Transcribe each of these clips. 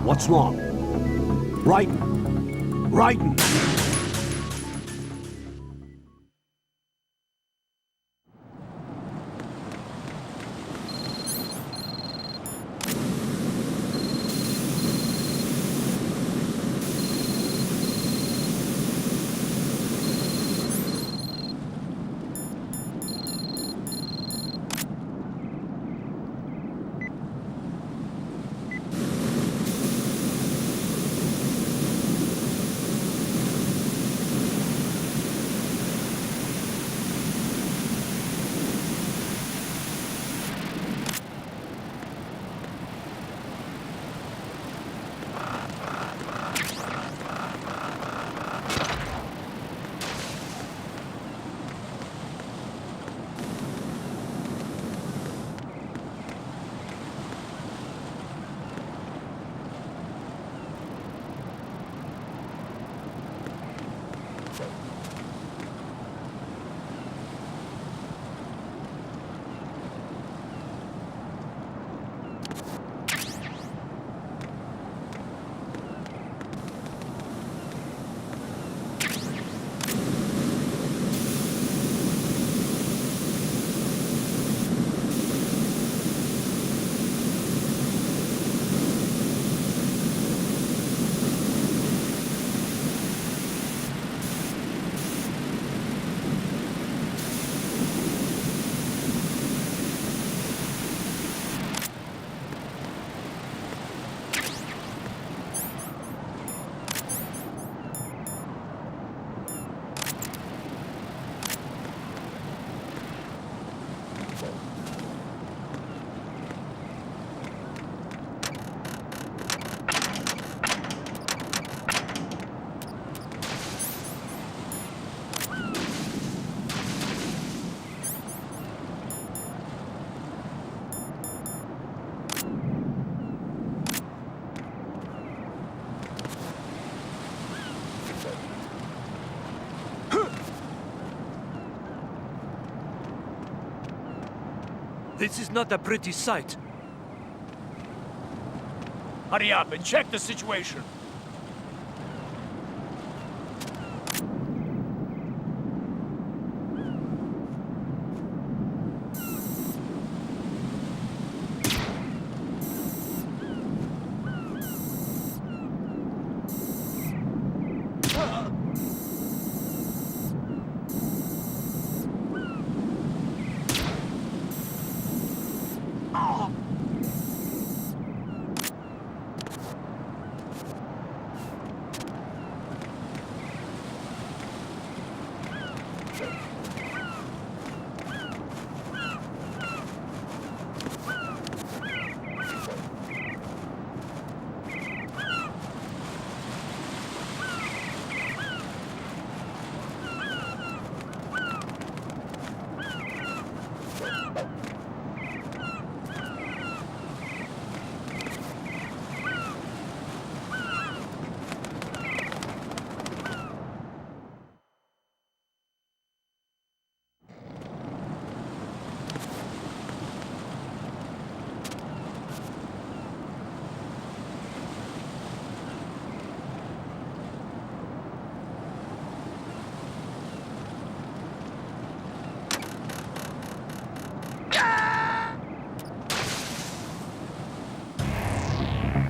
what's wrong? Writing. Writing. This is not a pretty sight. Hurry up and check the situation.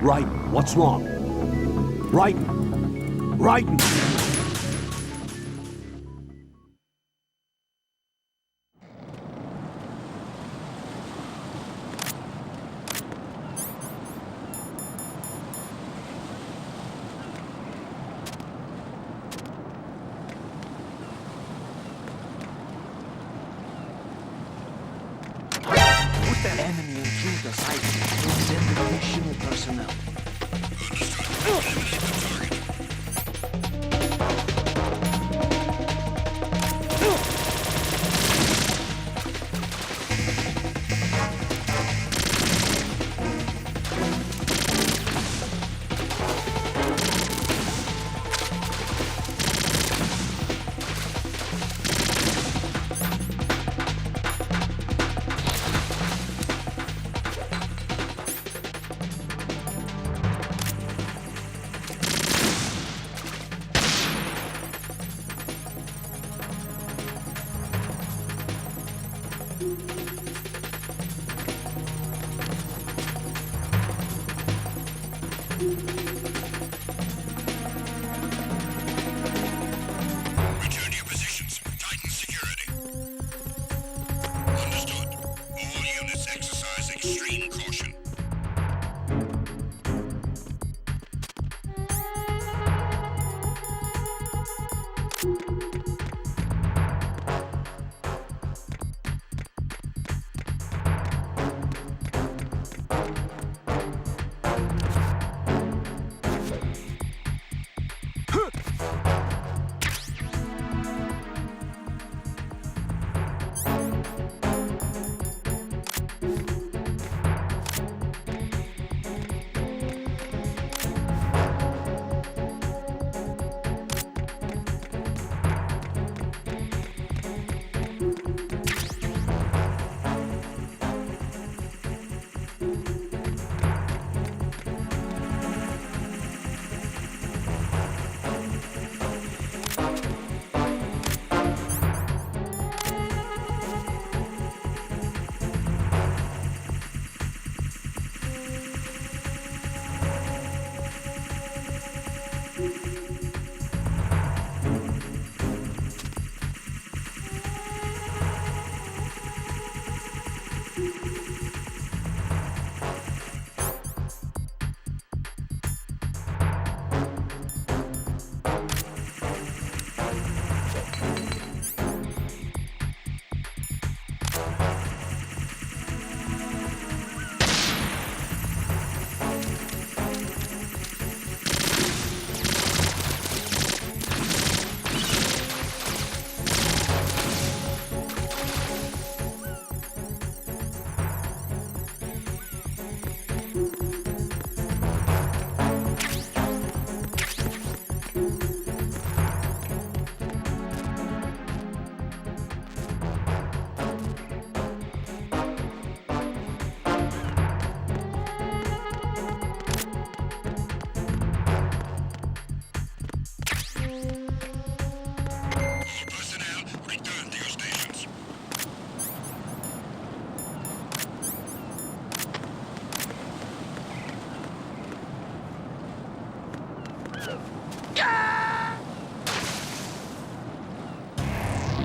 Right, what's wrong? Writing. Writing. Put the enemy intruder sighting and send additional personnel.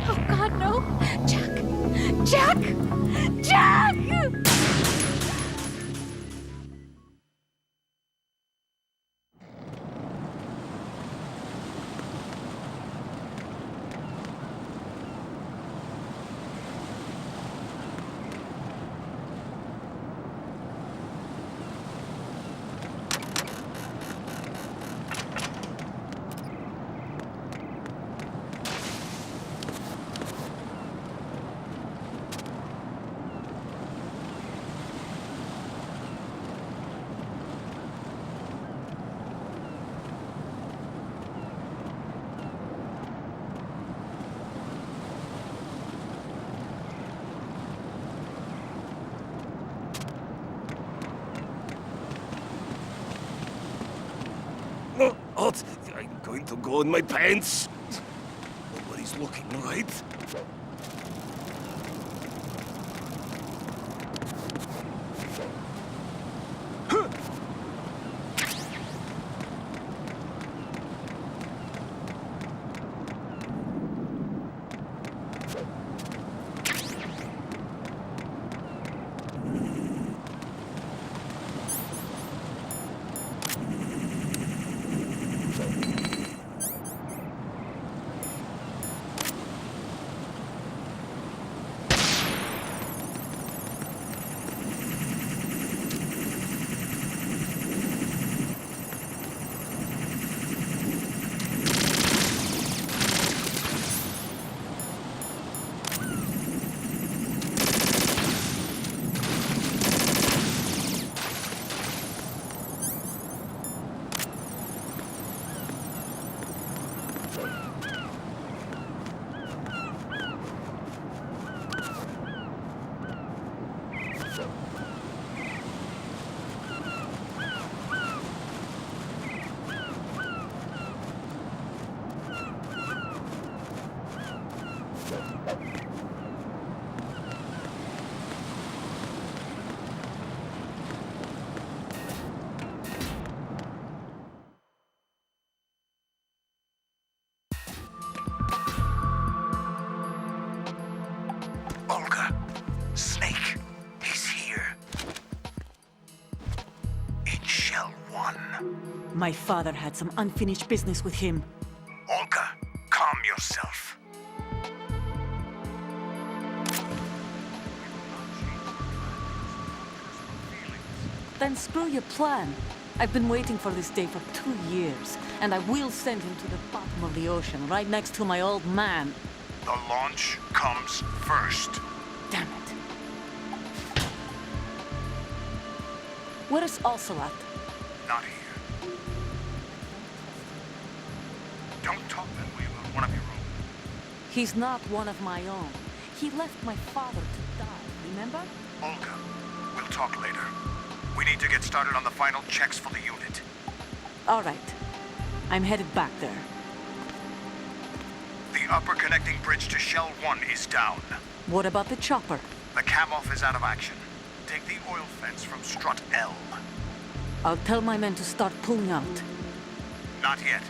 Oh God, no! Jack! Jack! Jack! What? I'm going to go in my pants. Nobody's looking, right? Olga, Snake, he's here. In Shell 1. My father had some unfinished business with him. Olga, calm yourself. Then screw your plan. I've been waiting for this day for 2 years, And I will send him to the bottom of the ocean, right next to my old man. The launch comes first. Damn it. Where is Ocelot? Not here. Don't talk that way about one of your own. He's not one of my own. He left my father to die, remember? Olga, we'll talk later. We need to get started on the final checks for the unit. All right. I'm headed back there. The upper connecting bridge to Shell 1 is down. What about the chopper? The cam-off is out of action. Take the oil fence from strut L. I'll tell my men to start pulling out. Not yet.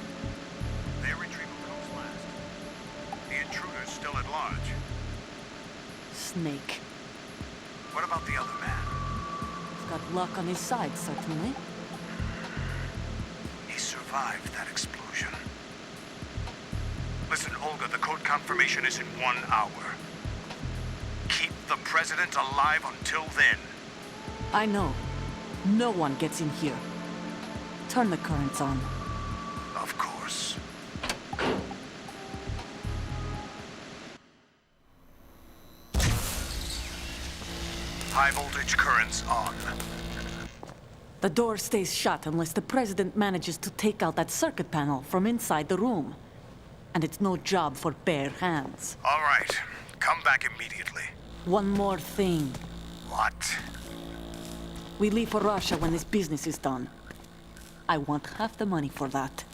Their retrieval comes last. The intruder's still at large. Snake. What about the other man? He's got luck on his side, certainly. He survived that explosion. Listen, Olga, the code confirmation is in 1 hour. Keep the president alive until then. I know. No one gets in here. Turn the currents on. Of course. High voltage currents on. The door stays shut unless the president manages to take out that circuit panel from inside the room. And it's no job for bare hands. All right. Come back immediately. One more thing. What? We leave for Russia when this business is done. I want half the money for that.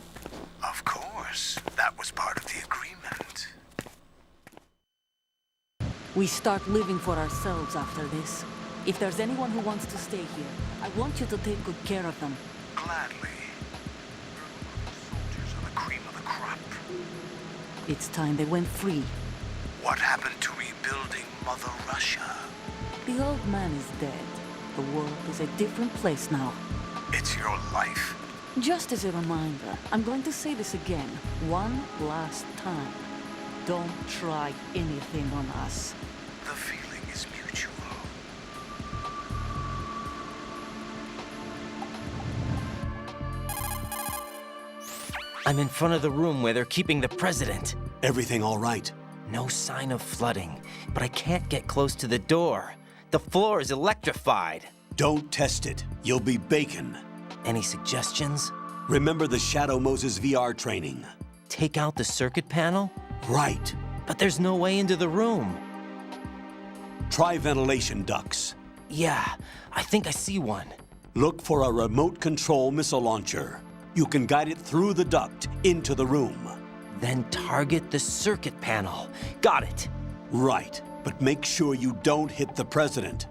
Of course. That was part of the agreement. We start living for ourselves after this. If there's anyone who wants to stay here, I want you to take good care of them. Gladly. Soldiers are the cream of the crop. It's time they went free. What happened to rebuilding Mother Russia? The old man is dead. The world is a different place now. It's your life. Just as a reminder, I'm going to say this again, one last time. Don't try anything on us. The feeling is mutual. I'm in front of the room where they're keeping the president. Everything all right? No sign of flooding, but I can't get close to the door. The floor is electrified. Don't test it. You'll be bacon. Any suggestions? Remember the Shadow Moses VR training? Take out the circuit panel? Right. But there's no way into the room. Try ventilation ducts. Yeah, I think I see one. Look for a remote control missile launcher. You can guide it through the duct into the room. Then target the circuit panel. Got it. Right, but make sure you don't hit the president.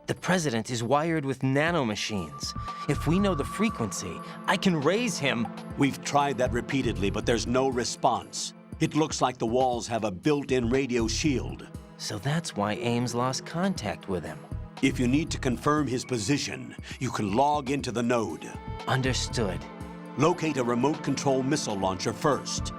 The president is wired with nanomachines. If we know the frequency, I can raise him. We've tried that repeatedly, but there's no response. It looks like the walls have a built-in radio shield. So that's why Ames lost contact with him. If you need to confirm his position, you can log into the node. Understood. Locate a remote control missile launcher first.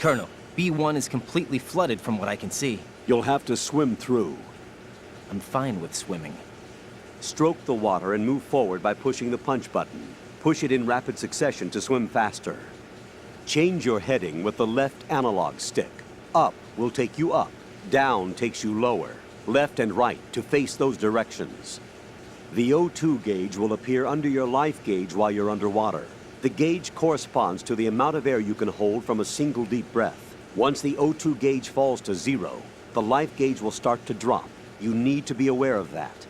Colonel, B1 is completely flooded from what I can see. You'll have to swim through. I'm fine with swimming. Stroke the water and move forward by pushing the punch button. Push it in rapid succession to swim faster. Change your heading with the left analog stick. Up will take you up. Down takes you lower. Left and right to face those directions. The O2 gauge will appear under your life gauge while you're underwater. The gauge corresponds to the amount of air you can hold from a single deep breath. Once the O2 gauge falls to 0, the life gauge will start to drop. You need to be aware of that.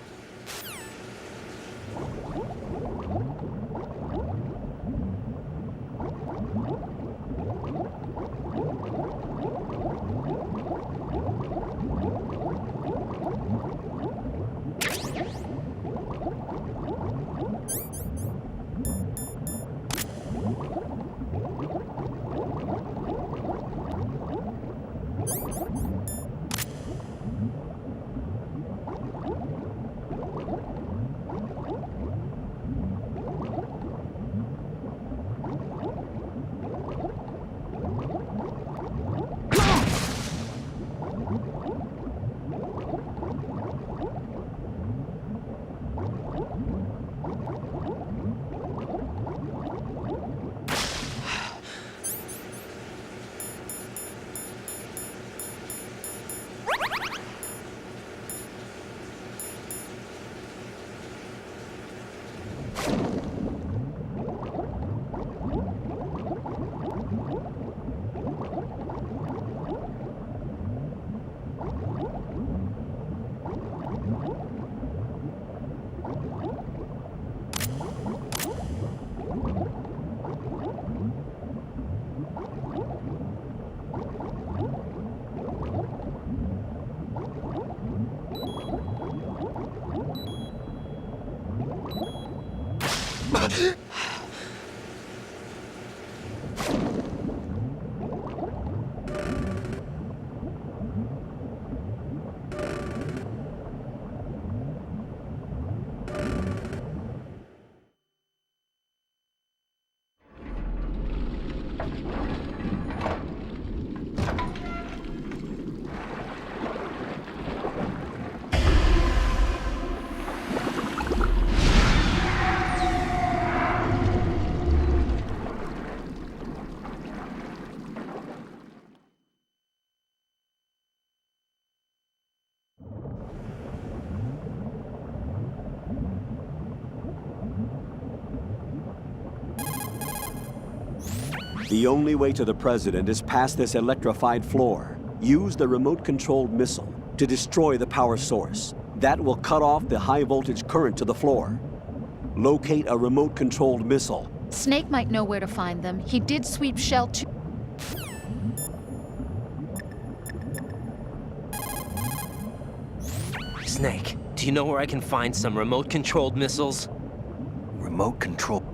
The only way to the president is past this electrified floor. Use the remote-controlled missile to destroy the power source. That will cut off the high-voltage current to the floor. Locate a remote-controlled missile. Snake might know where to find them. He did sweep Shell 2. Snake, do you know where I can find some remote-controlled missiles? Remote control.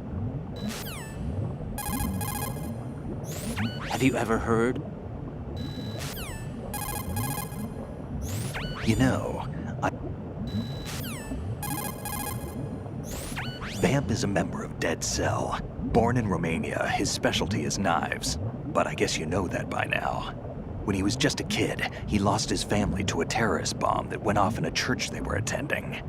Have you ever heard? You know, Vamp is a member of Dead Cell. Born in Romania, his specialty is knives. But I guess you know that by now. When he was just a kid, he lost his family to a terrorist bomb that went off in a church they were attending.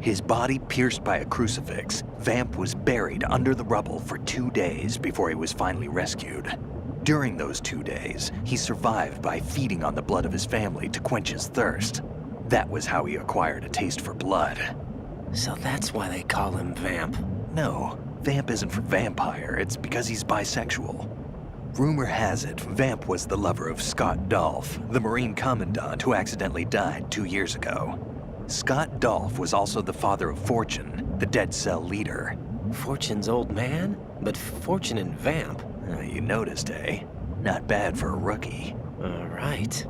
His body pierced by a crucifix, Vamp was buried under the rubble for 2 days before he was finally rescued. During those 2 days, he survived by feeding on the blood of his family to quench his thirst. That was how he acquired a taste for blood. So that's why they call him Vamp. No, Vamp isn't for vampire, it's because he's bisexual. Rumor has it, Vamp was the lover of Scott Dolph, the Marine Commandant who accidentally died 2 years ago. Scott Dolph was also the father of Fortune, the Dead Cell leader. Fortune's old man? But Fortune and Vamp? You noticed, eh? Not bad for a rookie. All right.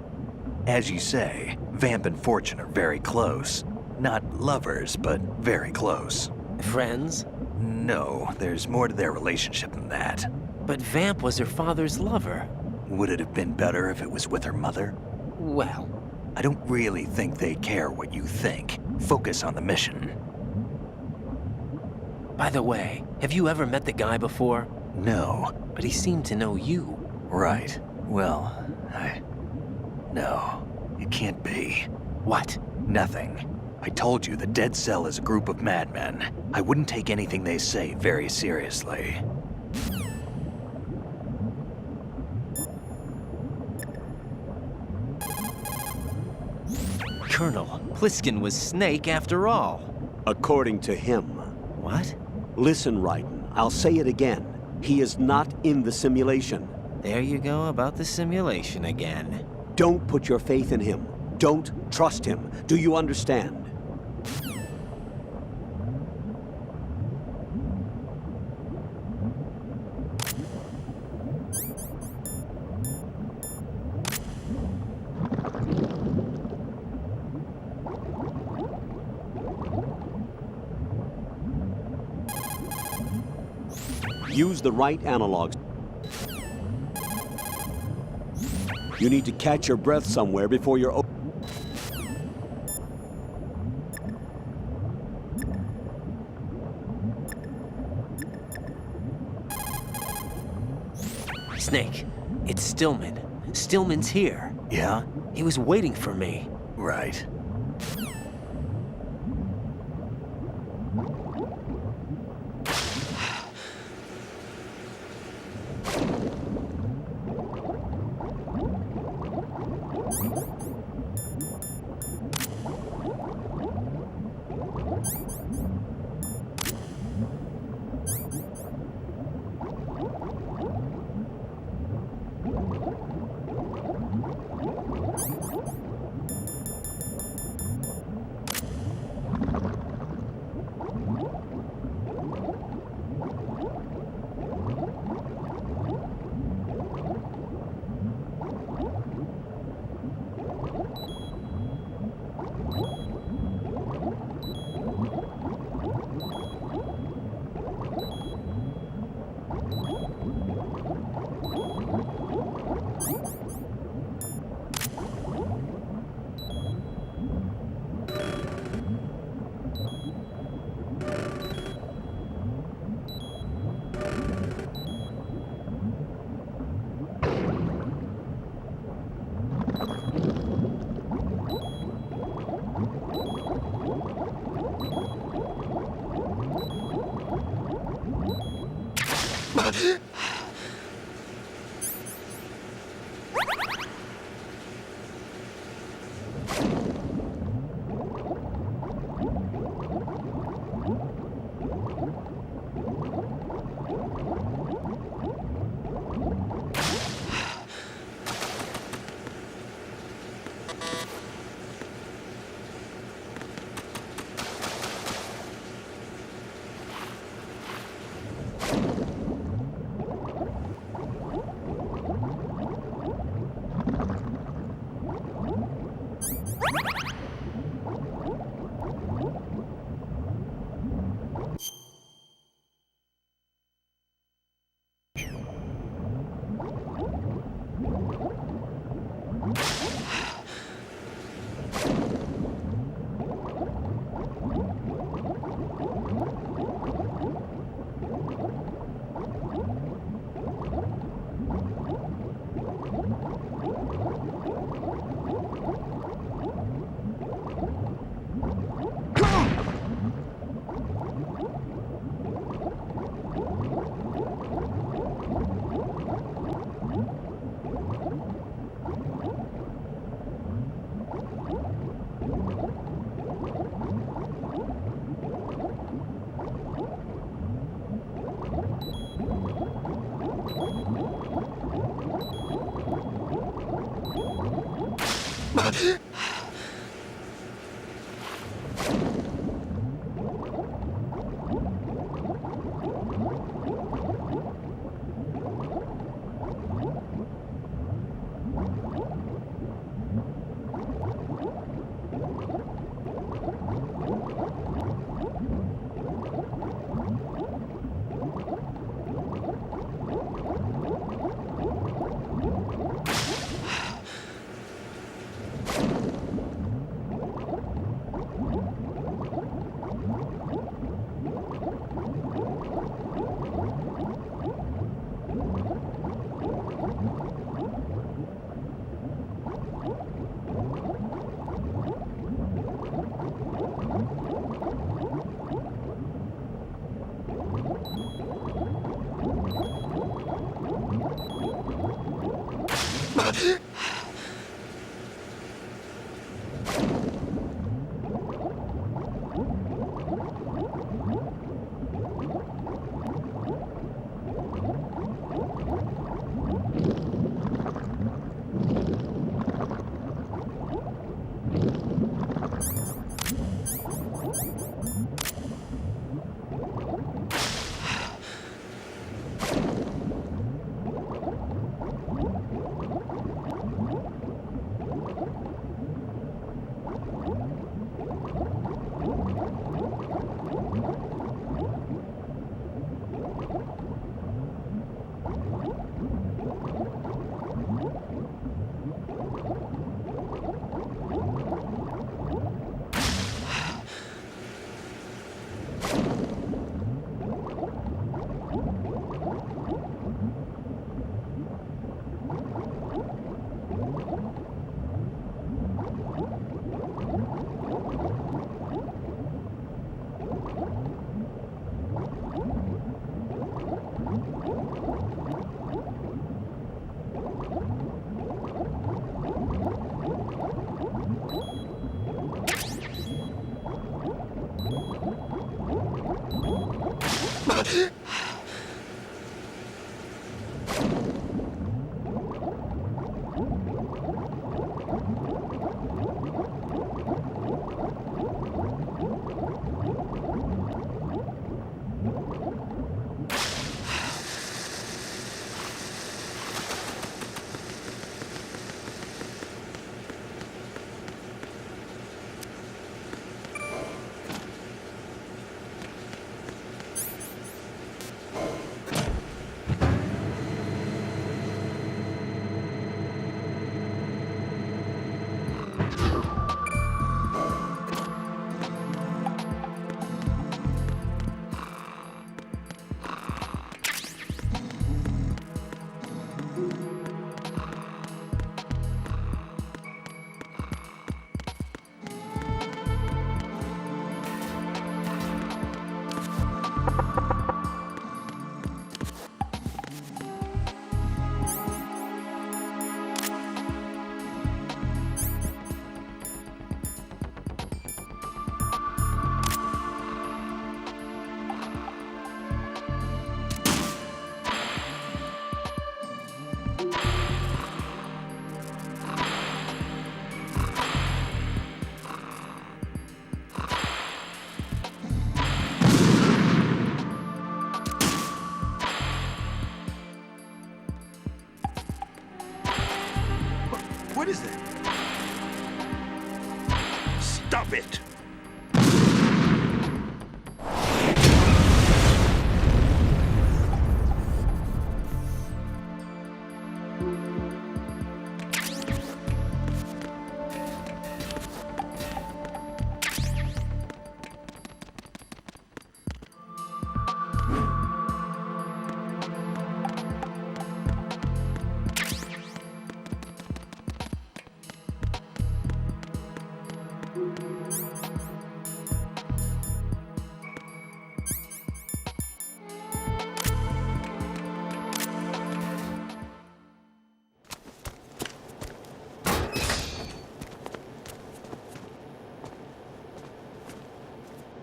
As you say, Vamp and Fortune are very close. Not lovers, but very close. Friends? No, there's more to their relationship than that. But Vamp was her father's lover. Would it have been better if it was with her mother? Well, I don't really think they care what you think. Focus on the mission. by the way, have you ever met the guy before? No. But he seemed to know you. Right. Well, No, it can't be. What? Nothing. I told you the Dead Cell is a group of madmen. I wouldn't take anything they say very seriously. Colonel, Pliskin was Snake after all. According to him. What? Listen, Raiden, I'll say it again. He is not in the simulation. There you go about the simulation again. Don't put your faith in him. Don't trust him. Do you understand? Use the right analogs. You need to catch your breath somewhere before you're... Snake, it's Stillman. Stillman's here. Yeah? He was waiting for me. Right. What is that? Stop it!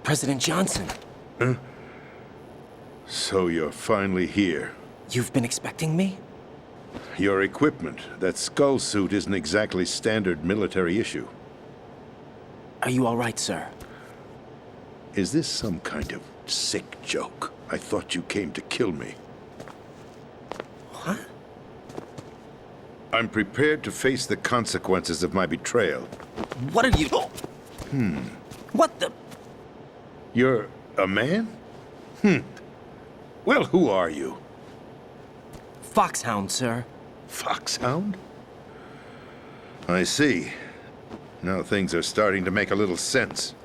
President Johnson, So you're finally here. you've been expecting me? Your equipment, that skull suit isn't exactly standard military issue. Are you all right, sir? Is this some kind of sick joke? I thought you came to kill me. What? I'm prepared to face the consequences of my betrayal. What are you... What the... You're a man? Well, who are you? Foxhound, sir. Foxhound? I see. Now things are starting to make a little sense.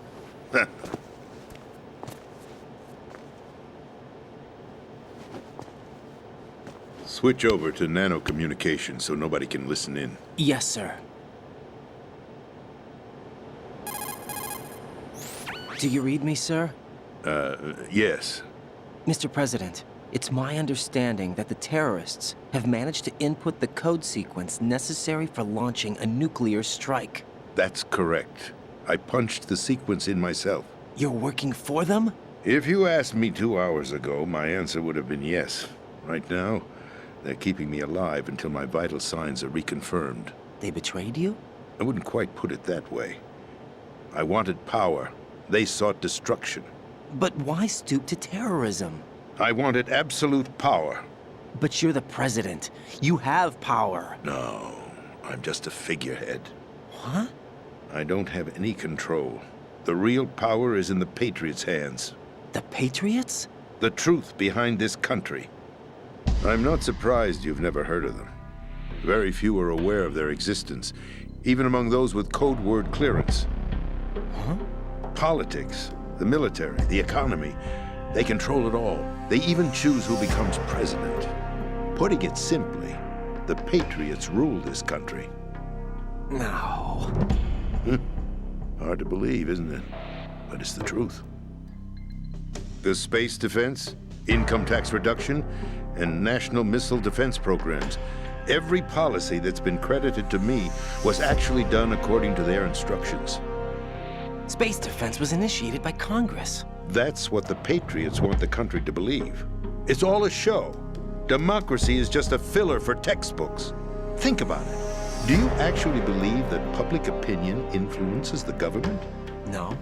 Switch over to nano communication so nobody can listen in. Yes, sir. Do you read me, sir? Yes. Mr. President, it's my understanding that the terrorists have managed to input the code sequence necessary for launching a nuclear strike. That's correct. I punched the sequence in myself. You're working for them? If you asked me 2 hours ago, my answer would have been yes. Right now, they're keeping me alive until my vital signs are reconfirmed. They betrayed you? I wouldn't quite put it that way. I wanted power. They sought destruction. But why stoop to terrorism? I wanted absolute power. But you're the president. You have power. No, I'm just a figurehead. What? I don't have any control. The real power is in the Patriots' hands. The Patriots? The truth behind this country. I'm not surprised you've never heard of them. Very few are aware of their existence, even among those with code word clearance. Huh? Politics, the military, the economy, they control it all. They even choose who becomes president. Putting it simply, the Patriots rule this country. No. Hard to believe, isn't it? But it's the truth. The space defense, income tax reduction, and national missile defense programs. Every policy that's been credited to me was actually done according to their instructions. Space defense was initiated by Congress. That's what the Patriots want the country to believe. It's all a show. Democracy is just a filler for textbooks. Think about it. Do you actually believe that public opinion influences the government? No.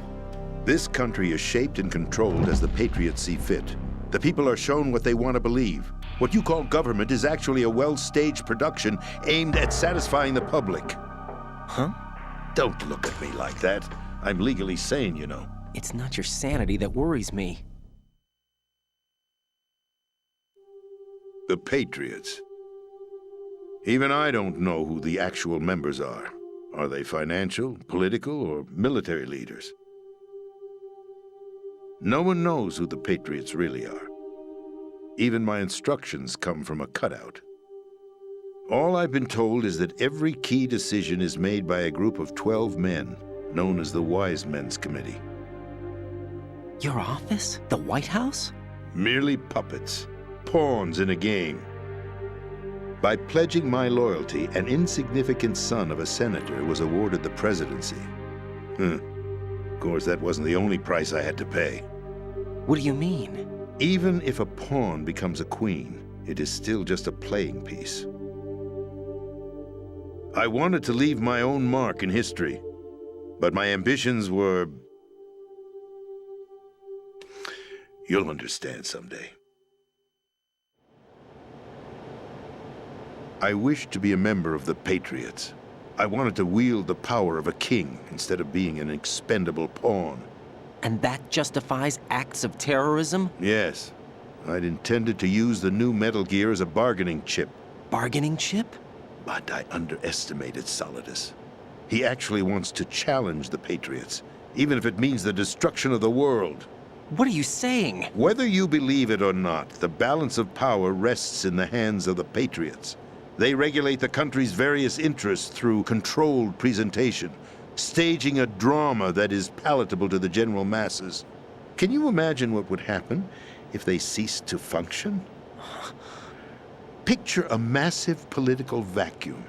This country is shaped and controlled as the Patriots see fit. The people are shown what they want to believe. What you call government is actually a well-staged production aimed at satisfying the public. Huh? Don't look at me like that. I'm legally sane, you know. It's not your sanity that worries me. The Patriots. Even I don't know who the actual members are. Are they financial, political, or military leaders? No one knows who the Patriots really are. Even my instructions come from a cutout. All I've been told is that every key decision is made by a group of 12 men, known as the Wise Men's Committee. Your office? The White House? Merely puppets, pawns in a game. By pledging my loyalty, an insignificant son of a senator was awarded the presidency. Of course, that wasn't the only price I had to pay. What do you mean? Even if a pawn becomes a queen, it is still just a playing piece. I wanted to leave my own mark in history, but my ambitions were... You'll understand someday. I wished to be a member of the Patriots. I wanted to wield the power of a king instead of being an expendable pawn. And that justifies acts of terrorism? Yes. I'd intended to use the new Metal Gear as a bargaining chip. Bargaining chip? But I underestimated Solidus. He actually wants to challenge the Patriots, even if it means the destruction of the world. What are you saying? Whether you believe it or not, the balance of power rests in the hands of the Patriots. They regulate the country's various interests through controlled presentation, staging a drama that is palatable to the general masses. Can you imagine what would happen if they ceased to function? Picture a massive political vacuum,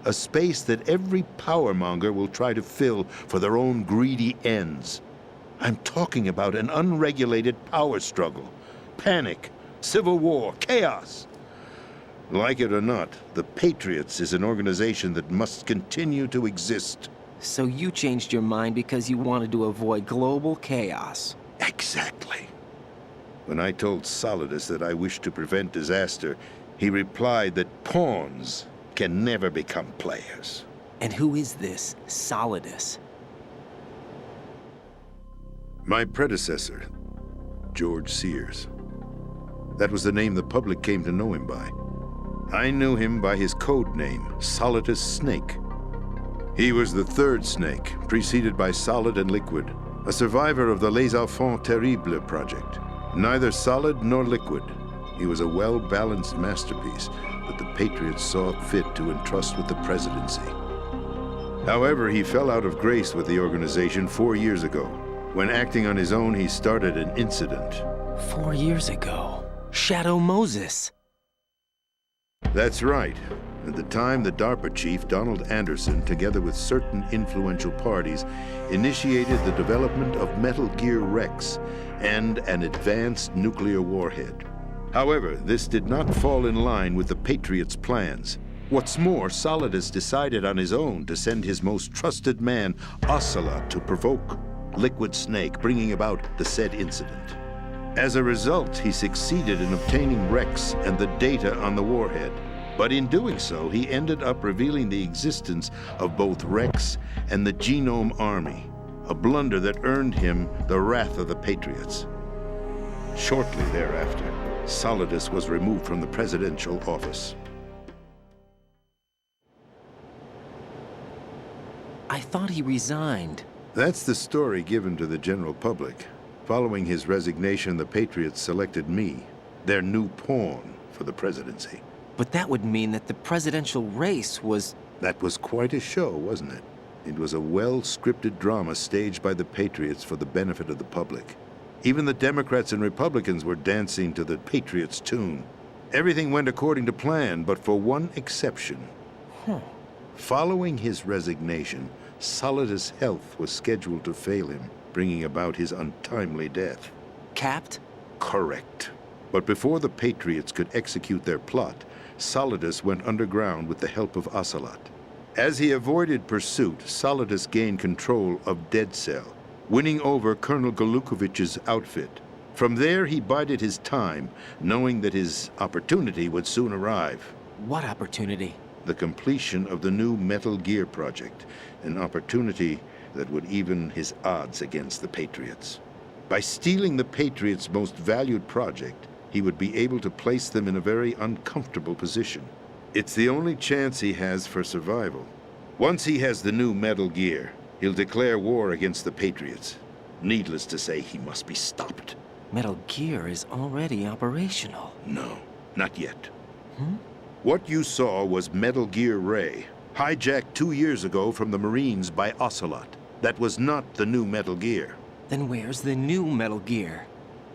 a space that every powermonger will try to fill for their own greedy ends. I'm talking about an unregulated power struggle, panic, civil war, chaos. Like it or not, the Patriots is an organization that must continue to exist. So you changed your mind because you wanted to avoid global chaos. Exactly. When I told Solidus that I wished to prevent disaster, he replied that pawns can never become players. And who is this Solidus? My predecessor, George Sears. That was the name the public came to know him by. I knew him by his code name, Solidus Snake. He was the third snake, preceded by Solid and Liquid, a survivor of the Les Enfants Terribles project. Neither solid nor liquid, he was a well-balanced masterpiece that the Patriots saw fit to entrust with the presidency. However, he fell out of grace with the organization 4 years ago. When acting on his own, he started an incident. 4 years ago. Shadow Moses. That's right. At the time, the DARPA chief, Donald Anderson, together with certain influential parties, initiated the development of Metal Gear Rex and an advanced nuclear warhead. However, this did not fall in line with the Patriots' plans. What's more, Solidus decided on his own to send his most trusted man, Ocelot, to provoke Liquid Snake, bringing about the said incident. As a result, he succeeded in obtaining Rex and the data on the warhead. But in doing so, he ended up revealing the existence of both Rex and the Genome Army, a blunder that earned him the wrath of the Patriots. Shortly thereafter, Solidus was removed from the presidential office. I thought he resigned. That's the story given to the general public. Following his resignation, the Patriots selected me, their new pawn, for the presidency. But that would mean that the presidential race was... That was quite a show, wasn't it? It was a well-scripted drama staged by the Patriots for the benefit of the public. Even the Democrats and Republicans were dancing to the Patriots' tune. Everything went according to plan, but for one exception. Following his resignation, Solidus' health was scheduled to fail him, bringing about his untimely death. Capped? Correct. But before the Patriots could execute their plot, Solidus went underground with the help of Ocelot. As he avoided pursuit, Solidus gained control of Dead Cell, winning over Colonel Golukovich's outfit. From there, he bided his time, knowing that his opportunity would soon arrive. What opportunity? The completion of the new Metal Gear project, an opportunity that would even his odds against the Patriots. By stealing the Patriots' most valued project, he would be able to place them in a very uncomfortable position. It's the only chance he has for survival. Once he has the new Metal Gear, he'll declare war against the Patriots. Needless to say, he must be stopped. Metal Gear is already operational. No, not yet. What you saw was Metal Gear Ray, hijacked 2 years ago from the Marines by Ocelot. That was not the new Metal Gear. Then where's the new Metal Gear?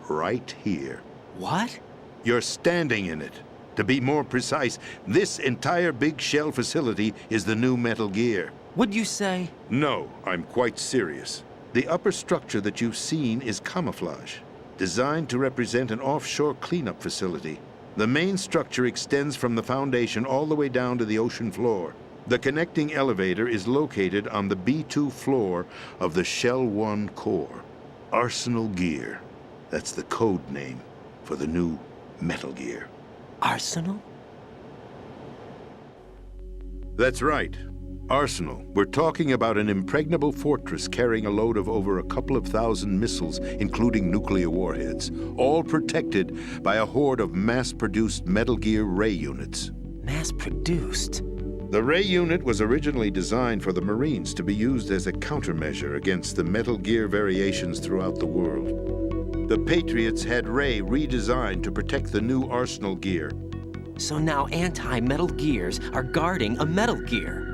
Right here. What? You're standing in it. To be more precise, this entire big shell facility is the new Metal Gear. What'd you say? No, I'm quite serious. The upper structure that you've seen is camouflage, designed to represent an offshore cleanup facility. The main structure extends from the foundation all the way down to the ocean floor. The connecting elevator is located on the B2 floor of the Shell 1 core. Arsenal Gear. That's the code name for the new Metal Gear. Arsenal? That's right. Arsenal. We're talking about an impregnable fortress carrying a load of over a couple of thousand missiles, including nuclear warheads, all protected by a horde of mass-produced Metal Gear Ray units. Mass-produced? The Ray unit was originally designed for the Marines to be used as a countermeasure against the Metal Gear variations throughout the world. The Patriots had Ray redesigned to protect the new Arsenal Gear. So now anti-Metal Gears are guarding a Metal Gear.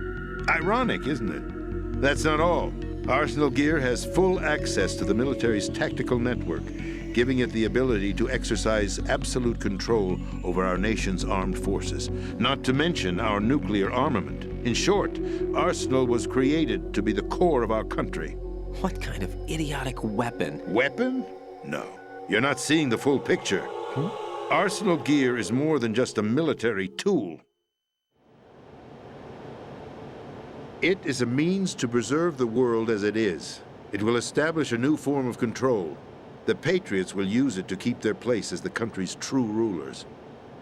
Ironic, isn't it? That's not all. Arsenal Gear has full access to the military's tactical network, giving it the ability to exercise absolute control over our nation's armed forces, not to mention our nuclear armament. In short, Arsenal was created to be the core of our country. What kind of idiotic weapon? Weapon? No. You're not seeing the full picture. Arsenal Gear is more than just a military tool. It is a means to preserve the world as it is. It will establish a new form of control. The Patriots will use it to keep their place as the country's true rulers.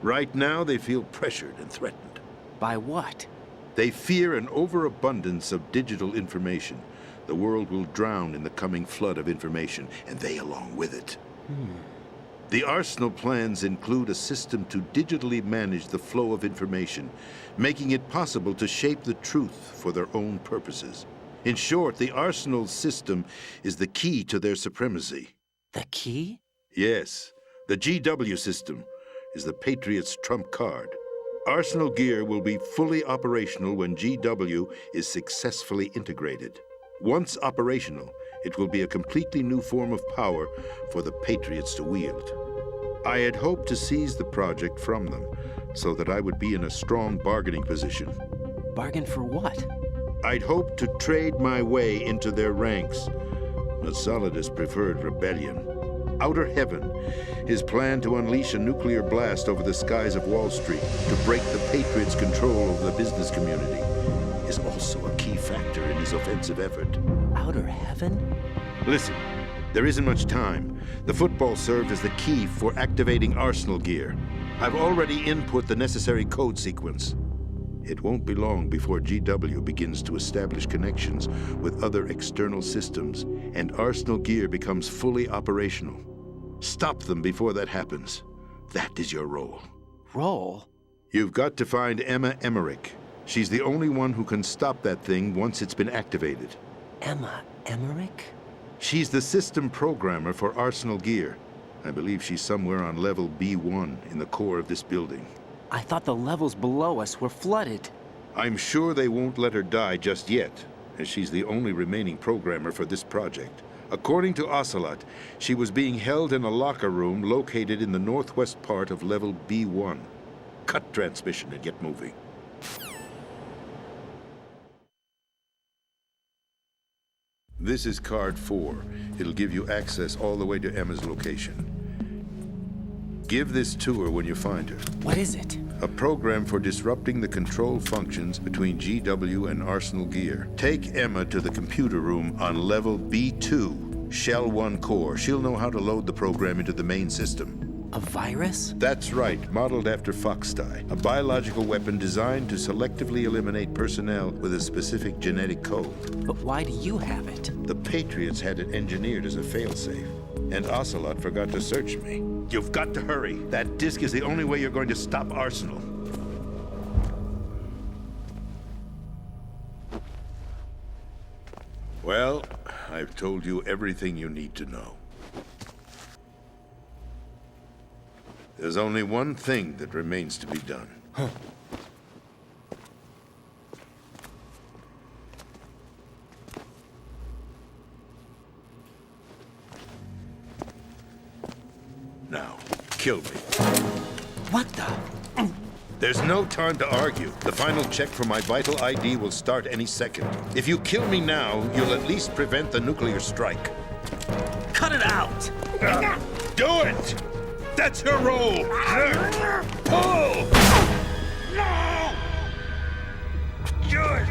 Right now, they feel pressured and threatened. By what? They fear an overabundance of digital information. The world will drown in the coming flood of information, and they along with it. The Arsenal plans include a system to digitally manage the flow of information, making it possible to shape the truth for their own purposes. In short, the Arsenal system is the key to their supremacy. The key? Yes. The GW system is the Patriots' trump card. Arsenal Gear will be fully operational when GW is successfully integrated. Once operational, It will be a completely new form of power for the Patriots to wield. I had hoped to seize the project from them, so that I would be in a strong bargaining position. Bargain for what? I'd hoped to trade my way into their ranks, but Solidus preferred rebellion. Outer Heaven, his plan to unleash a nuclear blast over the skies of Wall Street to break the Patriots' control over the business community, is also a key factor in his offensive effort. Outer Heaven? Listen, there isn't much time. The football served as the key for activating Arsenal gear. I've already input the necessary code sequence. It won't be long before GW begins to establish connections with other external systems, and Arsenal gear becomes fully operational. Stop them before that happens. That is your role. Role? You've got to find Emma Emmerich. She's the only one who can stop that thing once it's been activated. Emma Emmerich? She's the system programmer for Arsenal gear. I believe she's somewhere on level B1 in the core of this building. I thought the levels below us were flooded. I'm sure they won't let her die just yet, as she's the only remaining programmer for this project. According to Ocelot, she was being held in a locker room located in the northwest part of level B1. Cut transmission and get moving. This is card 4. It'll give you access all the way to Emma's location. Give this to her when you find her. What is it? A program for disrupting the control functions between GW and Arsenal gear. Take Emma to the computer room on level B2, Shell 1 core. She'll know how to load the program into the main system. A virus? That's right, modeled after Foxdie, a biological weapon designed to selectively eliminate personnel with a specific genetic code. But why do you have it? The Patriots had it engineered as a failsafe, and Ocelot forgot to search me. You've got to hurry. That disk is the only way you're going to stop Arsenal. Well, I've told you everything you need to know. There's only one thing that remains to be done. Huh. Now, kill me. What the? There's no time to argue. The final check for my vital ID will start any second. If you kill me now, you'll at least prevent the nuclear strike. Cut it out! Do it! That's her role! Pull! No! Good!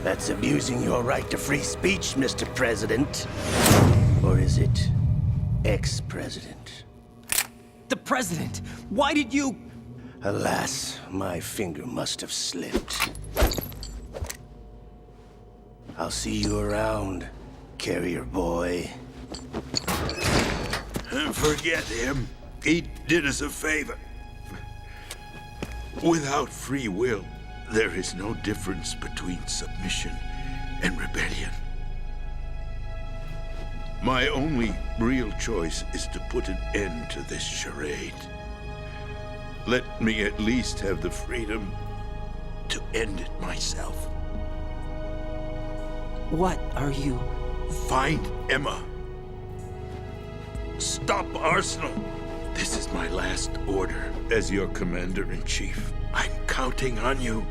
That's abusing your right to free speech, Mr. President. Or is it ex-president? The president! Why did you... Alas, my finger must have slipped. I'll see you around, carrier boy. Forget him. He did us a favor. Without free will, there is no difference between submission and rebellion. My only real choice is to put an end to this charade. Let me at least have the freedom to end it myself. What are you... Find Emma. Stop Arsenal. This is my last order as your commander-in-chief. I'm counting on you.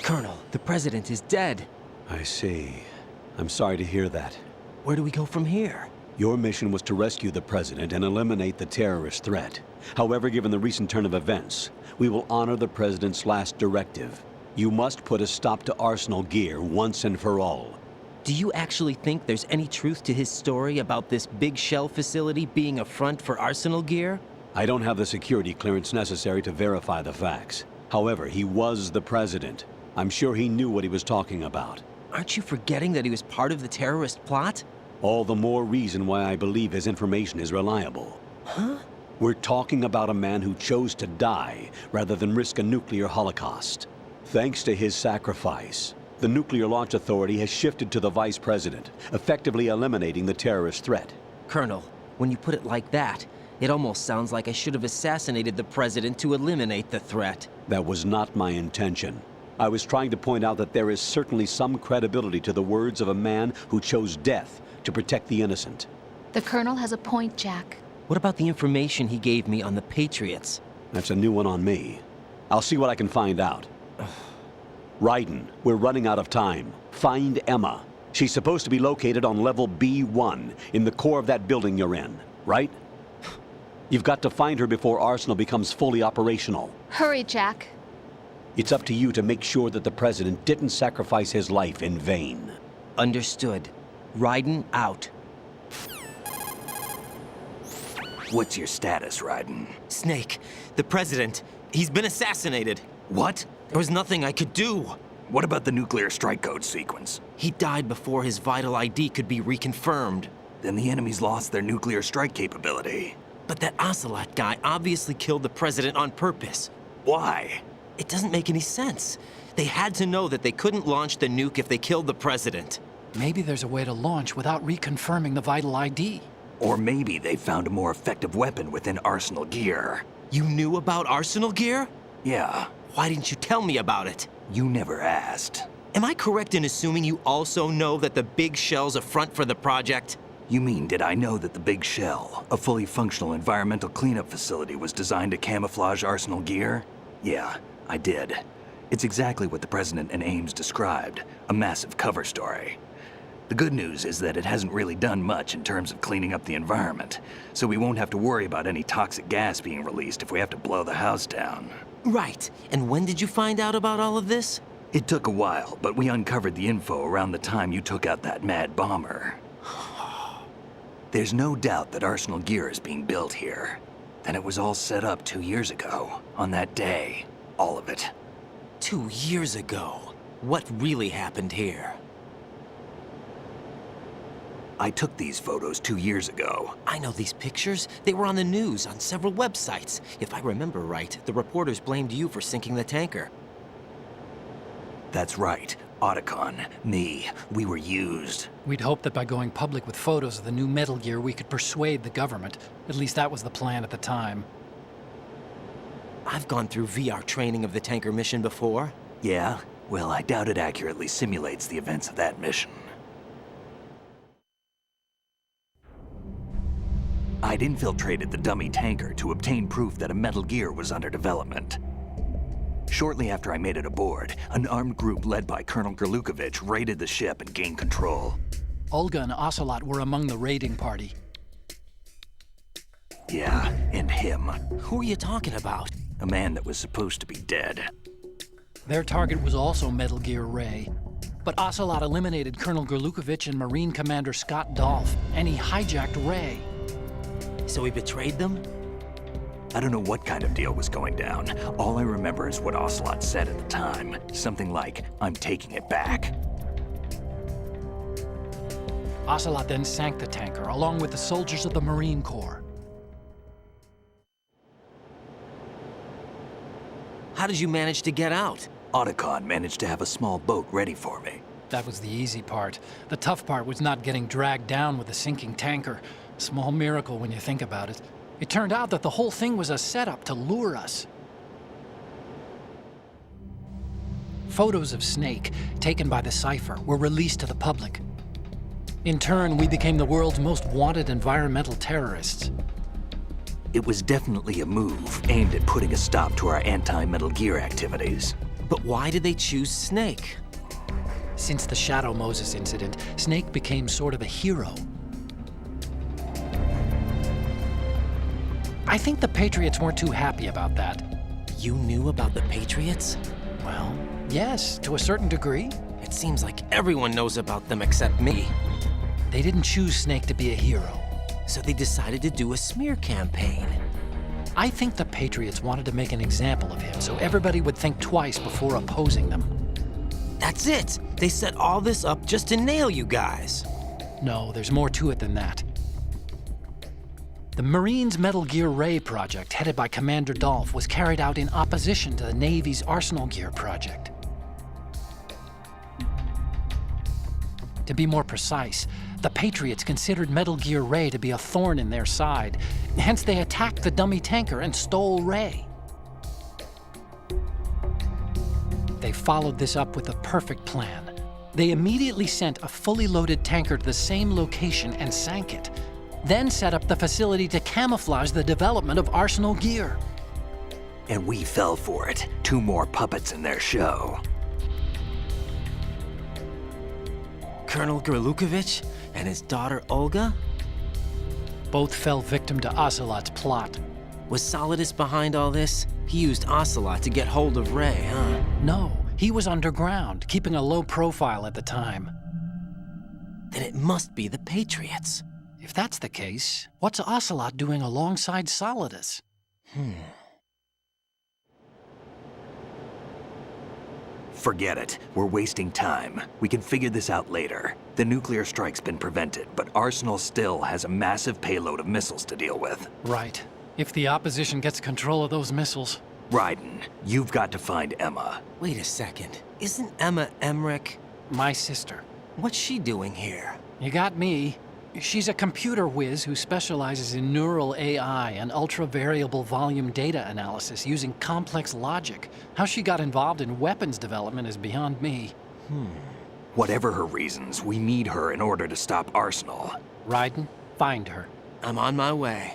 Colonel, the president is dead. I see. I'm sorry to hear that. Where do we go from here? Your mission was to rescue the president and eliminate the terrorist threat. However, given the recent turn of events, we will honor the president's last directive. You must put a stop to Arsenal Gear once and for all. Do you actually think there's any truth to his story about this big shell facility being a front for Arsenal Gear? I don't have the security clearance necessary to verify the facts. However, he was the president. I'm sure he knew what he was talking about. Aren't you forgetting that he was part of the terrorist plot? All the more reason why I believe his information is reliable. Huh? We're talking about a man who chose to die rather than risk a nuclear holocaust. Thanks to his sacrifice, the Nuclear Launch Authority has shifted to the vice president, effectively eliminating the terrorist threat. Colonel, when you put it like that, it almost sounds like I should have assassinated the president to eliminate the threat. That was not my intention. I was trying to point out that there is certainly some credibility to the words of a man who chose death to protect the innocent. The Colonel has a point, Jack. What about the information he gave me on the Patriots? That's a new one on me. I'll see what I can find out. Raiden, we're running out of time. Find Emma. She's supposed to be located on level B1, in the core of that building you're in, right? You've got to find her before Arsenal becomes fully operational. Hurry, Jack. It's up to you to make sure that the president didn't sacrifice his life in vain. Understood. Raiden out. What's your status, Raiden? Snake, the president, he's been assassinated. What? There was nothing I could do. What about the nuclear strike code sequence? He died before his vital ID could be reconfirmed. Then the enemy's lost their nuclear strike capability. But that Ocelot guy obviously killed the president on purpose. Why? It doesn't make any sense. They had to know that they couldn't launch the nuke if they killed the president. Maybe there's a way to launch without reconfirming the vital ID. Or maybe they found a more effective weapon within Arsenal Gear. You knew about Arsenal Gear? Yeah. Why didn't you tell me about it? You never asked. Am I correct in assuming you also know that the Big Shell's a front for the project? You mean, did I know that the Big Shell, a fully functional environmental cleanup facility, was designed to camouflage Arsenal Gear? Yeah, I did. It's exactly what the President and Ames described, a massive cover story. The good news is that it hasn't really done much in terms of cleaning up the environment, so we won't have to worry about any toxic gas being released if we have to blow the house down. Right. And when did you find out about all of this? It took a while, but we uncovered the info around the time you took out that mad bomber. There's no doubt that Arsenal Gear is being built here. And it was all set up 2 years ago, on that day. All of it. 2 years ago? What really happened here? I took these photos 2 years ago. I know these pictures. They were on the news, on several websites. If I remember right, the reporters blamed you for sinking the tanker. That's right. Otacon, me, we were used. We'd hoped that by going public with photos of the new Metal Gear, we could persuade the government. At least that was the plan at the time. I've gone through VR training of the tanker mission before. Yeah? Well, I doubt it accurately simulates the events of that mission. I'd infiltrated the dummy tanker to obtain proof that a Metal Gear was under development. Shortly after I made it aboard, an armed group led by Colonel Gerlukovich raided the ship and gained control. Olga and Ocelot were among the raiding party. Yeah, and him. Who are you talking about? A man that was supposed to be dead. Their target was also Metal Gear Ray. But Ocelot eliminated Colonel Gerlukovich and Marine Commander Scott Dolph, and he hijacked Ray. So he betrayed them? I don't know what kind of deal was going down. All I remember is what Ocelot said at the time. Something like, "I'm taking it back." Ocelot then sank the tanker, along with the soldiers of the Marine Corps. How did you manage to get out? Otacon managed to have a small boat ready for me. That was the easy part. The tough part was not getting dragged down with the sinking tanker. Small miracle when you think about it. It turned out that the whole thing was a setup to lure us. Photos of Snake, taken by the Cypher, were released to the public. In turn, we became the world's most wanted environmental terrorists. It was definitely a move aimed at putting a stop to our anti-Metal Gear activities. But why did they choose Snake? Since the Shadow Moses incident, Snake became sort of a hero. I think the Patriots weren't too happy about that. You knew about the Patriots? Well, Yes, to a certain degree. It seems like everyone knows about them except me. They didn't choose Snake to be a hero. So they decided to do a smear campaign. I think the Patriots wanted to make an example of him so everybody would think twice before opposing them. That's it! They set all this up just to nail you guys. No, there's more to it than that. The Marines' Metal Gear Ray project, headed by Commander Dolph, was carried out in opposition to the Navy's Arsenal Gear project. To be more precise, the Patriots considered Metal Gear Ray to be a thorn in their side. Hence, they attacked the dummy tanker and stole Ray. They followed this up with a perfect plan. They immediately sent a fully loaded tanker to the same location and sank it, then set up the facility to camouflage the development of Arsenal Gear. And we fell for it. 2 more puppets in their show. Colonel Gerlukovich and his daughter Olga? Both fell victim to Ocelot's plot. Was Solidus behind all this? He used Ocelot to get hold of Ray, huh? No, he was underground, keeping a low profile at the time. Then it must be the Patriots. If that's the case, what's Ocelot doing alongside Solidus? Forget it. We're wasting time. We can figure this out later. The nuclear strike's been prevented, but Arsenal still has a massive payload of missiles to deal with. Right. If the opposition gets control of those missiles... Raiden, you've got to find Emma. Wait a second. Isn't Emma Emmerich? My sister. What's she doing here? You got me. She's a computer whiz who specializes in neural AI and ultra-variable volume data analysis using complex logic. How she got involved in weapons development is beyond me. Whatever her reasons, we need her in order to stop Arsenal. Raiden, find her. I'm on my way.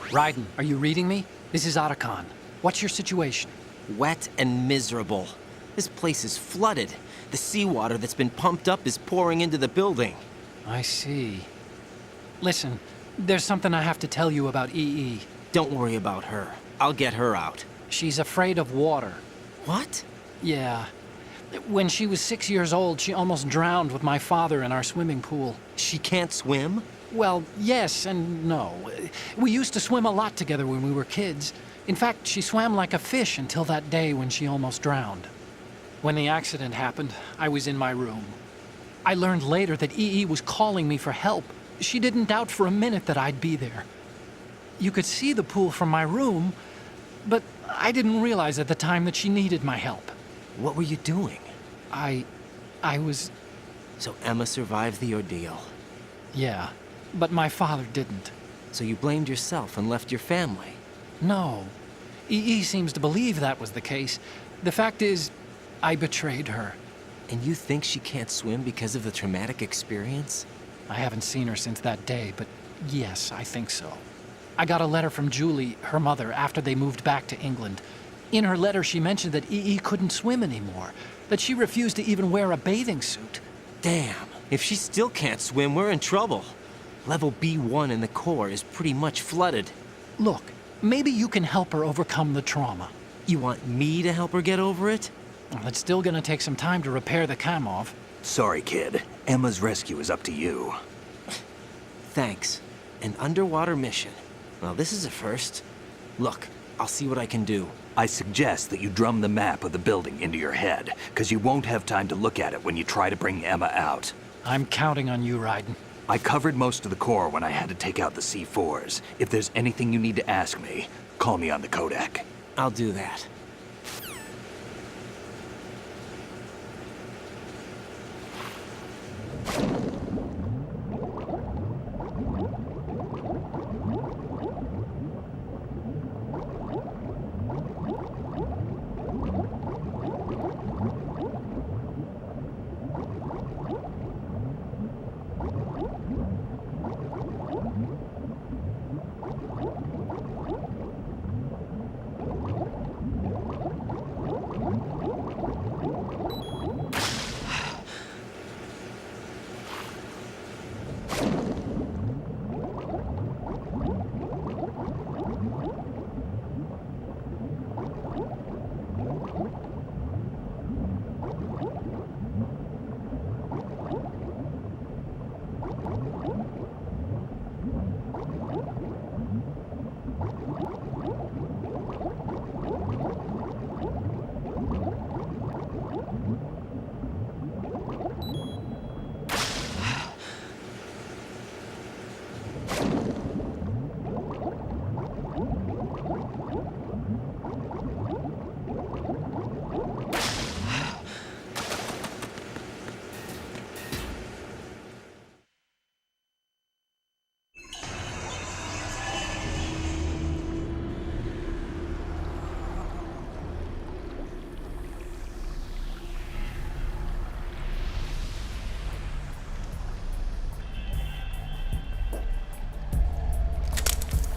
Raiden, are you reading me? This is Otacon. What's your situation? Wet and miserable. This place is flooded. The seawater that's been pumped up is pouring into the building. I see. Listen, there's something I have to tell you about EE. Don't worry about her. I'll get her out. She's afraid of water. What? Yeah. When she was 6 years old, she almost drowned with my father in our swimming pool. She can't swim? Well, yes and no. We used to swim a lot together when we were kids. In fact, she swam like a fish until that day when she almost drowned. When the accident happened, I was in my room. I learned later that EE was calling me for help. She didn't doubt for a minute that I'd be there. You could see the pool from my room, but I didn't realize at the time that she needed my help. What were you doing? I was... So Emma survived the ordeal. Yeah, but my father didn't. So you blamed yourself and left your family? No. EE seems to believe that was the case, The fact is, I betrayed her. And you think she can't swim because of the traumatic experience? I haven't seen her since that day, but yes, I think so. I got a letter from Julie, her mother, after they moved back to England. In her letter, she mentioned that EE couldn't swim anymore, that she refused to even wear a bathing suit. Damn, if she still can't swim, we're in trouble. Level B1 in the core is pretty much flooded. Look, maybe you can help her overcome the trauma. You want me to help her get over it? Well, it's still gonna take some time to repair the Kamov. Sorry, kid. Emma's rescue is up to you. Thanks. An underwater mission. Well, this is a first. Look, I'll see what I can do. I suggest that you drum the map of the building into your head, because you won't have time to look at it when you try to bring Emma out. I'm counting on you, Raiden. I covered most of the core when I had to take out the C4s. If there's anything you need to ask me, call me on the Kodak. I'll do that.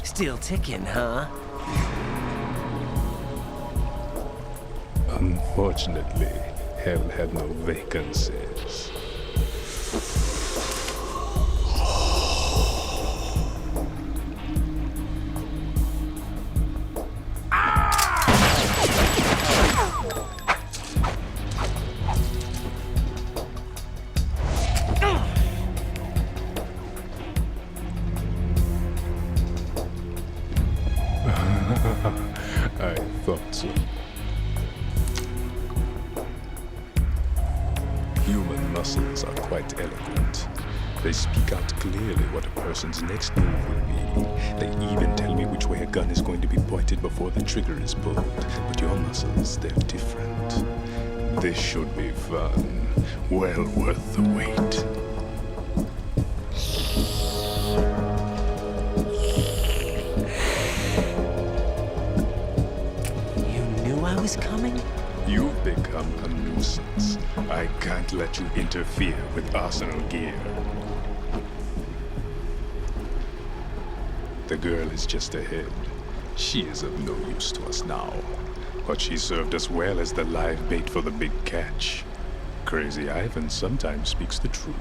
Still ticking, huh? Unfortunately, hell had no vacancies. I thought so. Human muscles are quite eloquent. They speak out clearly what a person's next move will be. They even tell me which way a gun is going to be pointed before the trigger is pulled. But your muscles, they're different. This should be fun. Well worth the wait. I was coming? You've become a nuisance. I can't let you interfere with arsenal gear. The girl is just ahead. She is of no use to us now. But she served us well as the live bait for the big catch. Crazy Ivan sometimes speaks the truth.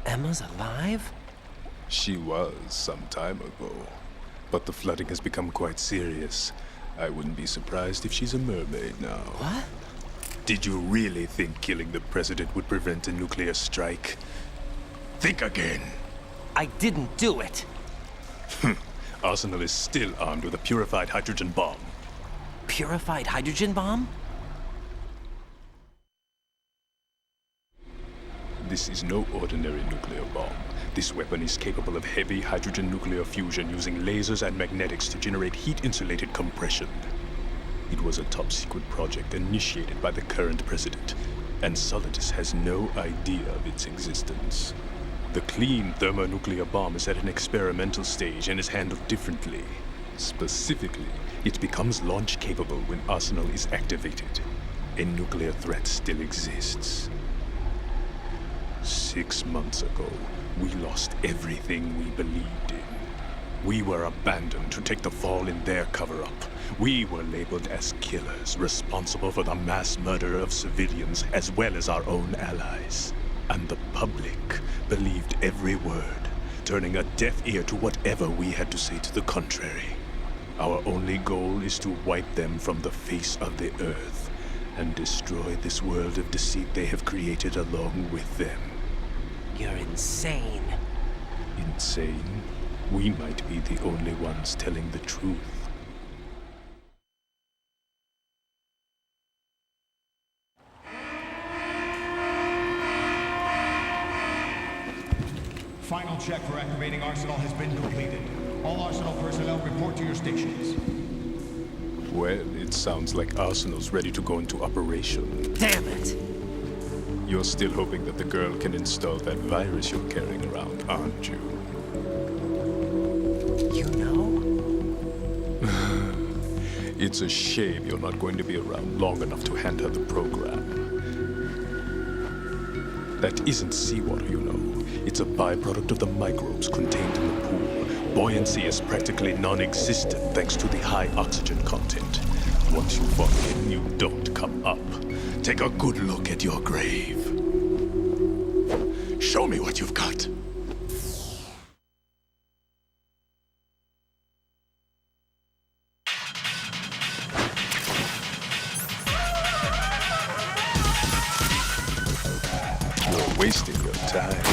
Emma's alive? She was some time ago, but the flooding has become quite serious. I wouldn't be surprised if she's a mermaid now. What? Did you really think killing the president would prevent a nuclear strike? Think again. I didn't do it. Arsenal is still armed with a purified hydrogen bomb. Purified hydrogen bomb? This is no ordinary nuclear bomb. This weapon is capable of heavy hydrogen nuclear fusion using lasers and magnetics to generate heat-insulated compression. It was a top-secret project initiated by the current president, and Solidus has no idea of its existence. The clean thermonuclear bomb is at an experimental stage and is handled differently. Specifically, it becomes launch capable when Arsenal is activated. A nuclear threat still exists. 6 months ago, we lost everything we believed in. We were abandoned to take the fall in their cover-up. We were labeled as killers, responsible for the mass murder of civilians as well as our own allies. And the public believed every word, turning a deaf ear to whatever we had to say to the contrary. Our only goal is to wipe them from the face of the earth and destroy this world of deceit they have created along with them. You're insane. Insane? We might be the only ones telling the truth. Final check for activating Arsenal has been completed. All Arsenal personnel report to your stations. Well, it sounds like Arsenal's ready to go into operation. Damn it! You're still hoping that the girl can install that virus you're carrying around, aren't you? You know? It's a shame you're not going to be around long enough to hand her the program. That isn't seawater, you know. It's a byproduct of the microbes contained in the pool. Buoyancy is practically non-existent thanks to the high oxygen content. Once you fall in, you don't come up. Take a good look at your grave. Show me what you've got. You're wasting your time.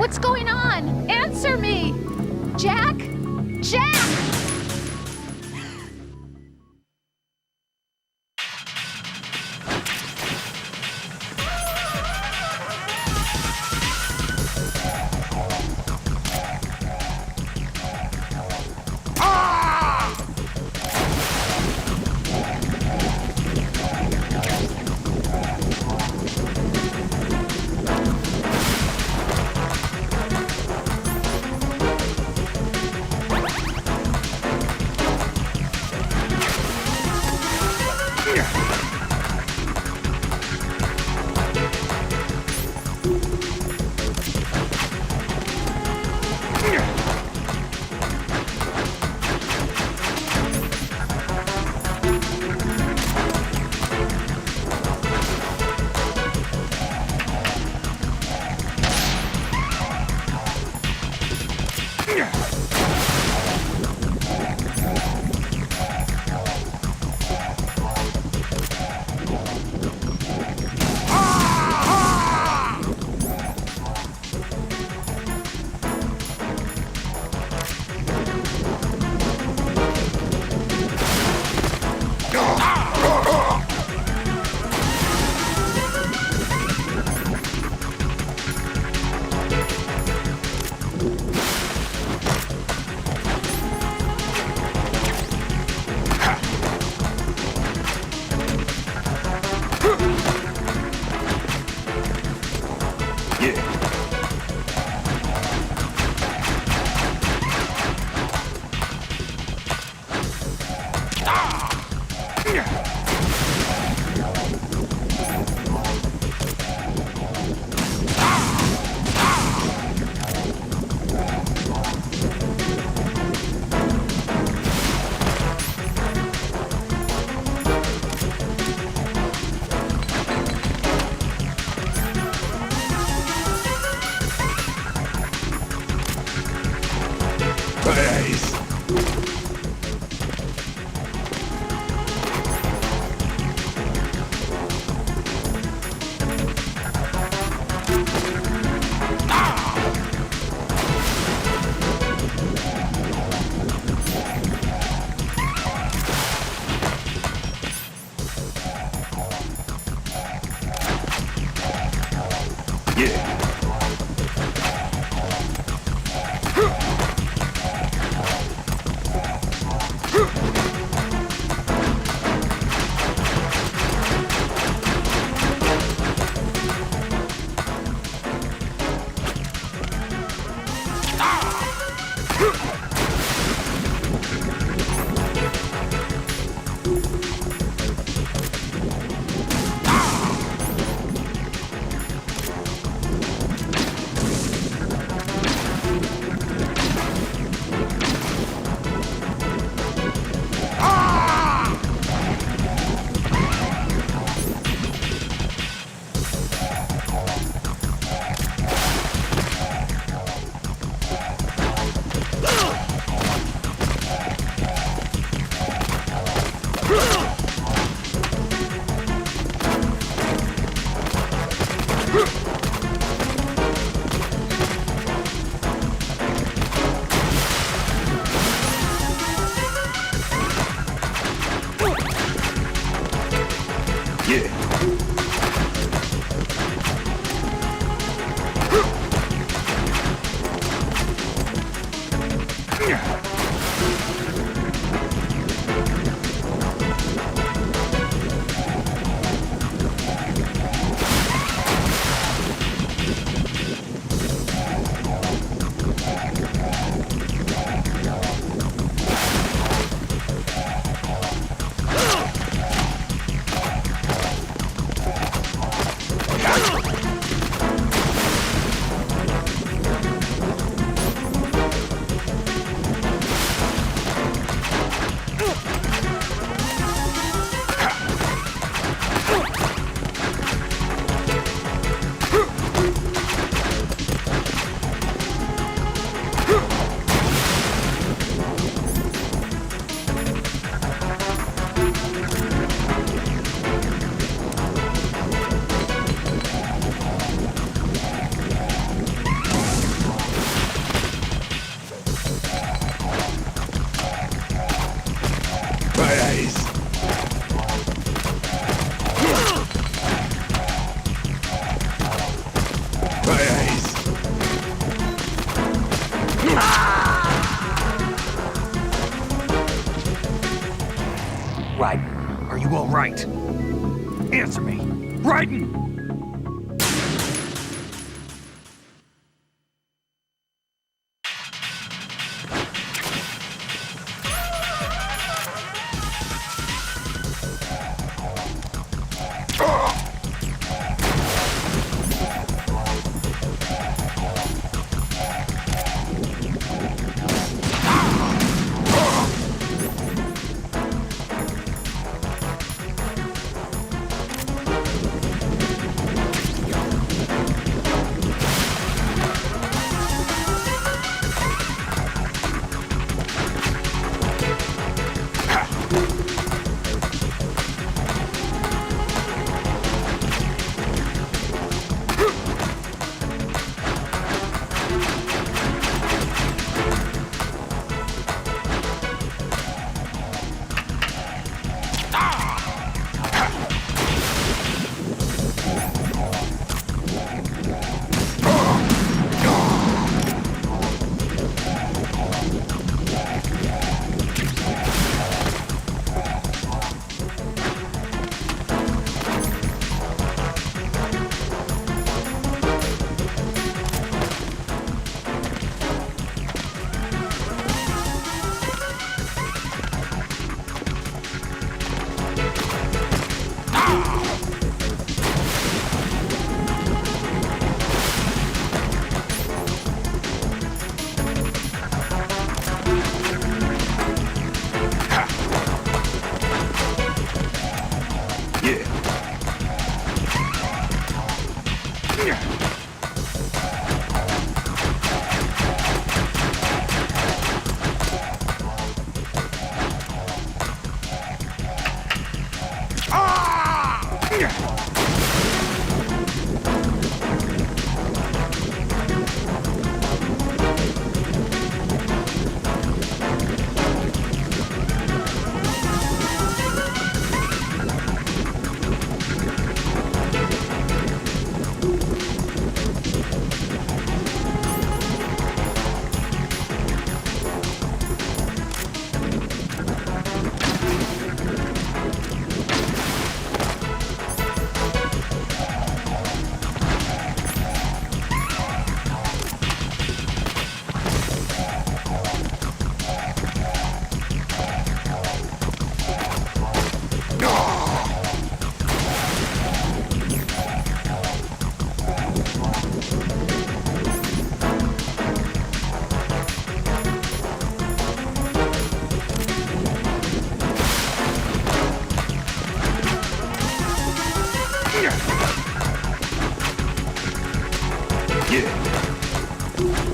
What's going on? Answer me! Jack? Jack! Raiden, are you all right? Answer me. Raiden! Yeah.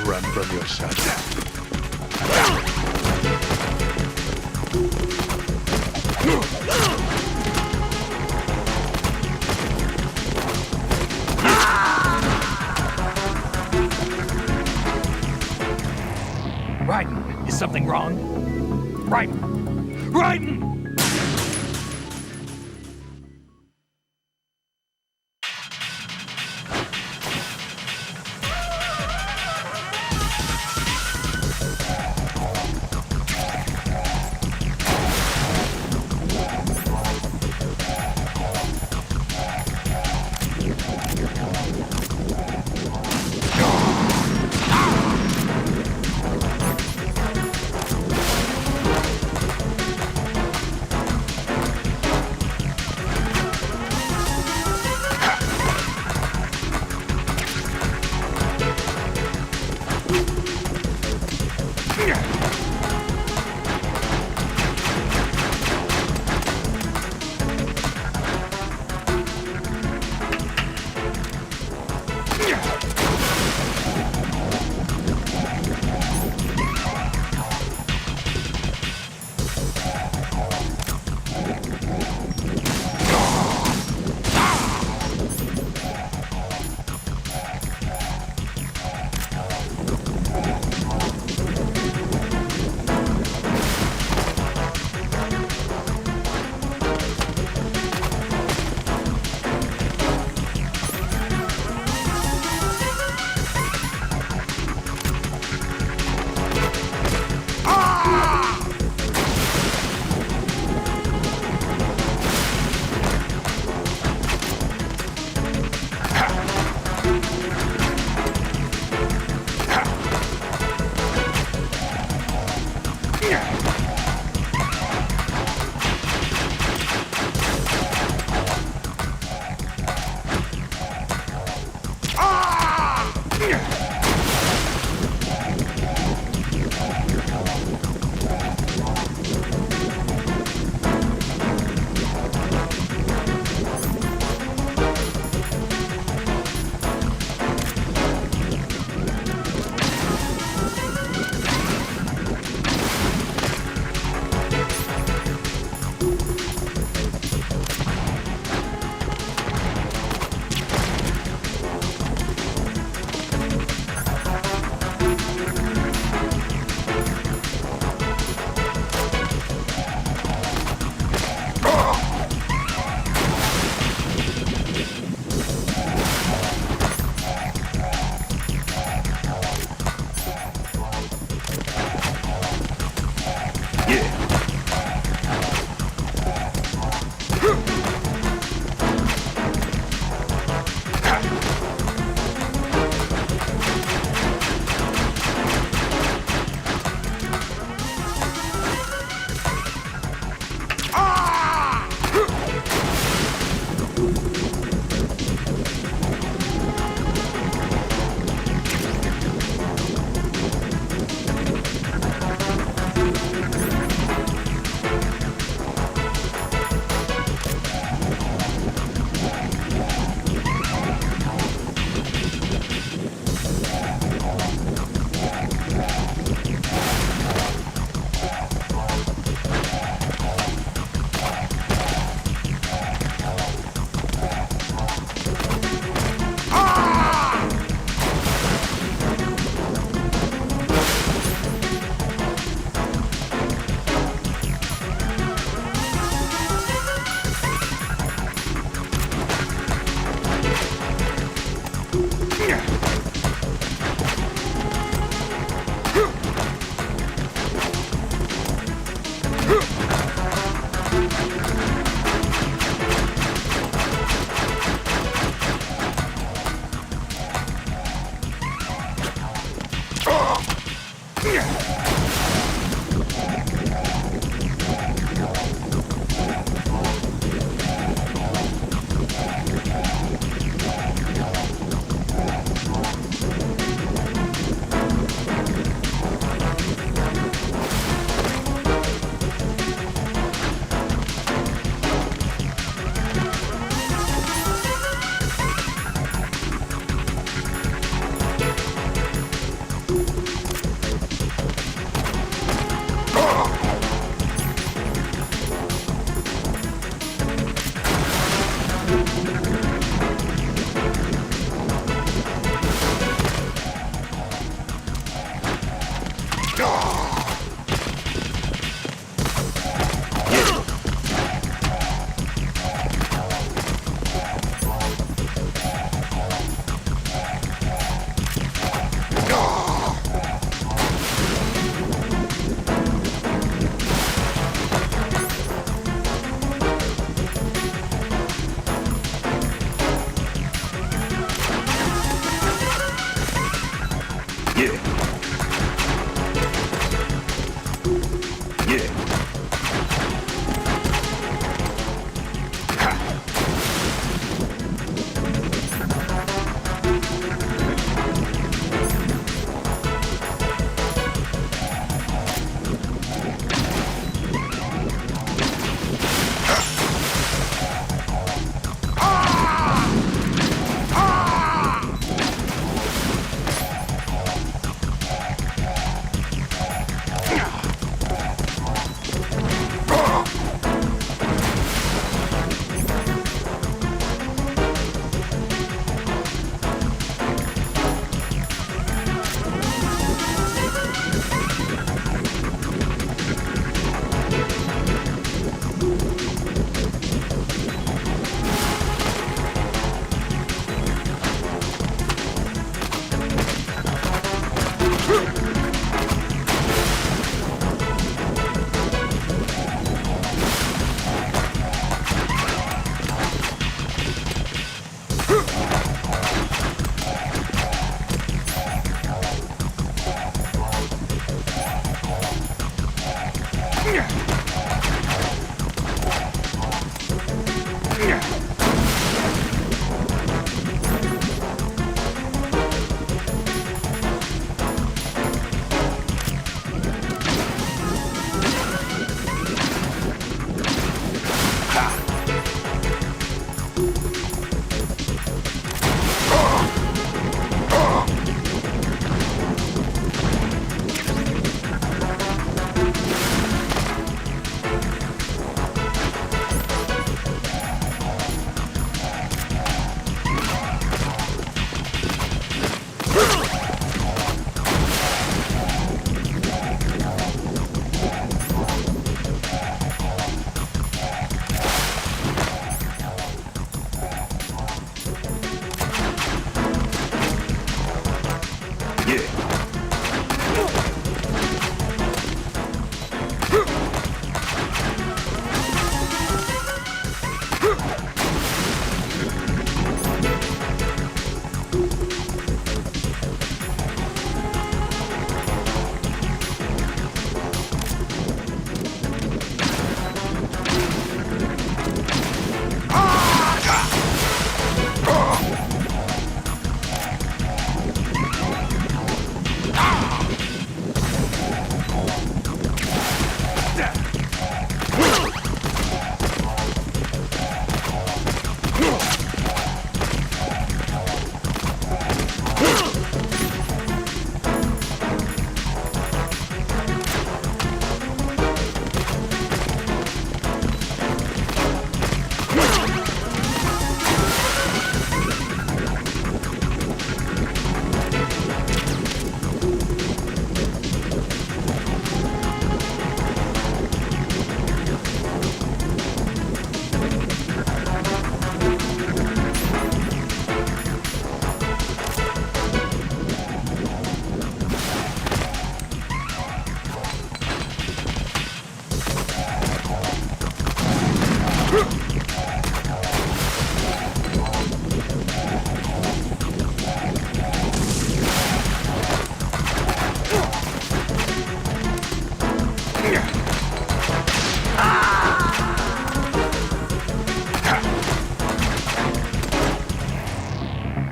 run from your shot. Raiden, is something wrong? Raiden! Raiden!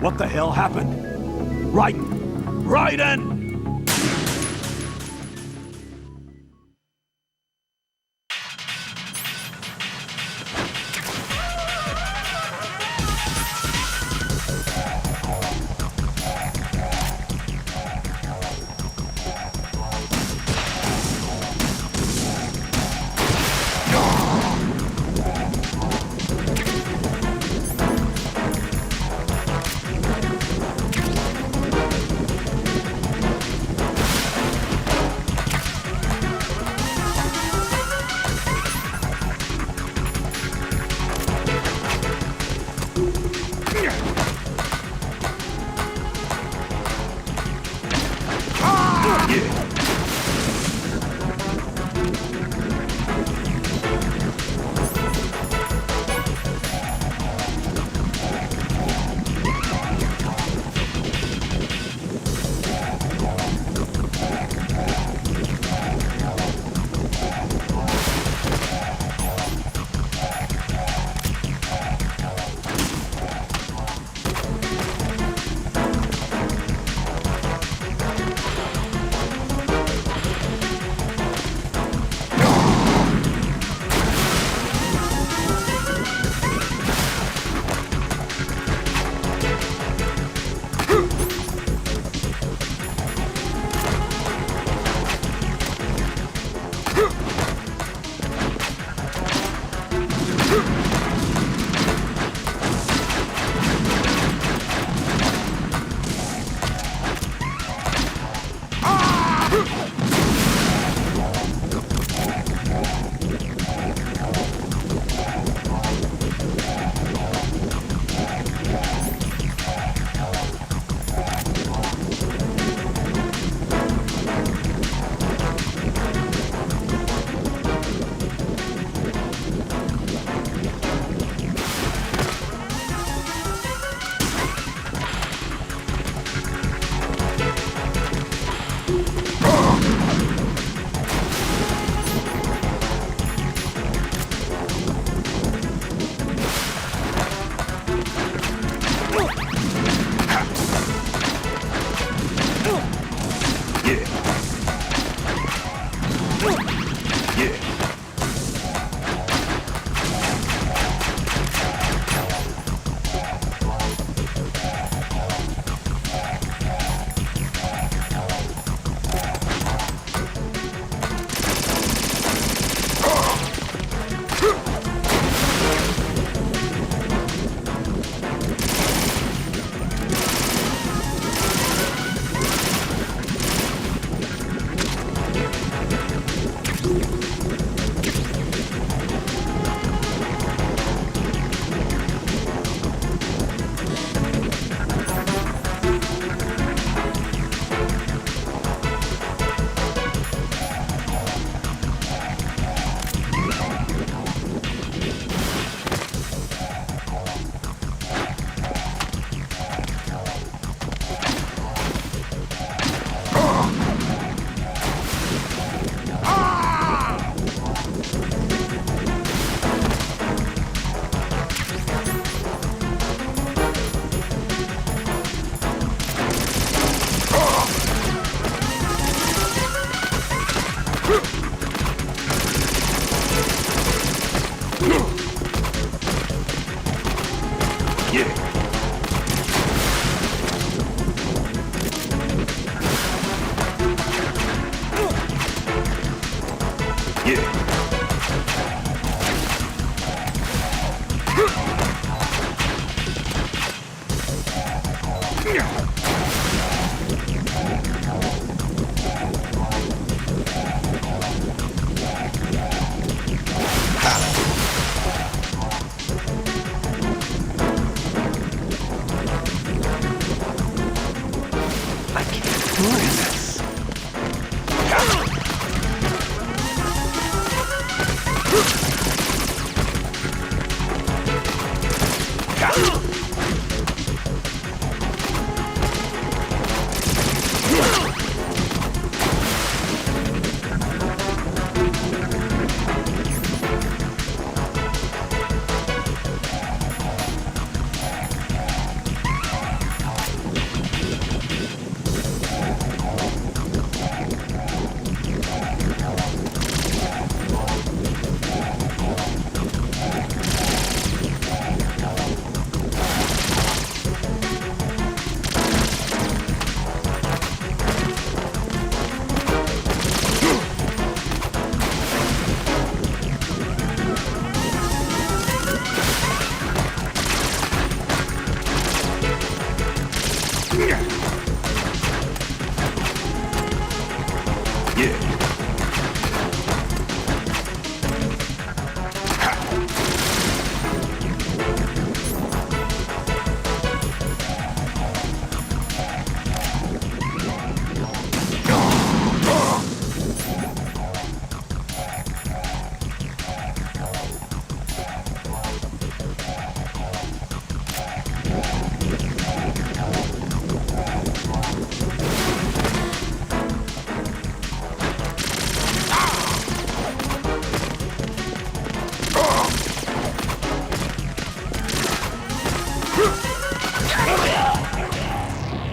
What the hell happened? Raiden!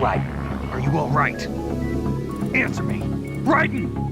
Raiden, are you all right? Answer me. Raiden!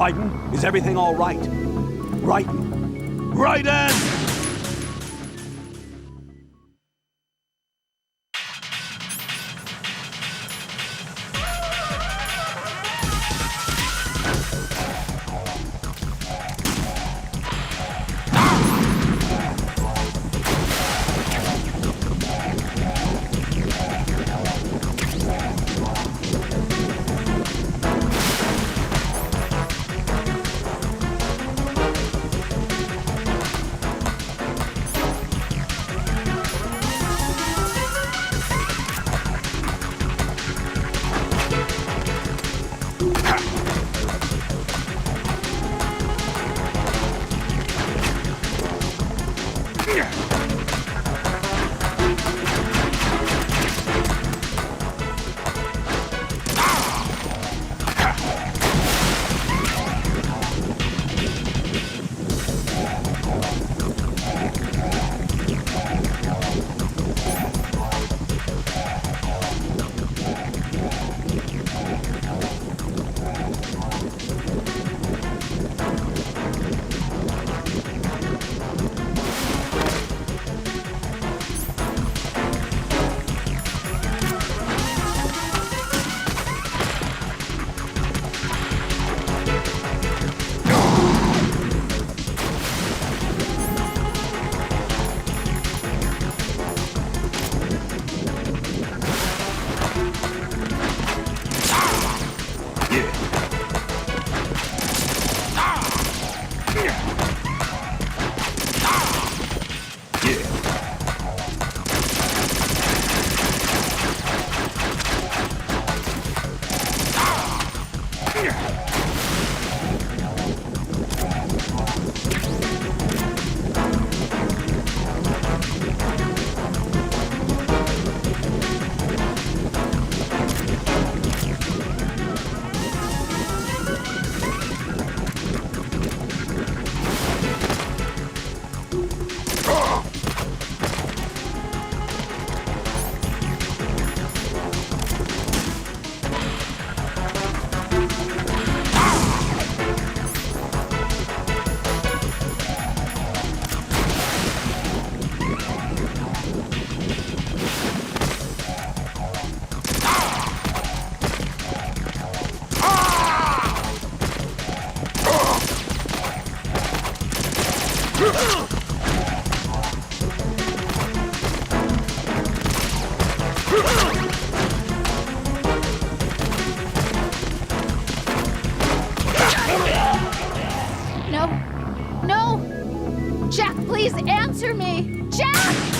Raiden, is everything all right? Raiden! Raiden! No. No! Jack, please answer me! Jack!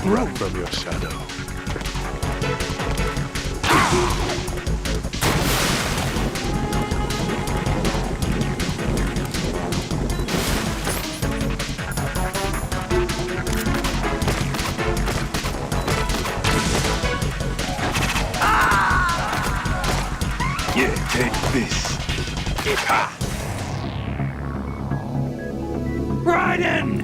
Run from your shadow. Yeah, take this. Ha! Raiden!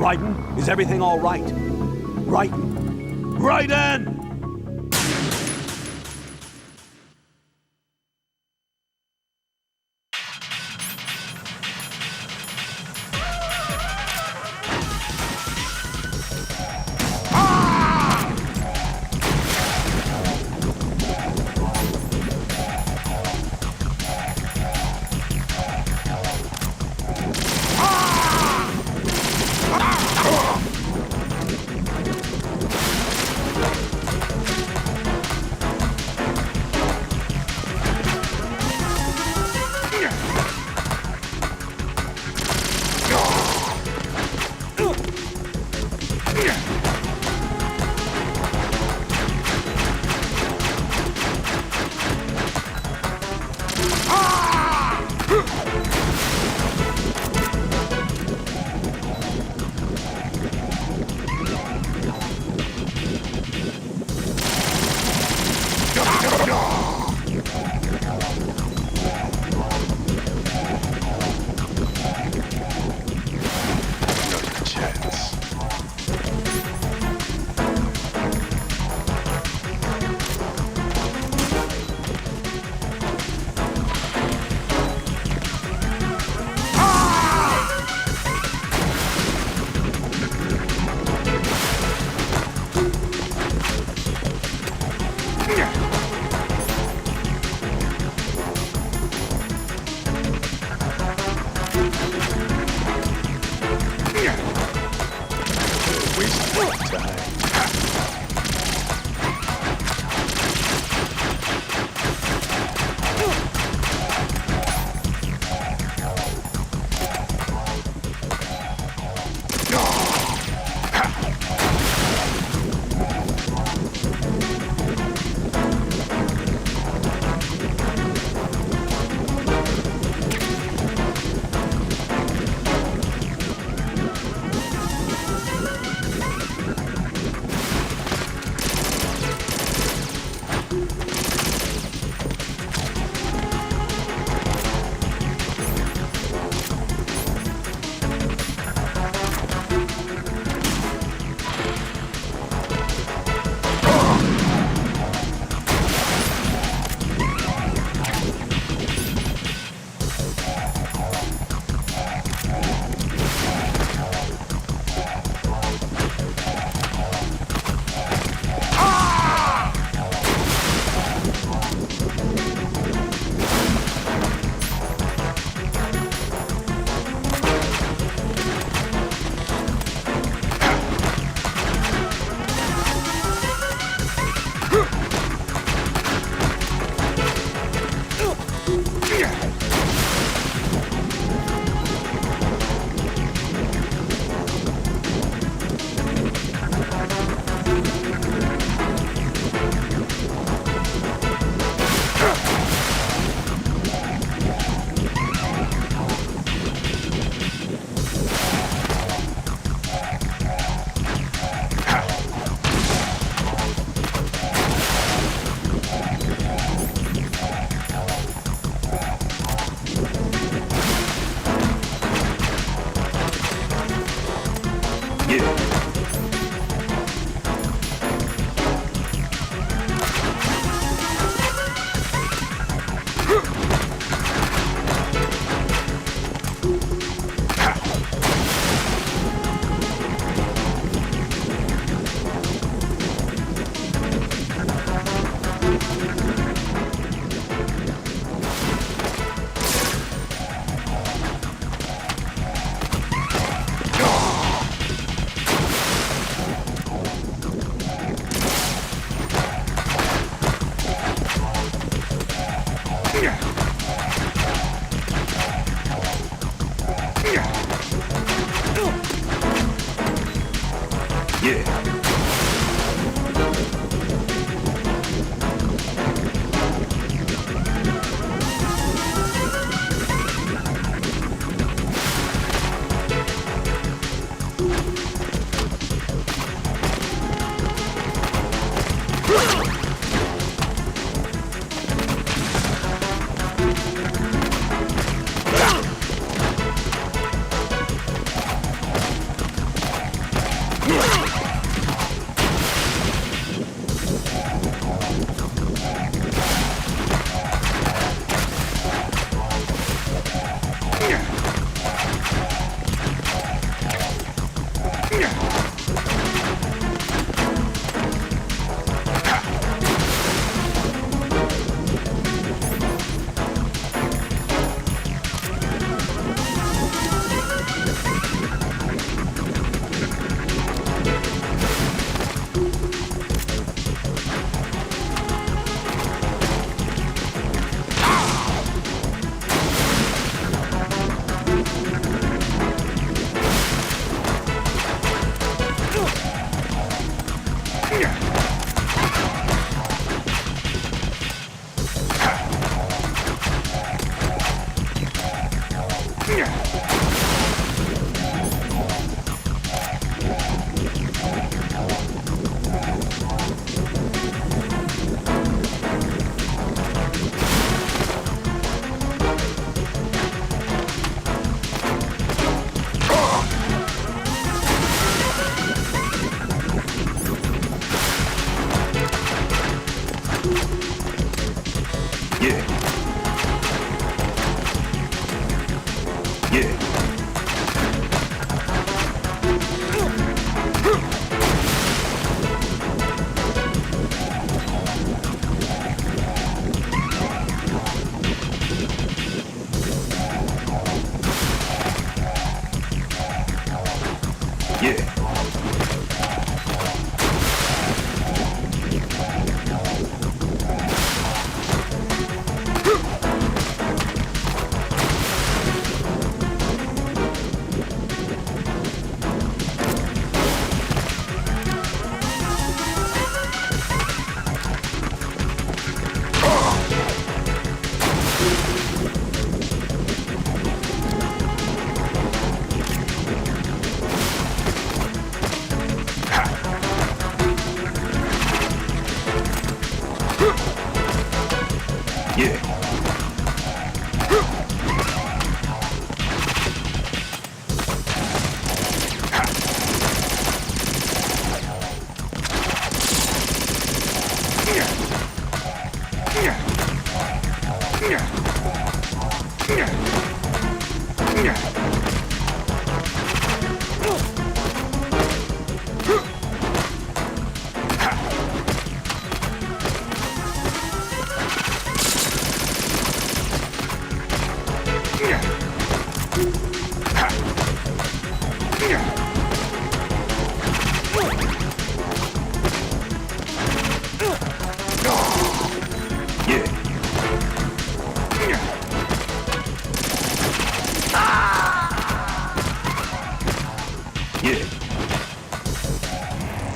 Raiden, is everything all right? Raiden! Raiden!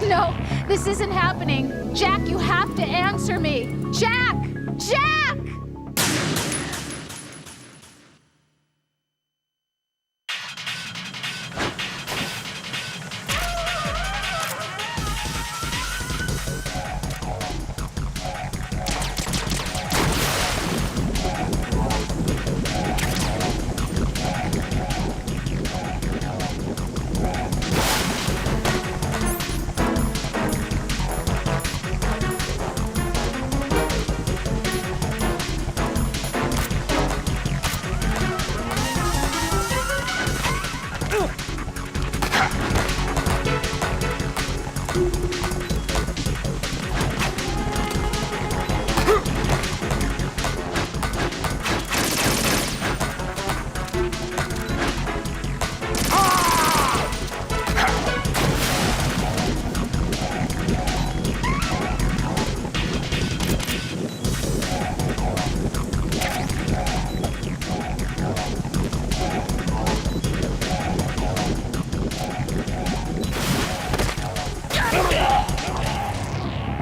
No, this isn't happening. Jack, you have to answer me. Jack! Jack!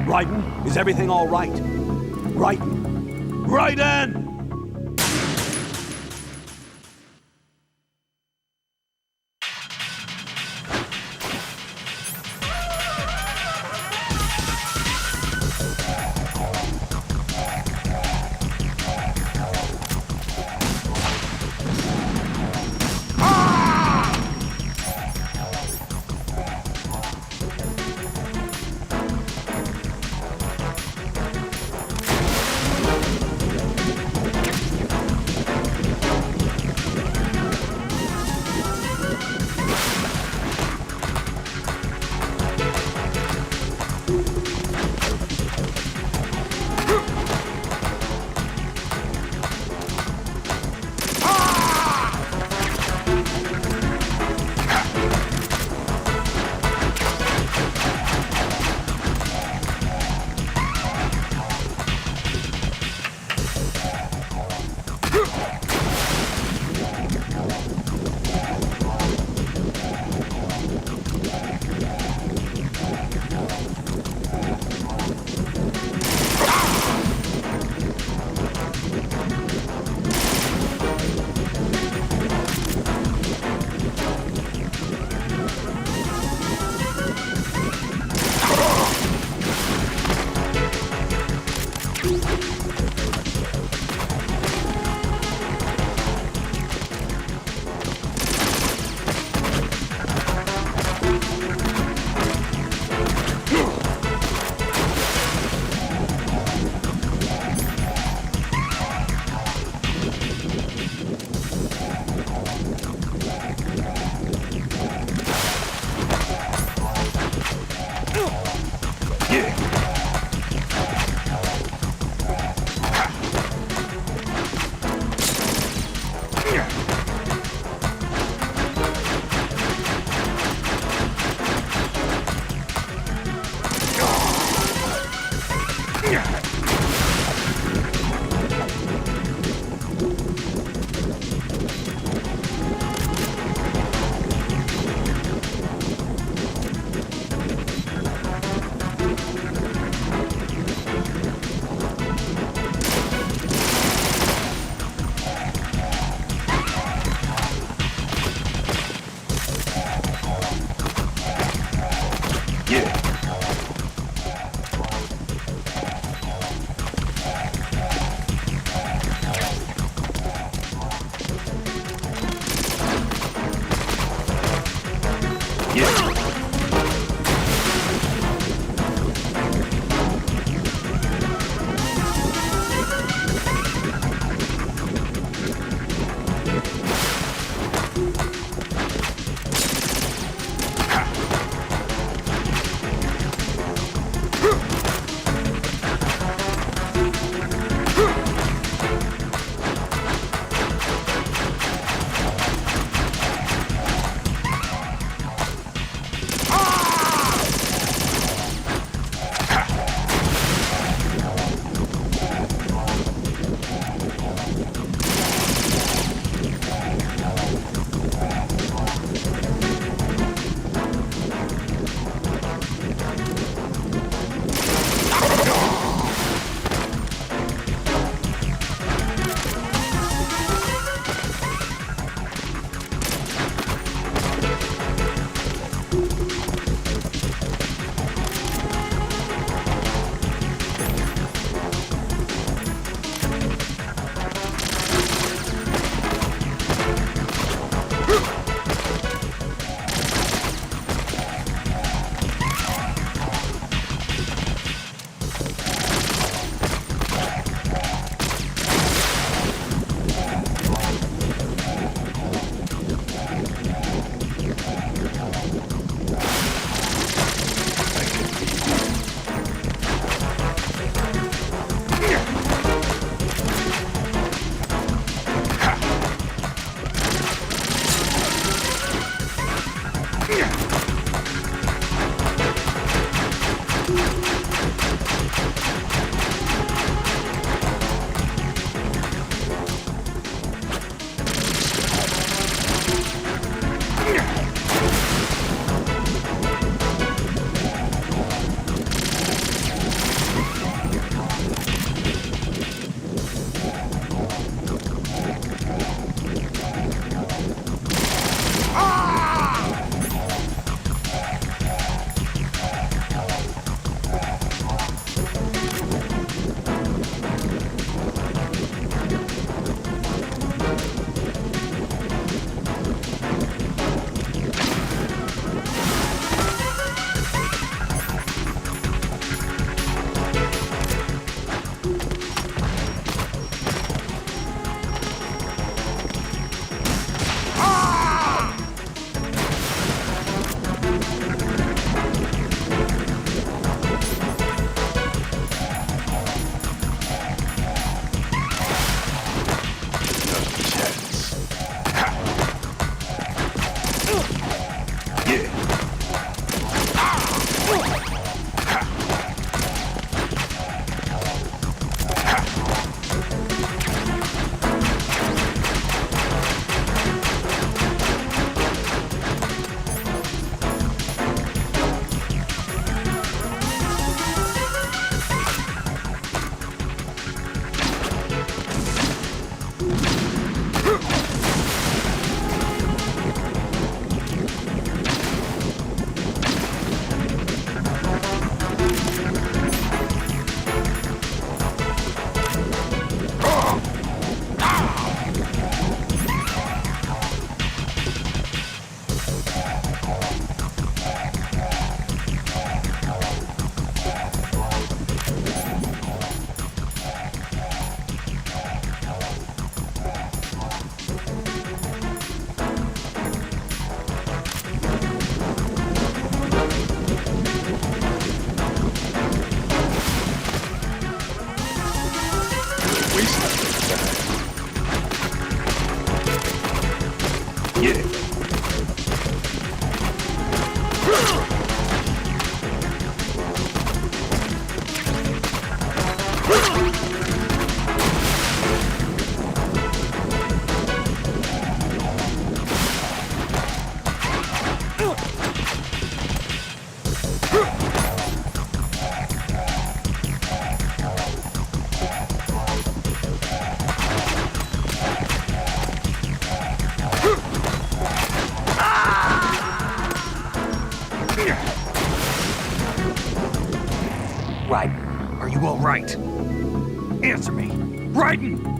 Raiden, is everything all right? Raiden! Raiden! Raiden, are you all right? Answer me. Raiden!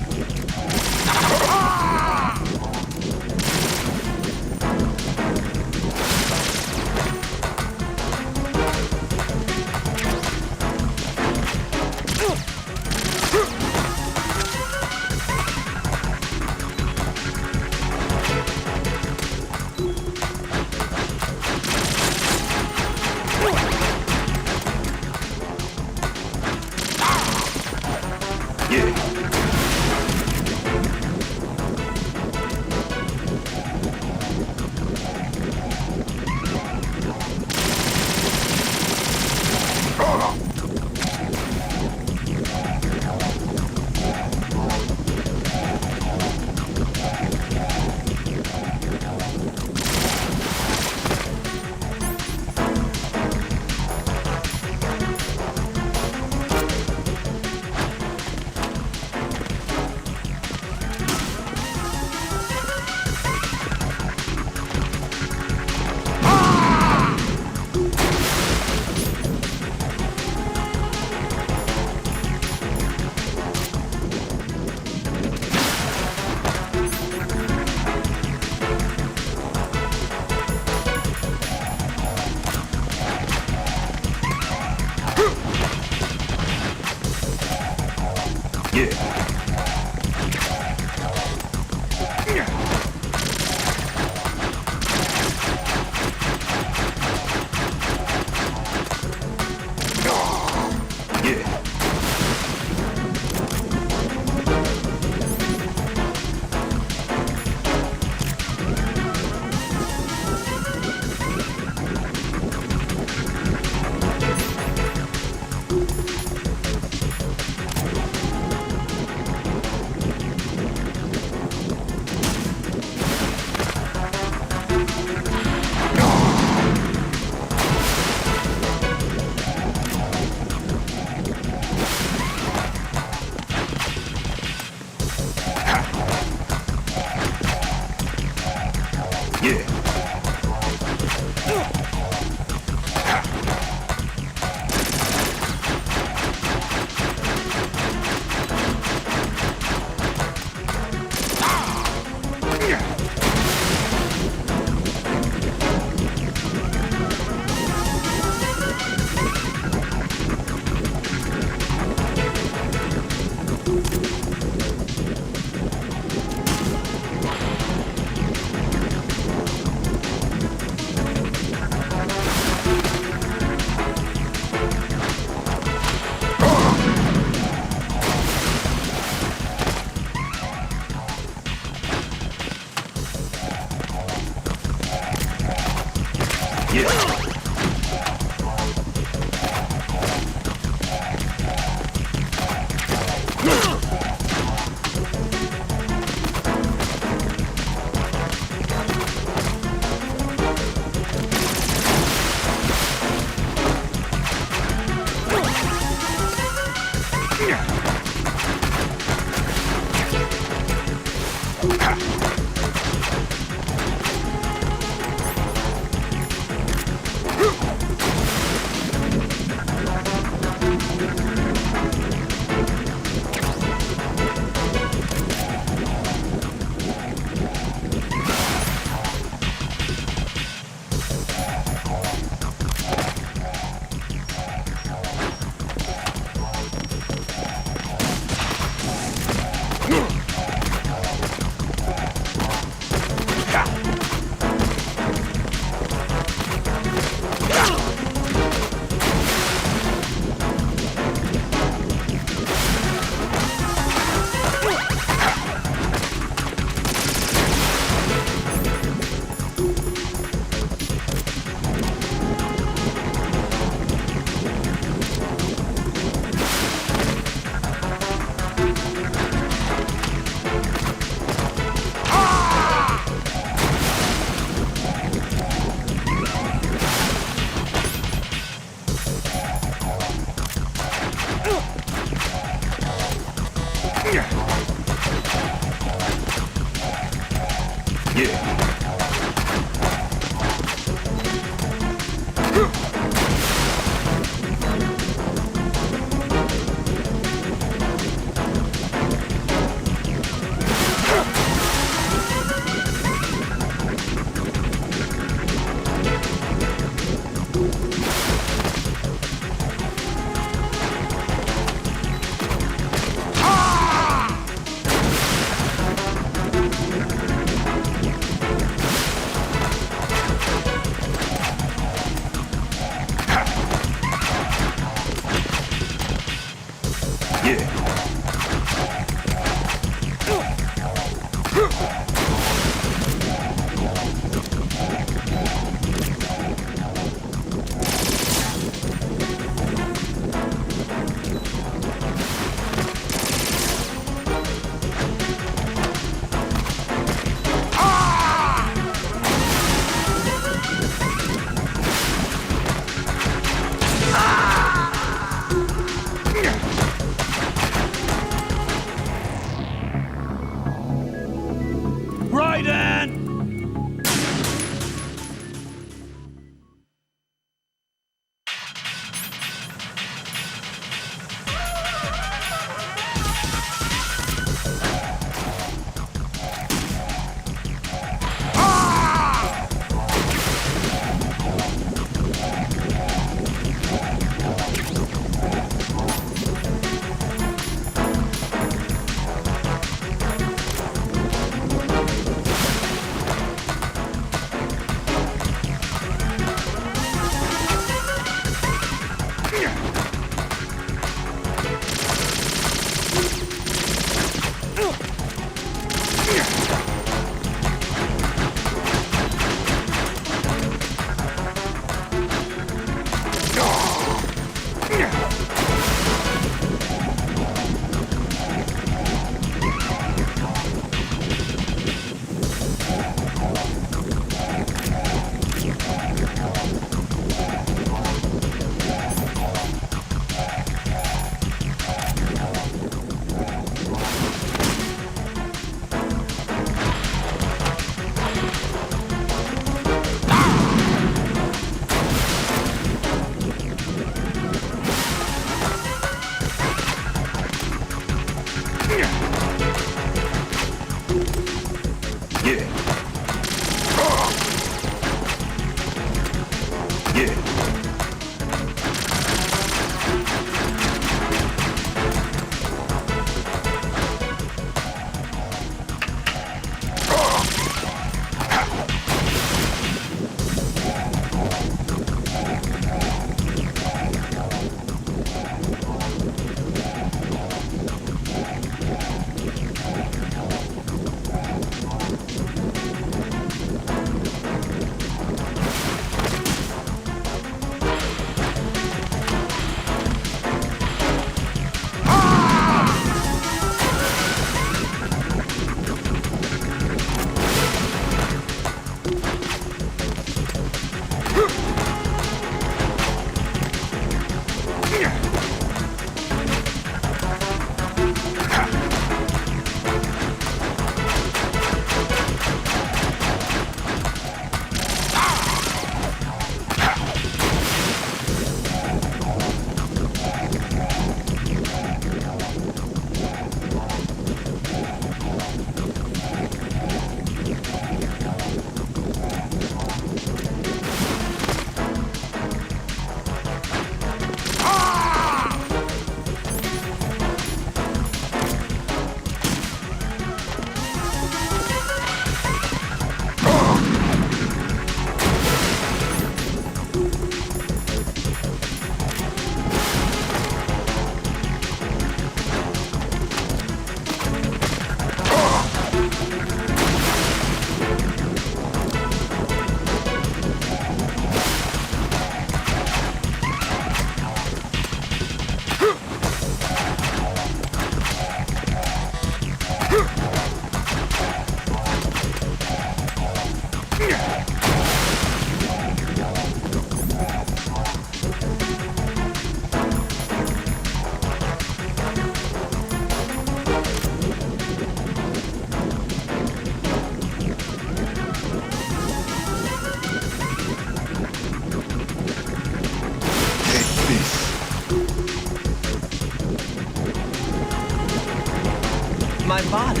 my body.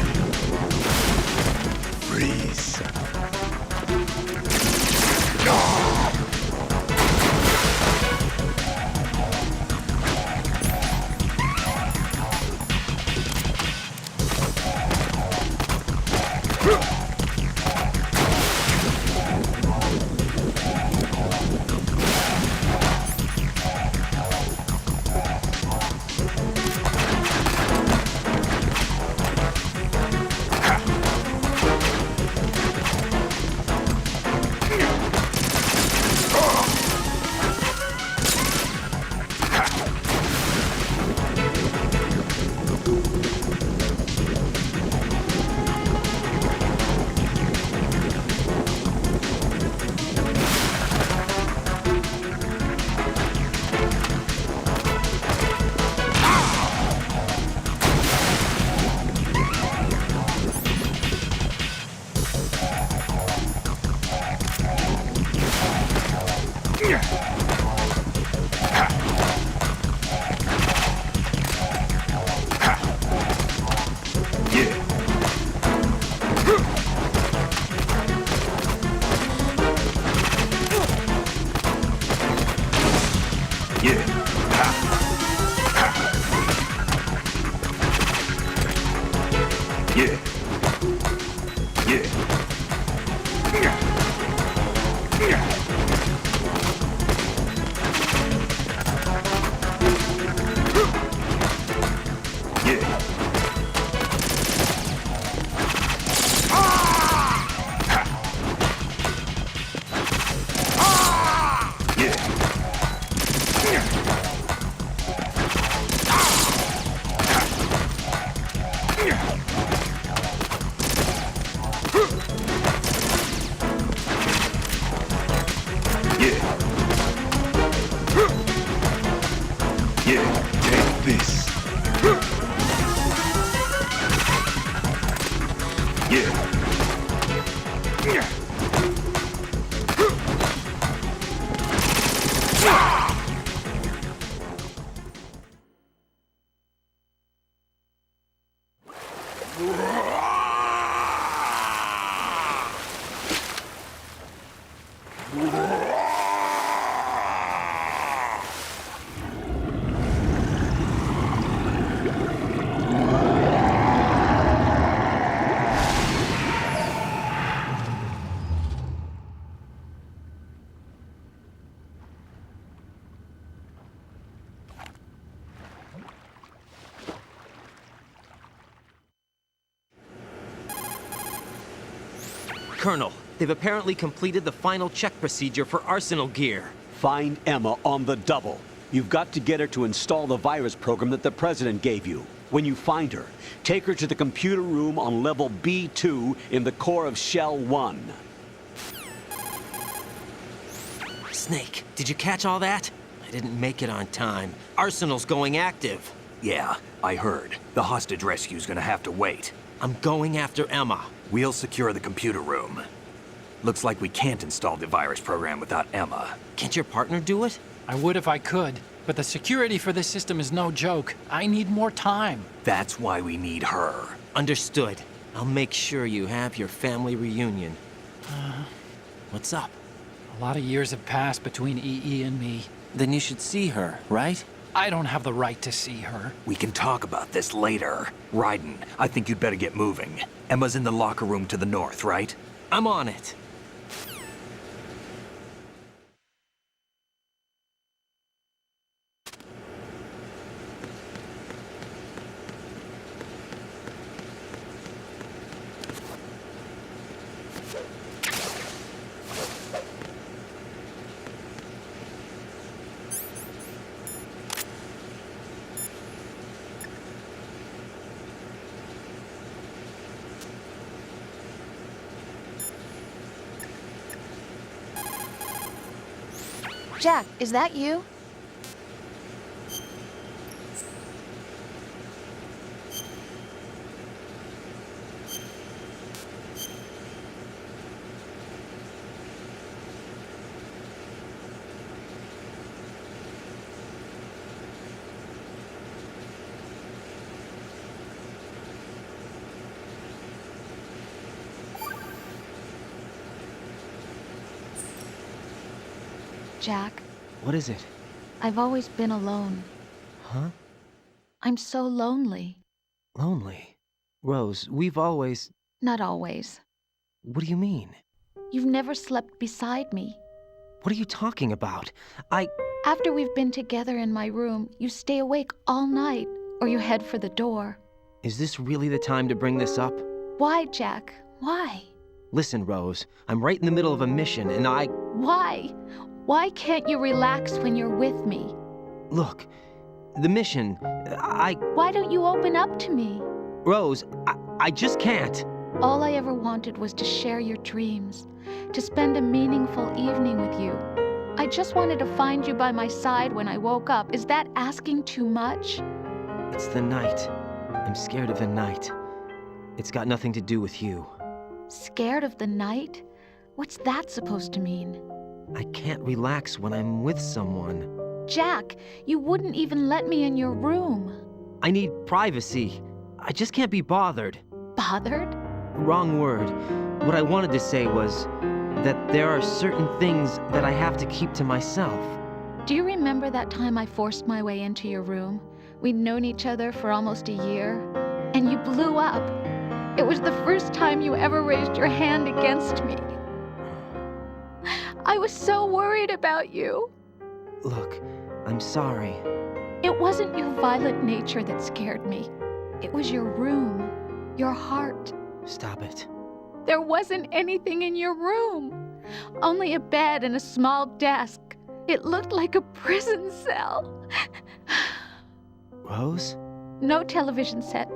Freeze. Colonel, they've apparently completed the final check procedure for arsenal gear. Find Emma on the double. You've got to get her to install the virus program that the President gave you. When you find her, take her to the computer room on level B2 in the core of Shell 1. Snake, did you catch all that? I didn't make it on time. Arsenal's going active. Yeah, I heard. The hostage rescue's gonna have to wait. I'm going after Emma. We'll secure the computer room. Looks like we can't install the virus program without Emma. Can't your partner do it? I would if I could, but the security for this system is no joke. I need more time. That's why we need her. Understood. I'll make sure you have your family reunion. What's up? A lot of years have passed between EE and me. Then you should see her, right? I don't have the right to see her. We can talk about this later. Raiden, I think you'd better get moving. Emma's in the locker room to the north, right? I'm on it. Jack, is that you? Jack. What is it? I've always been alone. Huh? I'm so lonely. Lonely? Rose, we've always... Not always. What do you mean? You've never slept beside me. What are you talking about? After we've been together in my room, you stay awake all night, or you head for the door. Is this really the time to bring this up? Why, Jack? Why? Listen, Rose, I'm right in the middle of a mission, and Why? Why can't you relax when you're with me? Look, the mission, Why don't you open up to me? Rose, I just can't. All I ever wanted was to share your dreams, to spend a meaningful evening with you. I just wanted to find you by my side when I woke up. Is that asking too much? It's the night. I'm scared of the night. It's got nothing to do with you. Scared of the night? What's that supposed to mean? I can't relax when I'm with someone. Jack, you wouldn't even let me in your room. I need privacy. I just can't be bothered. Bothered? Wrong word. What I wanted to say was that there are certain things that I have to keep to myself. Do you remember that time I forced my way into your room? We'd known each other for almost a year, and you blew up. It was the first time you ever raised your hand against me. I was so worried about you. Look, I'm sorry. It wasn't your violent nature that scared me. It was your room, your heart. Stop it. There wasn't anything in your room. Only a bed and a small desk. It looked like a prison cell. Rose? No television set.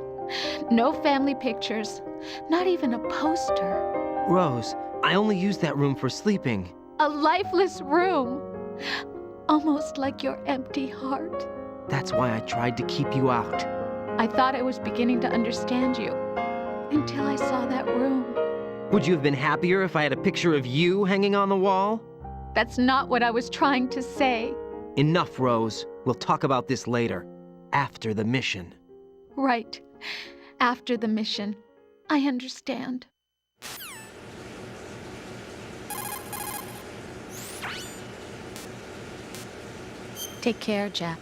No family pictures. Not even a poster. Rose, I only use that room for sleeping. A lifeless room. Almost like your empty heart. That's why I tried to keep you out. I thought I was beginning to understand you. Until I saw that room. Would you have been happier if I had a picture of you hanging on the wall? That's not what I was trying to say. Enough, Rose. We'll talk about this later. After the mission. Right. After the mission. I understand. Take care, Jack.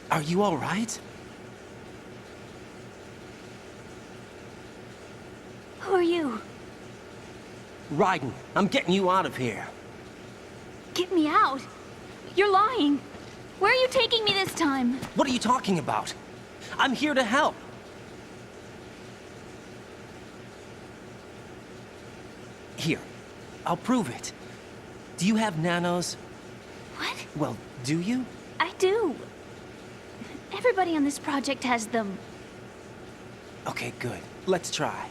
Are you all right? Who are you? Raiden, I'm getting you out of here. Get me out? You're lying. Where are you taking me this time? What are you talking about? I'm here to help. Here, I'll prove it. Do you have nanos? What? Well, do you? I do. Everybody on this project has them. Okay, good. Let's try.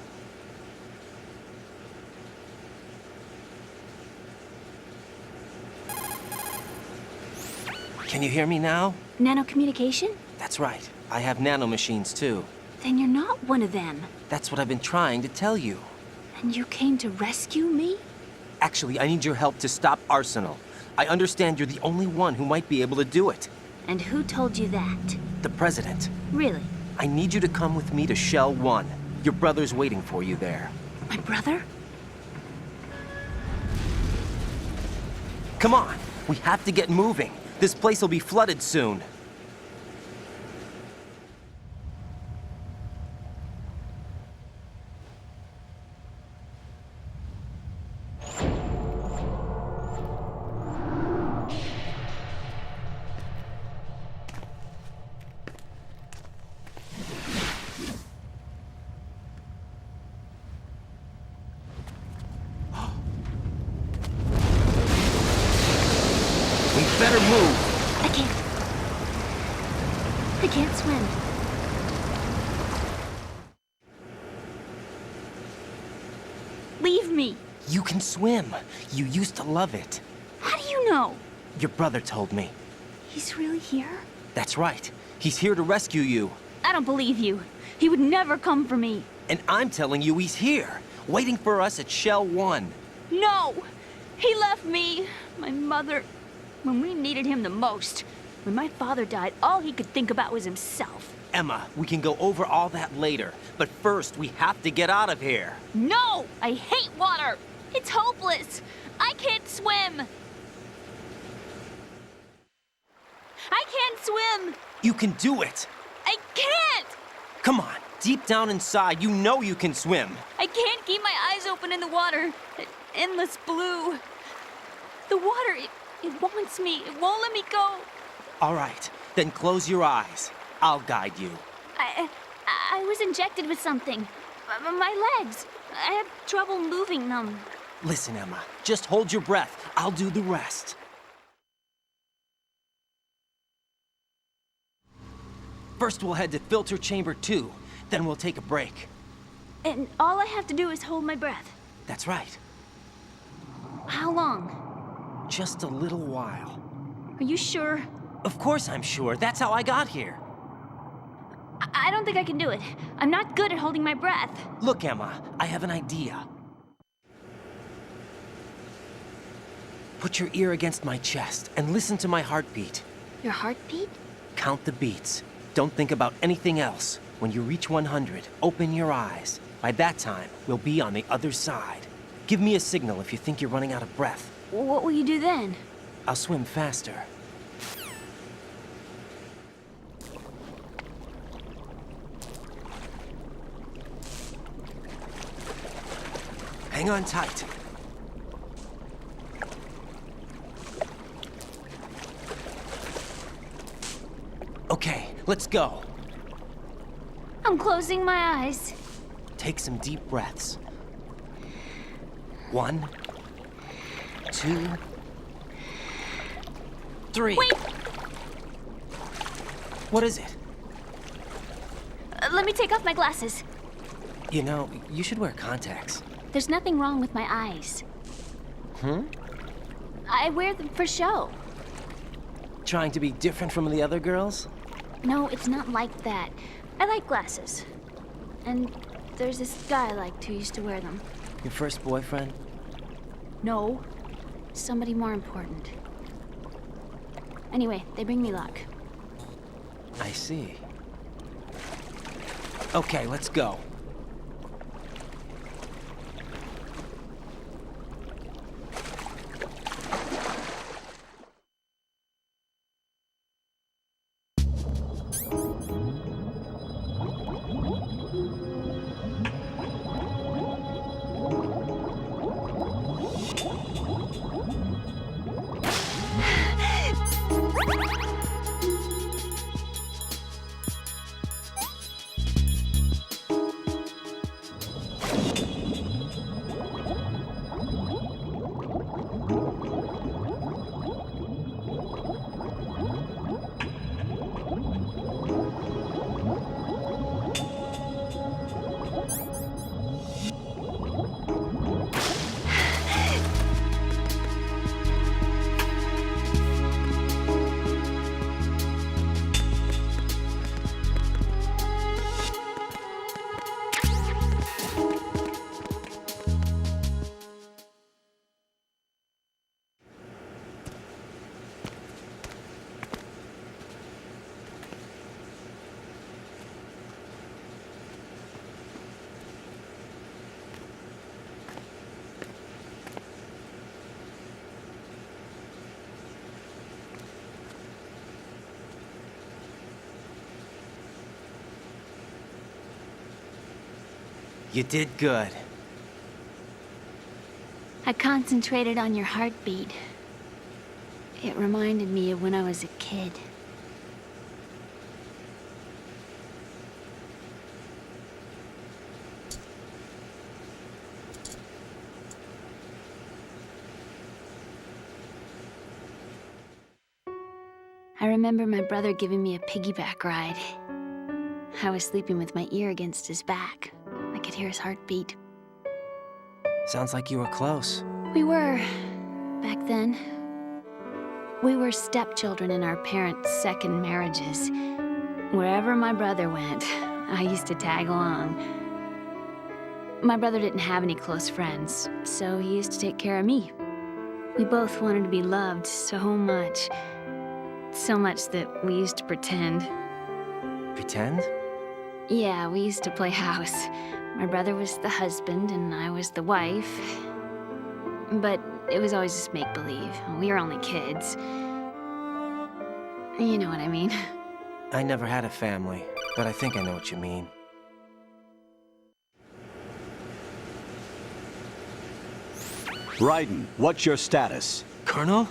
Can you hear me now? Nanocommunication? That's right. I have nanomachines too. Then you're not one of them. That's what I've been trying to tell you. And you came to rescue me? Actually, I need your help to stop Arsenal. I understand you're the only one who might be able to do it. And who told you that? The President. Really? I need you to come with me to Shell 1. Your brother's waiting for you there. My brother? Come on, we have to get moving. This place will be flooded soon. Better move. I can't swim. Leave me. You can swim. You used to love it. How do you know? Your brother told me. He's really here? That's right. He's here to rescue you. I don't believe you. He would never come for me. And I'm telling you he's here, waiting for us at Shell 1. No! He left me, my mother, when we needed him the most. When my father died, all he could think about was himself. Emma, we can go over all that later. But first, we have to get out of here. No! I hate water! It's hopeless! I can't swim! I can't swim! You can do it! I can't! Come on, deep down inside, you know you can swim. I can't keep my eyes open in the water. That endless blue. The water, it wants me. It won't let me go. All right, then close your eyes. I'll guide you. I was injected with something. My legs. I have trouble moving them. Listen, Emma, just hold your breath. I'll do the rest. First, we'll head to filter chamber 2. Then we'll take a break. And all I have to do is hold my breath. That's right. How long? Just a little while. Are you sure? Of course I'm sure. That's how I got here. I don't think I can do it. I'm not good at holding my breath. Look, Emma, I have an idea. Put your ear against my chest and listen to my heartbeat. Your heartbeat? Count the beats. Don't think about anything else. When you reach 100, open your eyes. By that time, we'll be on the other side. Give me a signal if you think you're running out of breath. What will you do then? I'll swim faster. Hang on tight. Okay, let's go. I'm closing my eyes. Take some deep breaths. 1, 2, 3. Wait! What is it? Let me take off my glasses. You know, you should wear contacts. There's nothing wrong with my eyes. I wear them for show. Trying to be different from the other girls? No, it's not like that. I like glasses. And there's this guy I liked who used to wear them. Your first boyfriend? No. Somebody more important. Anyway, they bring me luck. I see. Okay, let's go. You did good. I concentrated on your heartbeat. It reminded me of when I was a kid. I remember my brother giving me a piggyback ride. I was sleeping with my ear against his back. I could hear his heartbeat. Sounds like you were close. We were, back then. We were stepchildren in our parents' second marriages. Wherever my brother went, I used to tag along. My brother didn't have any close friends, so he used to take care of me. We both wanted to be loved so much. So much that we used to pretend. Pretend? Yeah, we used to play house. My brother was the husband and I was the wife. But it was always just make-believe. We were only kids. You know what I mean. I never had a family, but I think I know what you mean. Raiden, what's your status? Colonel?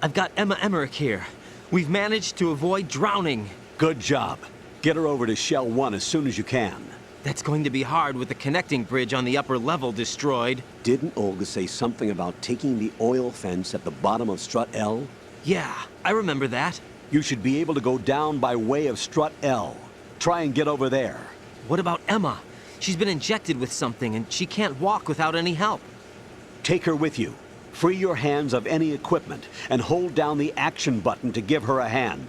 I've got Emma Emmerich here. We've managed to avoid drowning. Good job. Get her over to Shell 1 as soon as you can. That's going to be hard with the connecting bridge on the upper level destroyed. Didn't Olga say something about taking the oil fence at the bottom of Strut L? Yeah, I remember that. You should be able to go down by way of Strut L. Try and get over there. What about Emma? She's been injected with something and she can't walk without any help. Take her with you. Free your hands of any equipment and hold down the action button to give her a hand.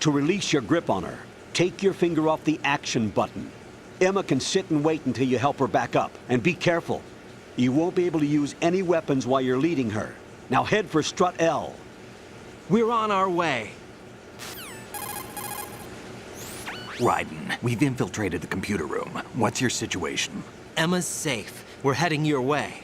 To release your grip on her, take your finger off the action button. Emma can sit and wait until you help her back up. And be careful. You won't be able to use any weapons while you're leading her. Now head for Strut L. We're on our way. Raiden, we've infiltrated the computer room. What's your situation? Emma's safe. We're heading your way.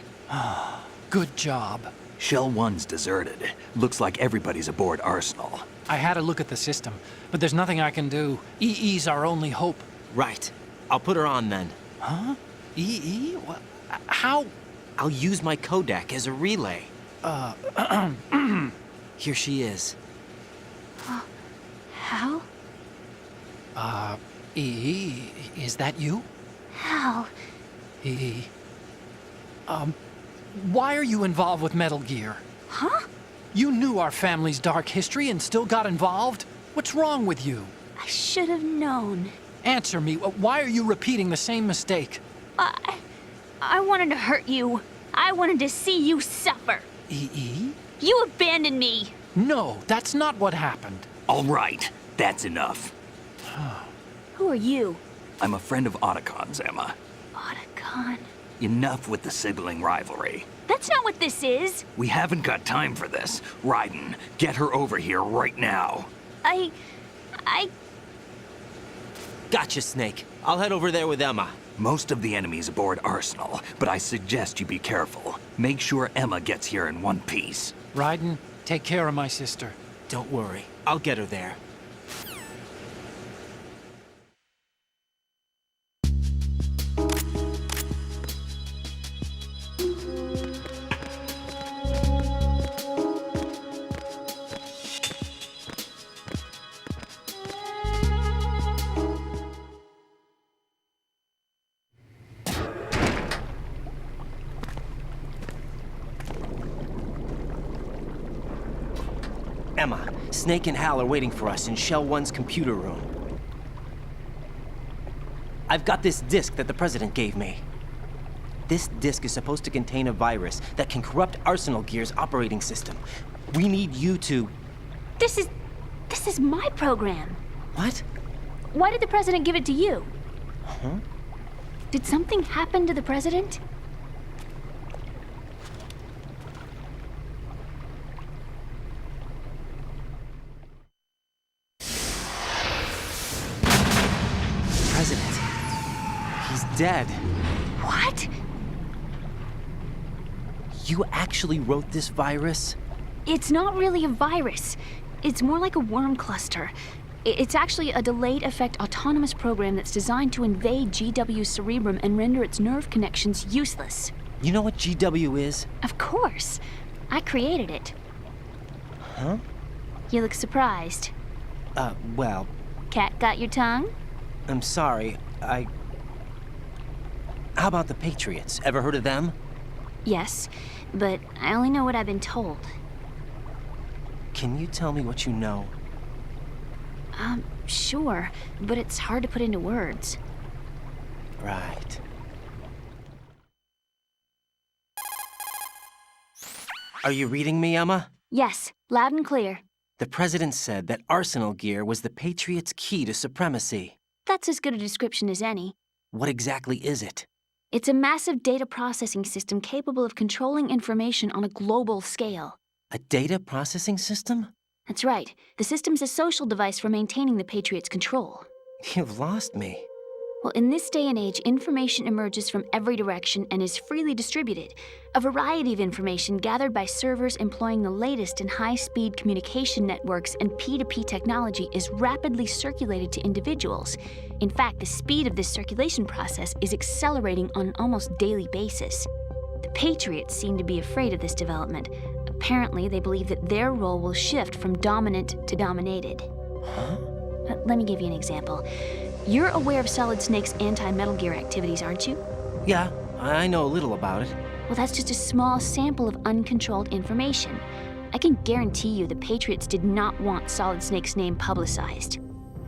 Good job. Shell 1's deserted. Looks like everybody's aboard Arsenal. I had a look at the system, but there's nothing I can do. EE's our only hope. Right. I'll put her on then. Huh? EE? What? How? I'll use my Kodak as a relay. Here she is. Hal? EE, is that you? Hal? EE. Why are you involved with Metal Gear? Huh? You knew our family's dark history and still got involved? What's wrong with you? I should have known. Answer me. Why are you repeating the same mistake? I wanted to hurt you. I wanted to see you suffer. EE? You abandoned me. No, that's not what happened. All right, that's enough. Who are you? I'm a friend of Otacon's, Emma. Otacon? Enough with the sibling rivalry. That's not what this is. We haven't got time for this. Raiden, get her over here right now. I... Gotcha, Snake. I'll head over there with Emma. Most of the enemy's aboard Arsenal, but I suggest you be careful. Make sure Emma gets here in one piece. Raiden, take care of my sister. Don't worry. I'll get her there. Emma, Snake and Hal are waiting for us in Shell 1's computer room. I've got this disk that the President gave me. This disk is supposed to contain a virus that can corrupt Arsenal Gear's operating system. We need you to... This is my program. What? Why did the President give it to you? Huh? Did something happen to the President? President. He's dead. What? You actually wrote this virus? It's not really a virus. It's more like a worm cluster. It's actually a delayed effect autonomous program that's designed to invade GW's cerebrum and render its nerve connections useless. You know what GW is? Of course. I created it. Huh? You look surprised. Well... Cat got your tongue? I'm sorry, How about the Patriots? Ever heard of them? Yes, but I only know what I've been told. Can you tell me what you know? Sure, but it's hard to put into words. Right. Are you reading me, Emma? Yes, loud and clear. The President said that Arsenal gear was the Patriots' key to supremacy. That's as good a description as any. What exactly is it? It's a massive data processing system capable of controlling information on a global scale. A data processing system? That's right. The system's a social device for maintaining the Patriots' control. You've lost me. Well, in this day and age, information emerges from every direction and is freely distributed. A variety of information gathered by servers employing the latest in high-speed communication networks and P2P technology is rapidly circulated to individuals. In fact, the speed of this circulation process is accelerating on an almost daily basis. The Patriots seem to be afraid of this development. Apparently, they believe that their role will shift from dominant to dominated. Huh? Let me give you an example. You're aware of Solid Snake's anti-Metal Gear activities, aren't you? Yeah, I know a little about it. Well, that's just a small sample of uncontrolled information. I can guarantee you the Patriots did not want Solid Snake's name publicized.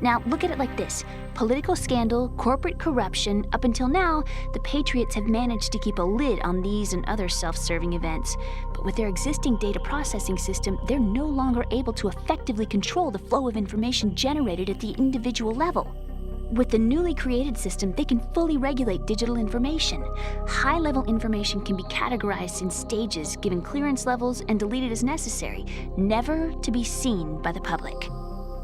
Now, look at it like this. Political scandal, corporate corruption, up until now, the Patriots have managed to keep a lid on these and other self-serving events. But with their existing data processing system, they're no longer able to effectively control the flow of information generated at the individual level. With the newly created system, they can fully regulate digital information. High-level information can be categorized in stages, given clearance levels, and deleted as necessary, never to be seen by the public.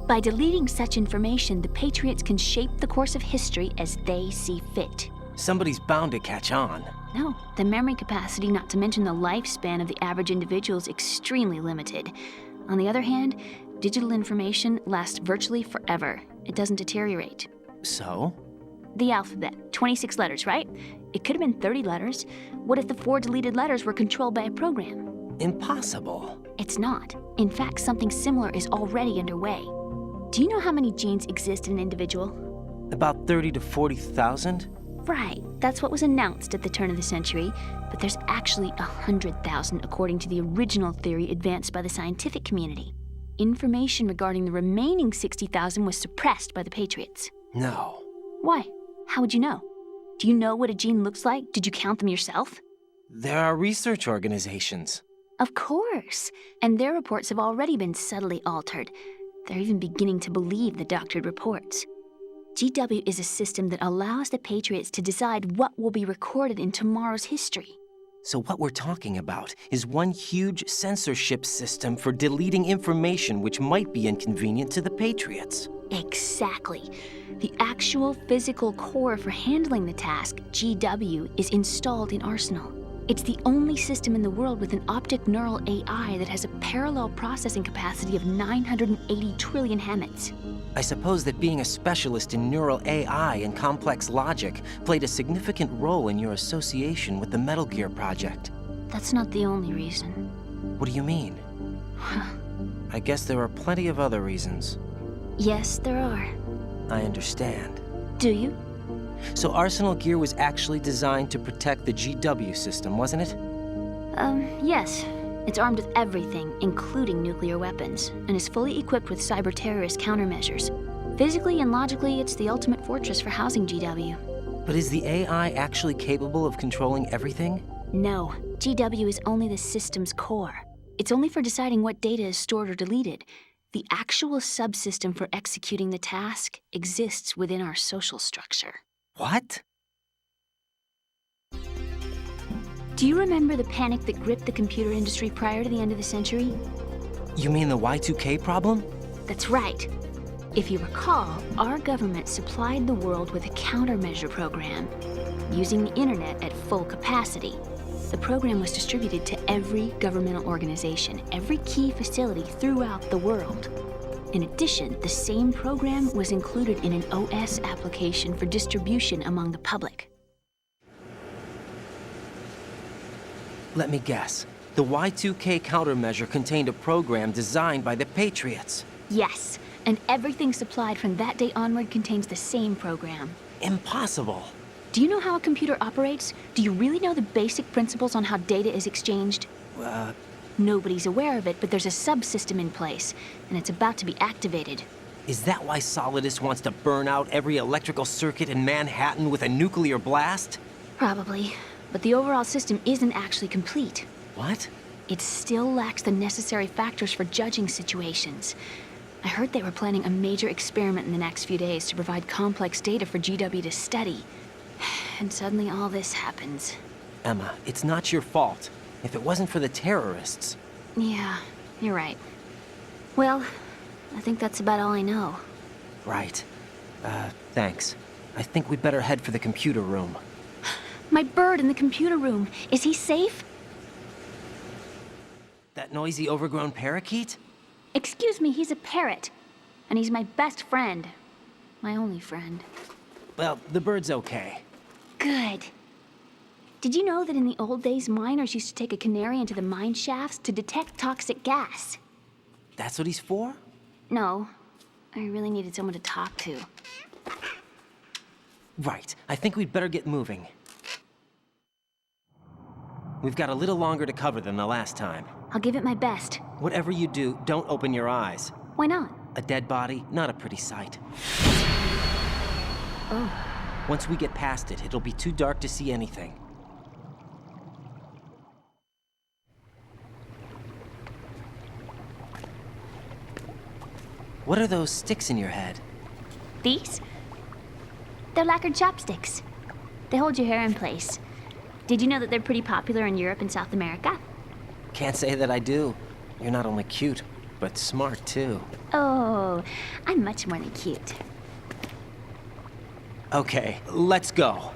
By deleting such information, the Patriots can shape the course of history as they see fit. Somebody's bound to catch on. No, the memory capacity, not to mention the lifespan of the average individual, is extremely limited. On the other hand, digital information lasts virtually forever. It doesn't deteriorate. So? The alphabet, 26 letters, right? It could have been 30 letters. What if the 4 deleted letters were controlled by a program? Impossible. It's not. In fact, something similar is already underway. Do you know how many genes exist in an individual? About 30 to 40,000? Right. That's what was announced at the turn of the century. But there's actually 100,000 according to the original theory advanced by the scientific community. Information regarding the remaining 60,000 was suppressed by the Patriots. No. Why? How would you know? Do you know what a gene looks like? Did you count them yourself? There are research organizations. Of course. And their reports have already been subtly altered. They're even beginning to believe the doctored reports. GW is a system that allows the Patriots to decide what will be recorded in tomorrow's history. So what we're talking about is one huge censorship system for deleting information which might be inconvenient to the Patriots. Exactly. The actual physical core for handling the task, GW, is installed in Arsenal. It's the only system in the world with an optic neural AI that has a parallel processing capacity of 980 trillion Hammets. I suppose that being a specialist in neural AI and complex logic played a significant role in your association with the Metal Gear project. That's not the only reason. What do you mean? I guess there are plenty of other reasons. Yes, there are. I understand. Do you? So Arsenal gear was actually designed to protect the GW system, wasn't it? Yes. It's armed with everything, including nuclear weapons, and is fully equipped with cyber-terrorist countermeasures. Physically and logically, it's the ultimate fortress for housing GW. But is the AI actually capable of controlling everything? No. GW is only the system's core. It's only for deciding what data is stored or deleted. The actual subsystem for executing the task exists within our social structure. What? Do you remember the panic that gripped the computer industry prior to the end of the century? You mean the Y2K problem? That's right. If you recall, our government supplied the world with a countermeasure program, using the internet at full capacity. The program was distributed to every governmental organization, every key facility throughout the world. In addition, the same program was included in an OS application for distribution among the public. Let me guess. The Y2K countermeasure contained a program designed by the Patriots. Yes, and everything supplied from that day onward contains the same program. Impossible. Do you know how a computer operates? Do you really know the basic principles on how data is exchanged? Nobody's aware of it, but there's a subsystem in place, and it's about to be activated. Is that why Solidus wants to burn out every electrical circuit in Manhattan with a nuclear blast? Probably, but the overall system isn't actually complete. What? It still lacks the necessary factors for judging situations. I heard they were planning a major experiment in the next few days to provide complex data for GW to study. And suddenly all this happens. Emma, it's not your fault. If it wasn't for the terrorists... Yeah, you're right. Well, I think that's about all I know. Right. Thanks. I think we'd better head for the computer room. My bird in the computer room. Is he safe? That noisy, overgrown parakeet? Excuse me, he's a parrot. And he's my best friend. My only friend. Well, the bird's okay. Good. Did you know that in the old days, miners used to take a canary into the mine shafts to detect toxic gas? That's what he's for? No. I really needed someone to talk to. Right. I think we'd better get moving. We've got a little longer to cover than the last time. I'll give it my best. Whatever you do, don't open your eyes. Why not? A dead body, not a pretty sight. Oh. Once we get past it, it'll be too dark to see anything. What are those sticks in your head? These? They're lacquered chopsticks. They hold your hair in place. Did you know that they're pretty popular in Europe and South America? Can't say that I do. You're not only cute, but smart too. Oh, I'm much more than cute. Okay, let's go.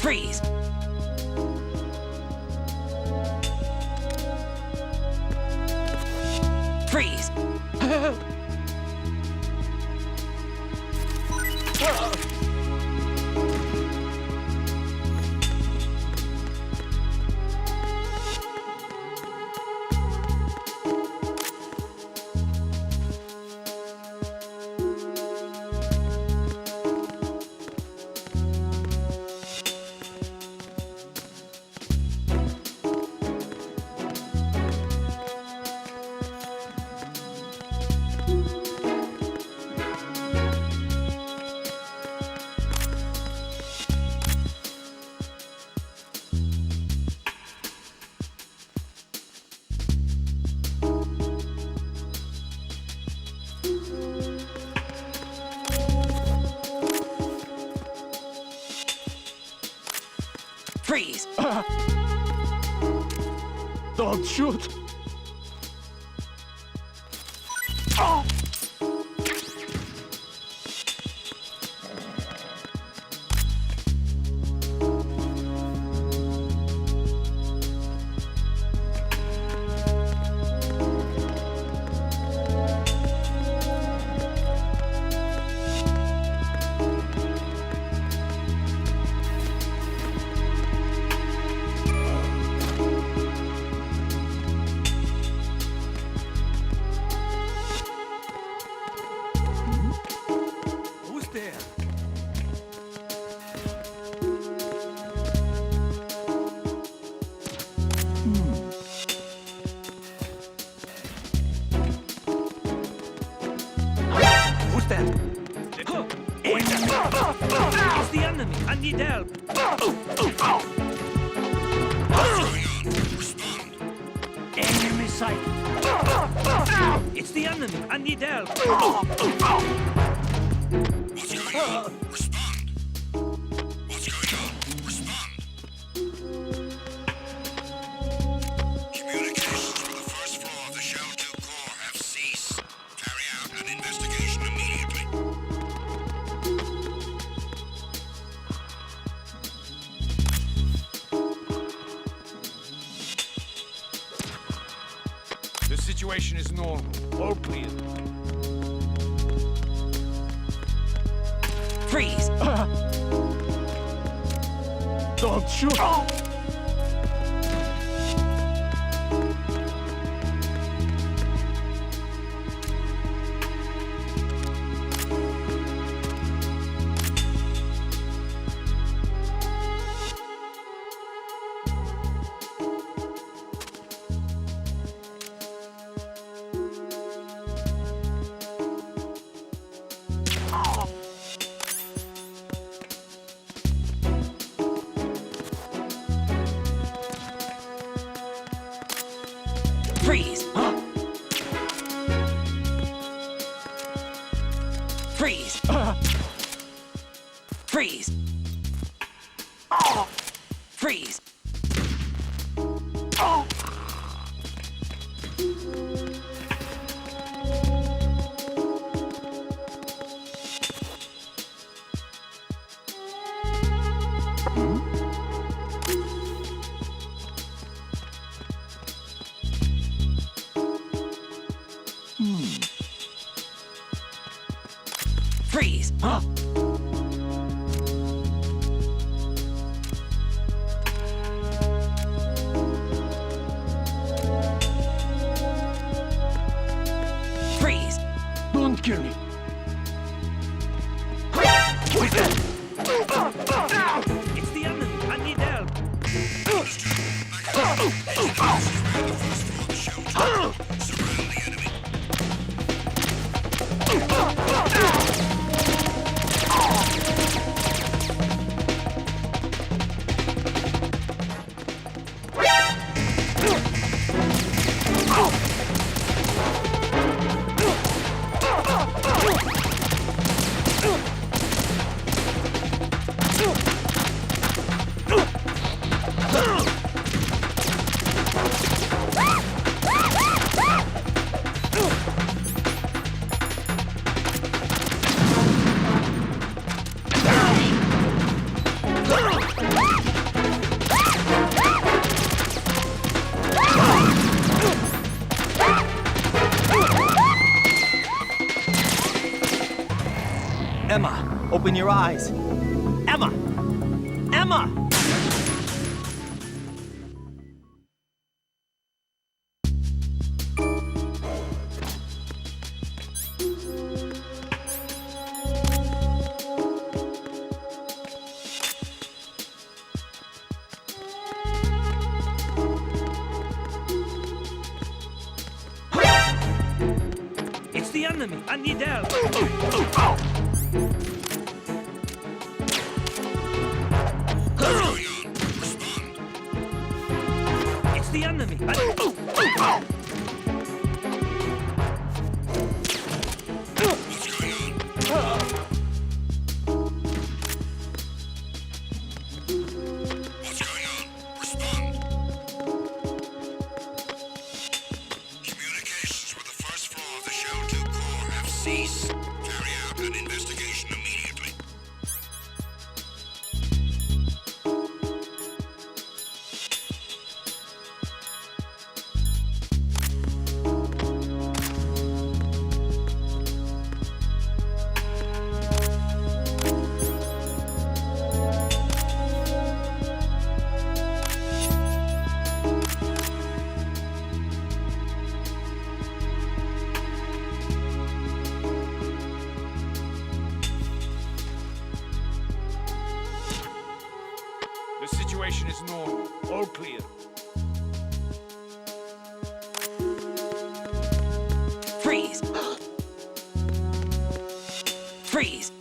Freeze! Freeze! Freeze! Don't shoot! Who's there? Who's that? It's the enemy. I need help. Enemy sight. It's the enemy. I need help. What's going on? Respond. What's going on? Respond. Communications from the first floor of the Shell 2 core have ceased. Carry out an investigation immediately. The situation is normal. All clear. Freeze! Don't shoot! Freeze! Freeze! Freeze! Freeze! Freeze! Freeze! Don't kill me. Who's that? It's the enemy. I need help. Surround the enemy. Open your eyes. Emma! Emma! It's the enemy. I need help. It's the enemy. Communications with the first floor of the Shell 2 core have ceased. Carry out an investigation immediately. The situation is normal. All clear. Freeze! Freeze!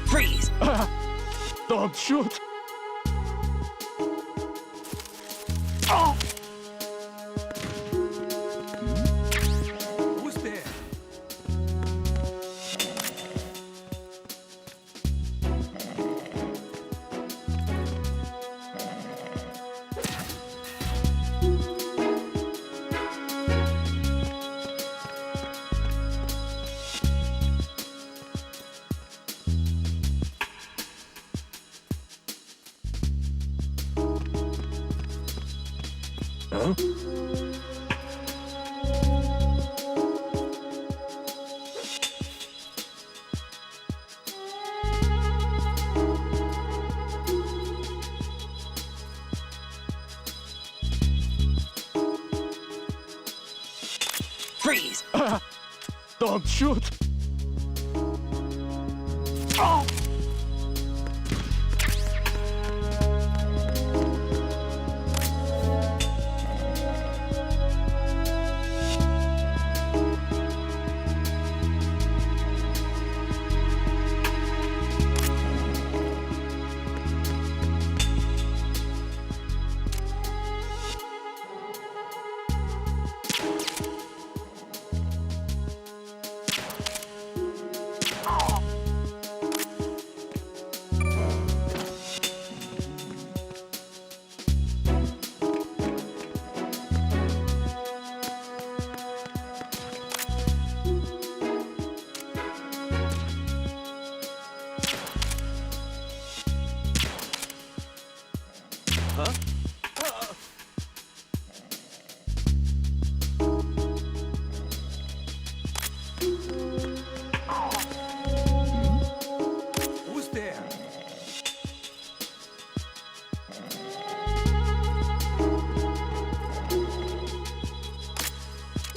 Freeze! Don't shoot! Who's there? Huh? Freeze! Don't shoot! Who's there?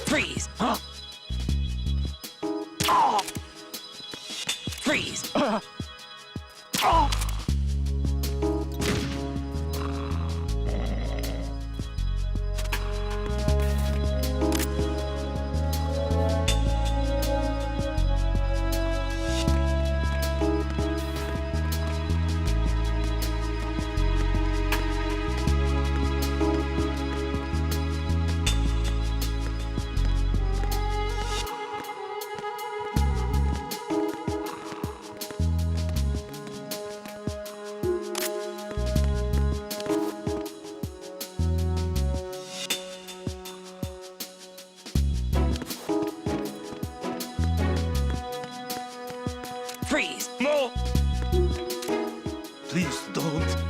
Freeze! Freeze! More! Please don't.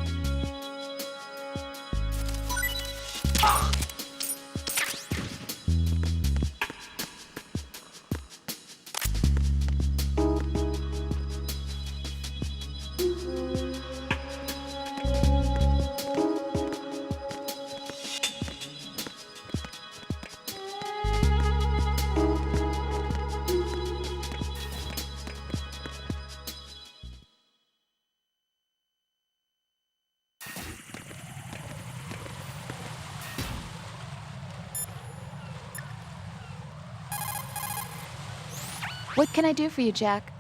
What can I do for you, Jack?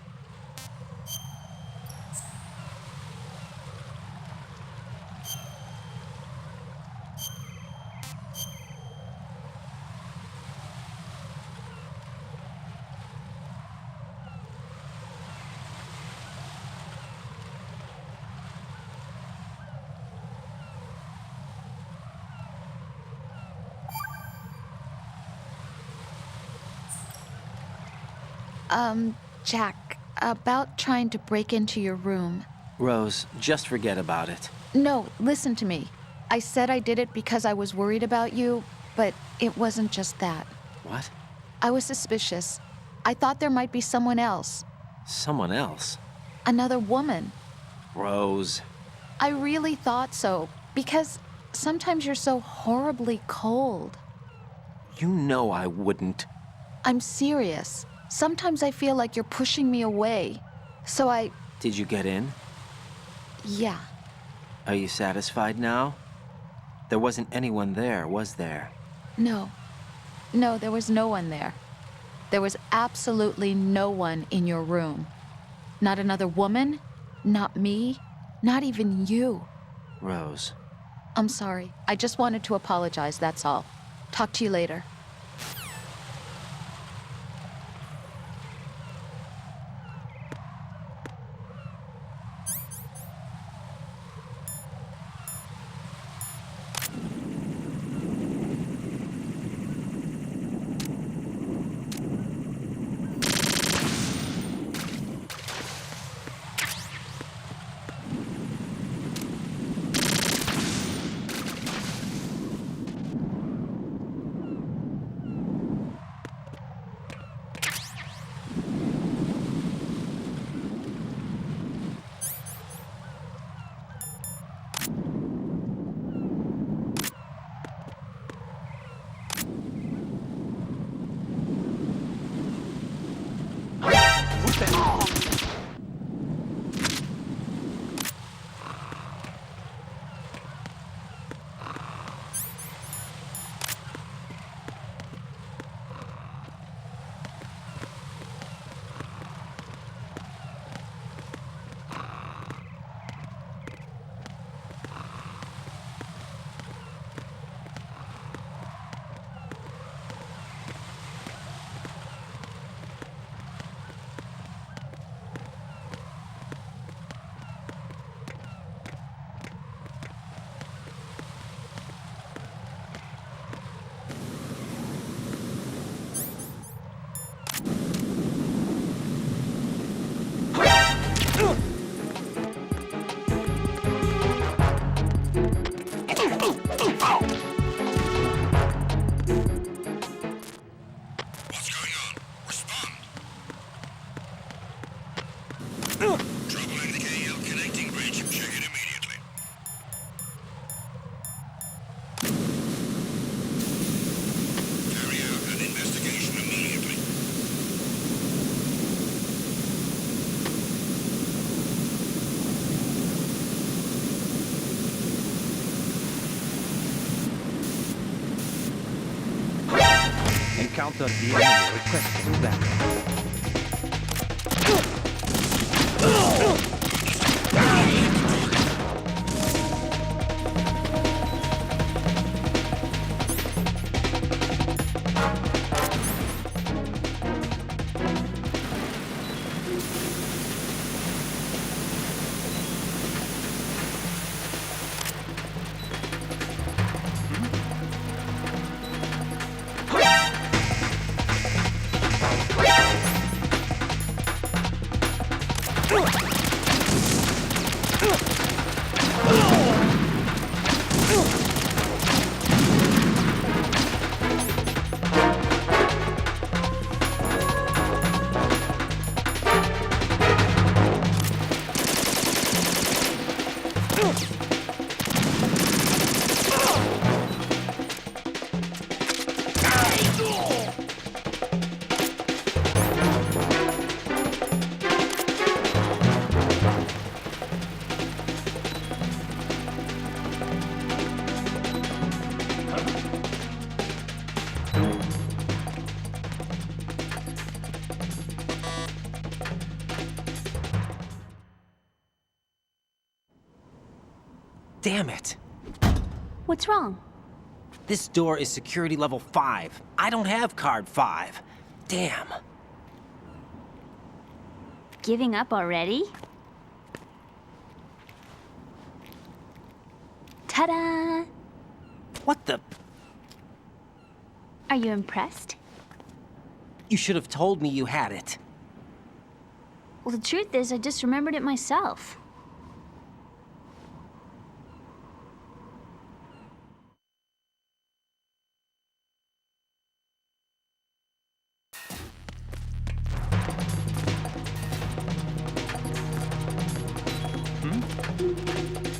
Jack, about trying to break into your room. Rose, just forget about it. No, listen to me. I said I did it because I was worried about you, but it wasn't just that. What? I was suspicious. I thought there might be someone else. Someone else? Another woman. Rose. I really thought so, because sometimes you're so horribly cold. You know I wouldn't. I'm serious. Sometimes I feel like you're pushing me away. So I... Did you get in? Yeah. Are you satisfied now? There wasn't anyone there, was there? No. No, there was no one there. There was absolutely no one in your room. Not another woman, not me, not even you. Rose. I'm sorry. I just wanted to apologize, that's all. Talk to you later. Encounter the enemy requesting backup. Damn it! What's wrong? This door is security level 5. I don't have card 5. Damn. Giving up already? Ta-da! What the? Are you impressed? You should have told me you had it. Well, the truth is, I just remembered it myself.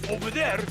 Over there!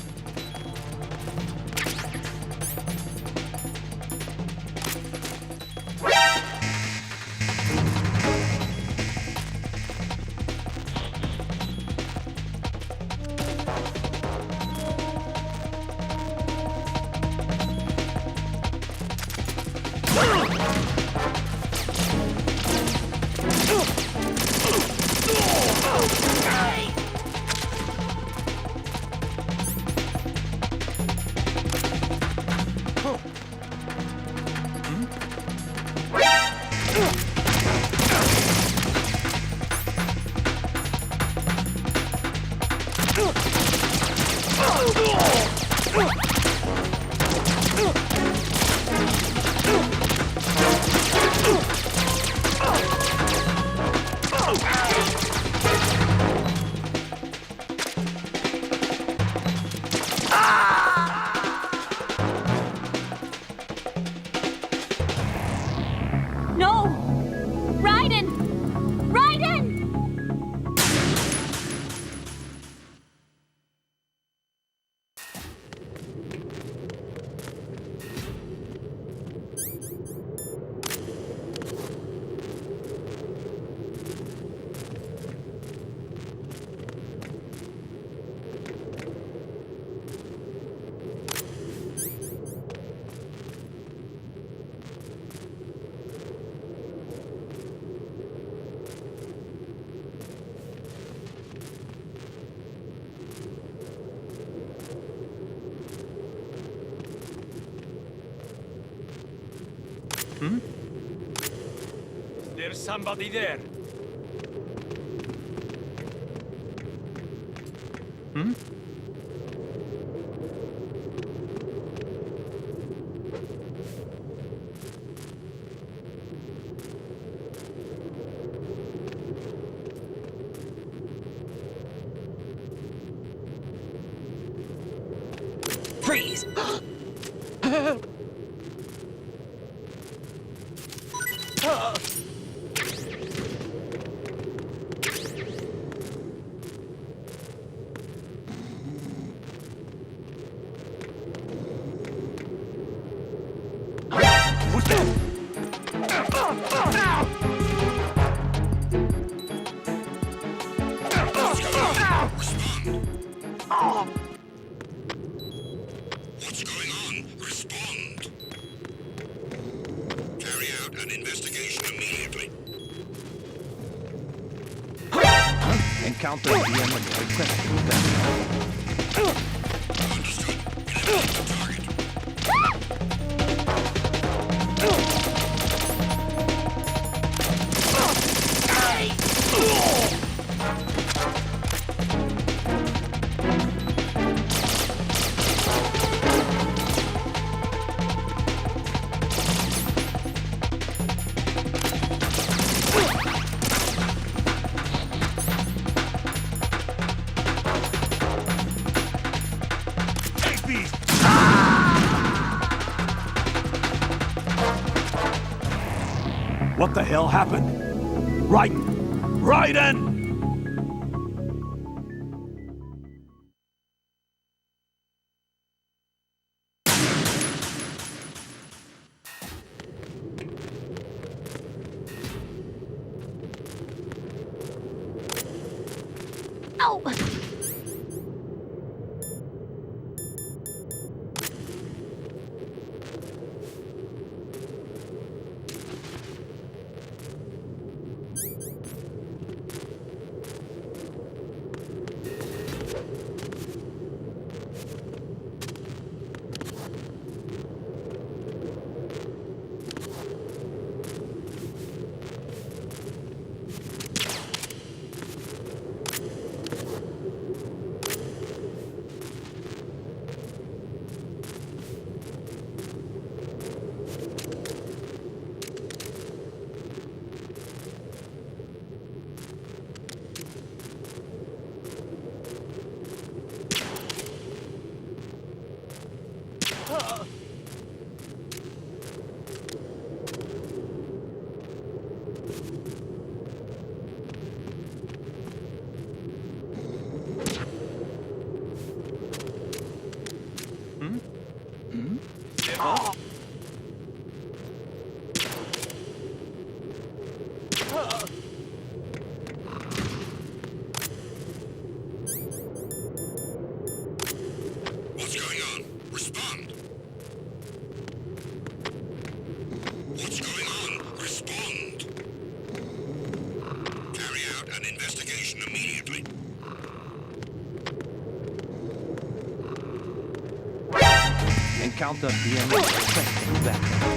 No! Raiden! Raiden! There's somebody there. Freeze! What's going on? Respond. Carry out Encounter the enemy. Requesting backup. What the hell happened? Raiden! Raiden! Oh! What's going on? Respond. What's going on? Respond. Carry out an investigation immediately. Encounter the enemy. Requesting backup.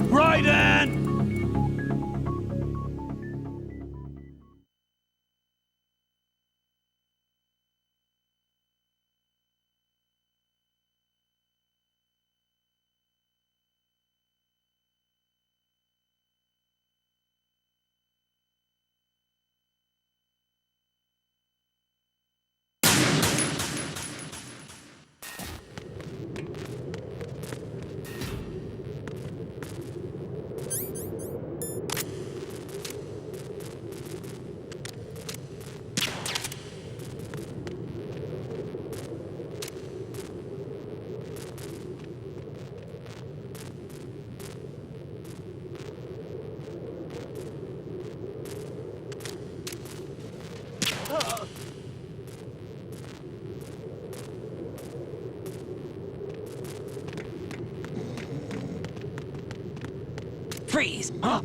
Raiden! Freeze! Huh?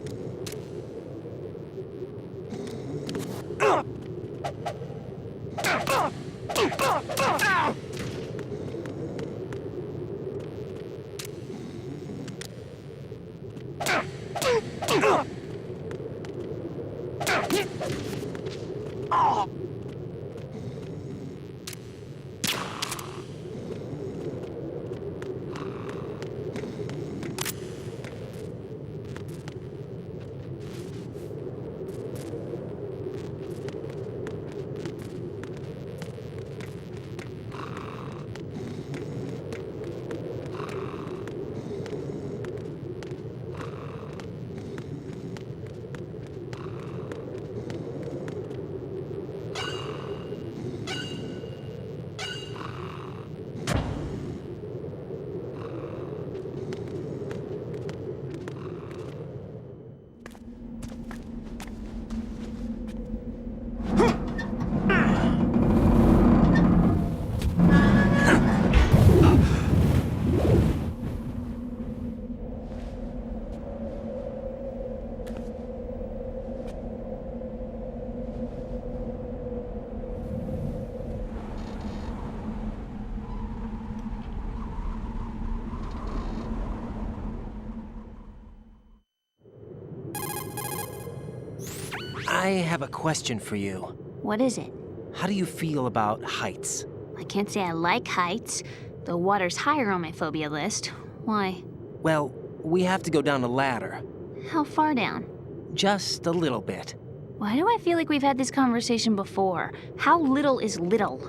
I have a question for you. What is it? How do you feel about heights? I can't say I like heights. The water's higher on my phobia list. Why? Well, we have to go down a ladder. How far down? Just a little bit. Why do I feel like we've had this conversation before? How little is little?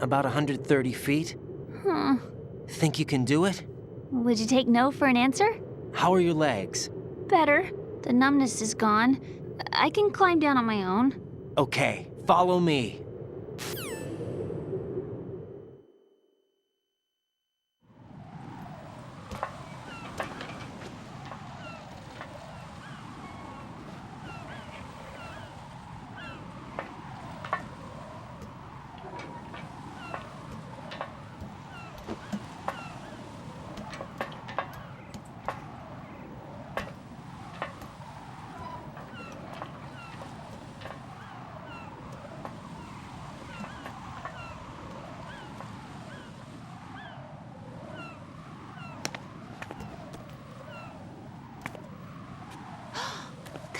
About 130 feet. Think you can do it? Would you take no for an answer? How are your legs? Better. The numbness is gone. I can climb down on my own. Okay, follow me.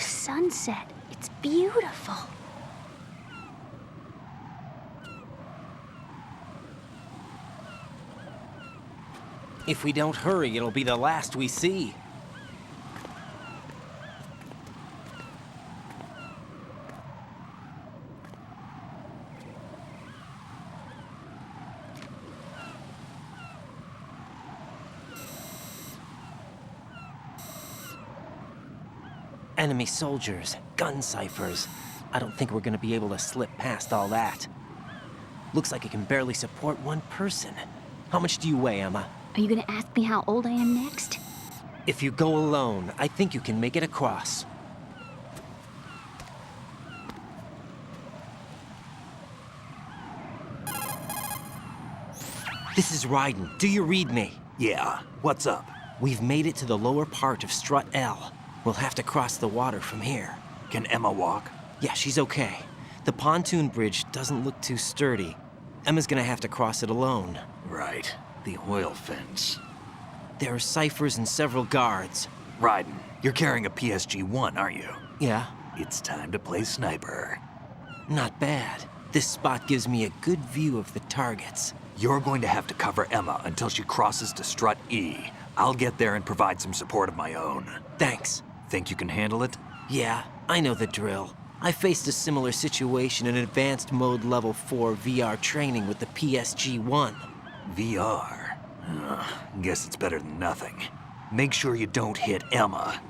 Sunset. It's beautiful. If we don't hurry, it'll be the last we see. Enemy soldiers, gun ciphers. I don't think we're gonna be able to slip past all that. Looks like it can barely support one person. How much do you weigh, Emma? Are you gonna ask me how old I am next? If you go alone, I think you can make it across. This is Ryden. Do you read me? Yeah, what's up? We've made it to the lower part of Strut L. We'll have to cross the water from here. Can Emma walk? Yeah, she's okay. The pontoon bridge doesn't look too sturdy. Emma's gonna have to cross it alone. Right. The oil fence. There are ciphers and several guards. Ryden, you're carrying a PSG-1, aren't you? Yeah. It's time to play sniper. Not bad. This spot gives me a good view of the targets. You're going to have to cover Emma until she crosses to Strut E. I'll get there and provide some support of my own. Thanks. Think you can handle it? Yeah, I know the drill. I faced a similar situation in Advanced Mode Level 4 VR training with the PSG-1. VR? Guess it's better than nothing. Make sure you don't hit Emma.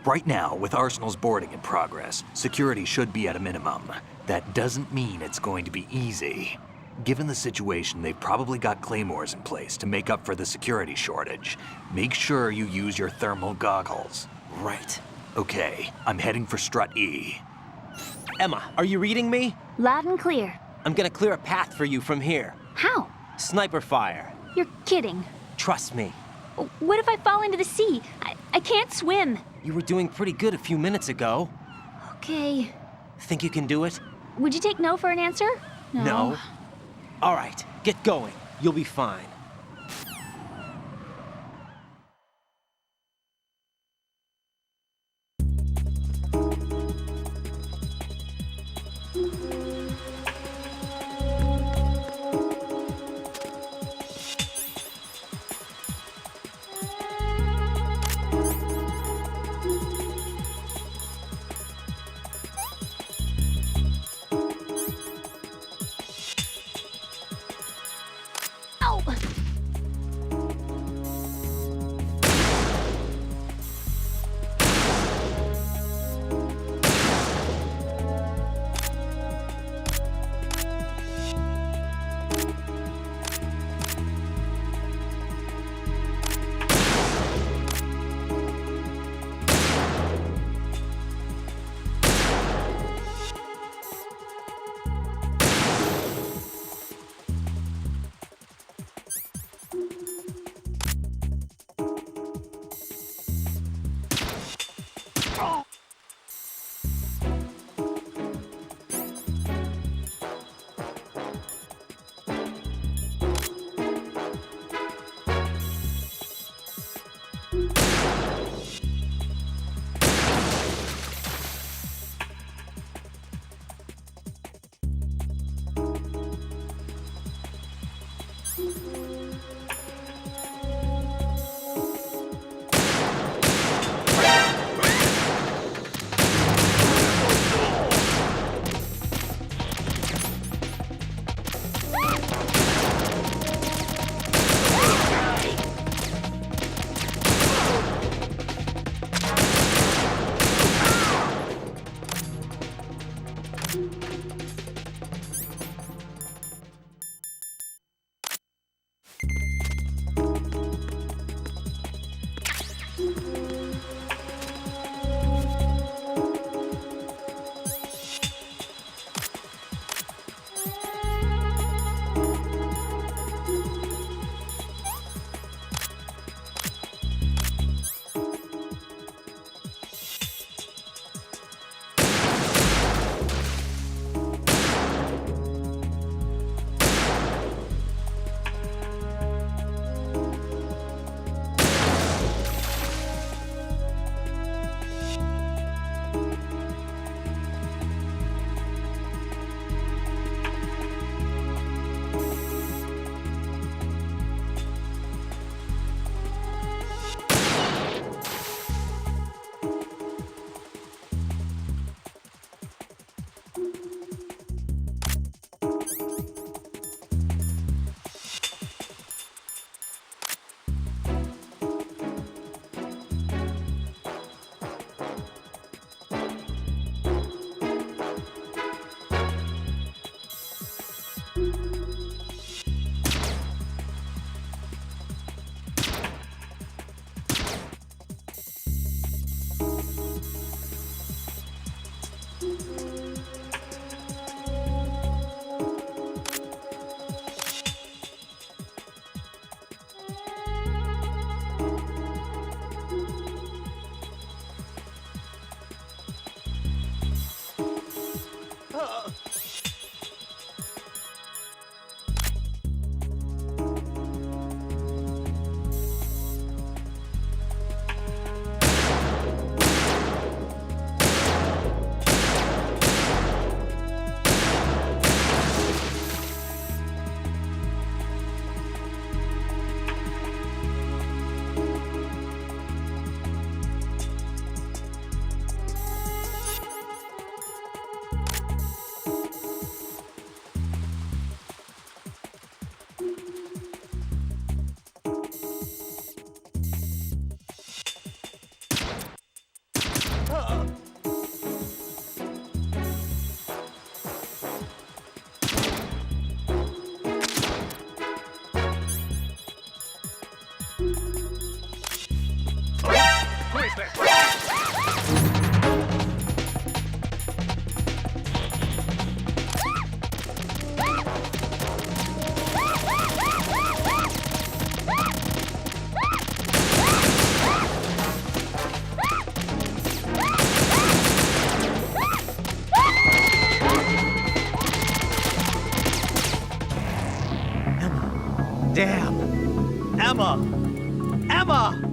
Right now, with Arsenal's boarding in progress, security should be at a minimum. That doesn't mean it's going to be easy. Given the situation, they've probably got claymores in place to make up for the security shortage. Make sure you use your thermal goggles. Right. Okay, I'm heading for Strut E. Emma, are you reading me? Loud and clear. I'm gonna clear a path for you from here. How? Sniper fire. You're kidding. Trust me. What if I fall into the sea? I can't swim. You were doing pretty good a few minutes ago. Okay. Think you can do it? Would you take no for an answer? No. All right, get going. You'll be fine. Damn! Emma! Emma!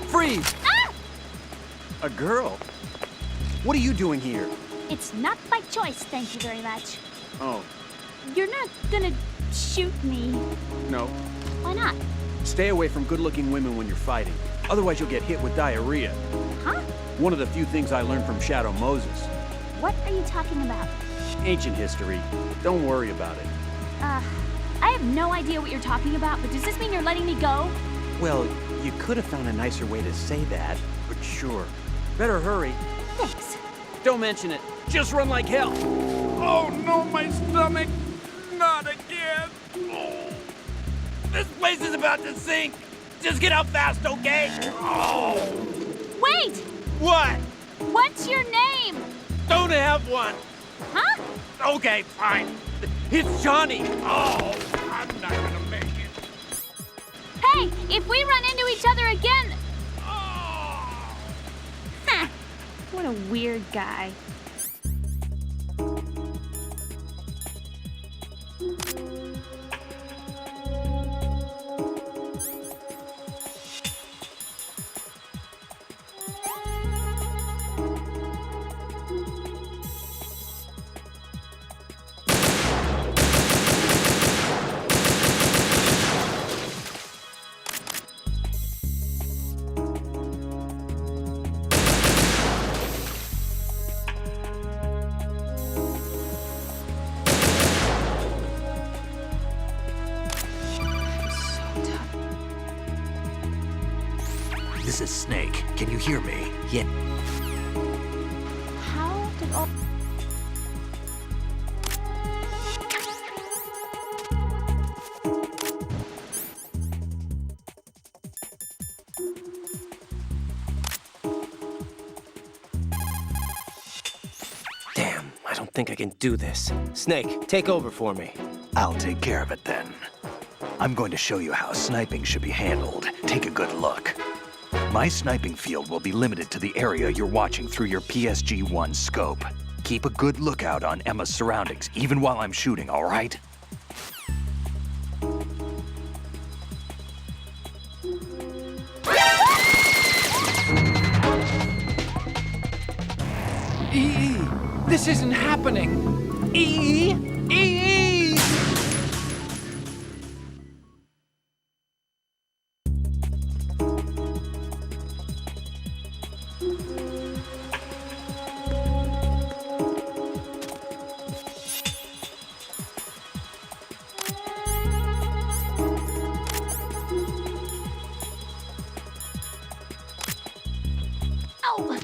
Freeze! Ah! A girl? What are you doing here? It's not by choice, thank you very much. Oh, You're not gonna shoot me. no. Why not? Stay away from good-looking women when you're fighting. Otherwise you'll get hit with diarrhea. Huh? One of the few things I learned from Shadow Moses. What are you talking about? Ancient history. Don't worry about it. I have no idea what you're talking about, but does this mean you're letting me go? Well, you could have found a nicer way to say that, but sure. Better hurry. Thanks. Don't mention it. Just run like hell. Oh no, my stomach! Not again! Oh. This place is about to sink! Just get out fast, okay? Oh! Wait! What? What's your name? Don't have one! Huh? Okay, fine. It's Johnny! Oh, I'm not gonna make it. Hey, if we run into each other again... Huh. What a weird guy. This is Snake. Can you hear me? Yeah. How did all... Damn, I don't think I can do this. Snake, take over for me. I'll take care of it then. I'm going to show you how sniping should be handled. Take a good look. My sniping field will be limited to the area you're watching through your PSG-1 scope. Keep a good lookout on Emma's surroundings, even while I'm shooting, all right? EE! This isn't happening! EE! EE! Ow!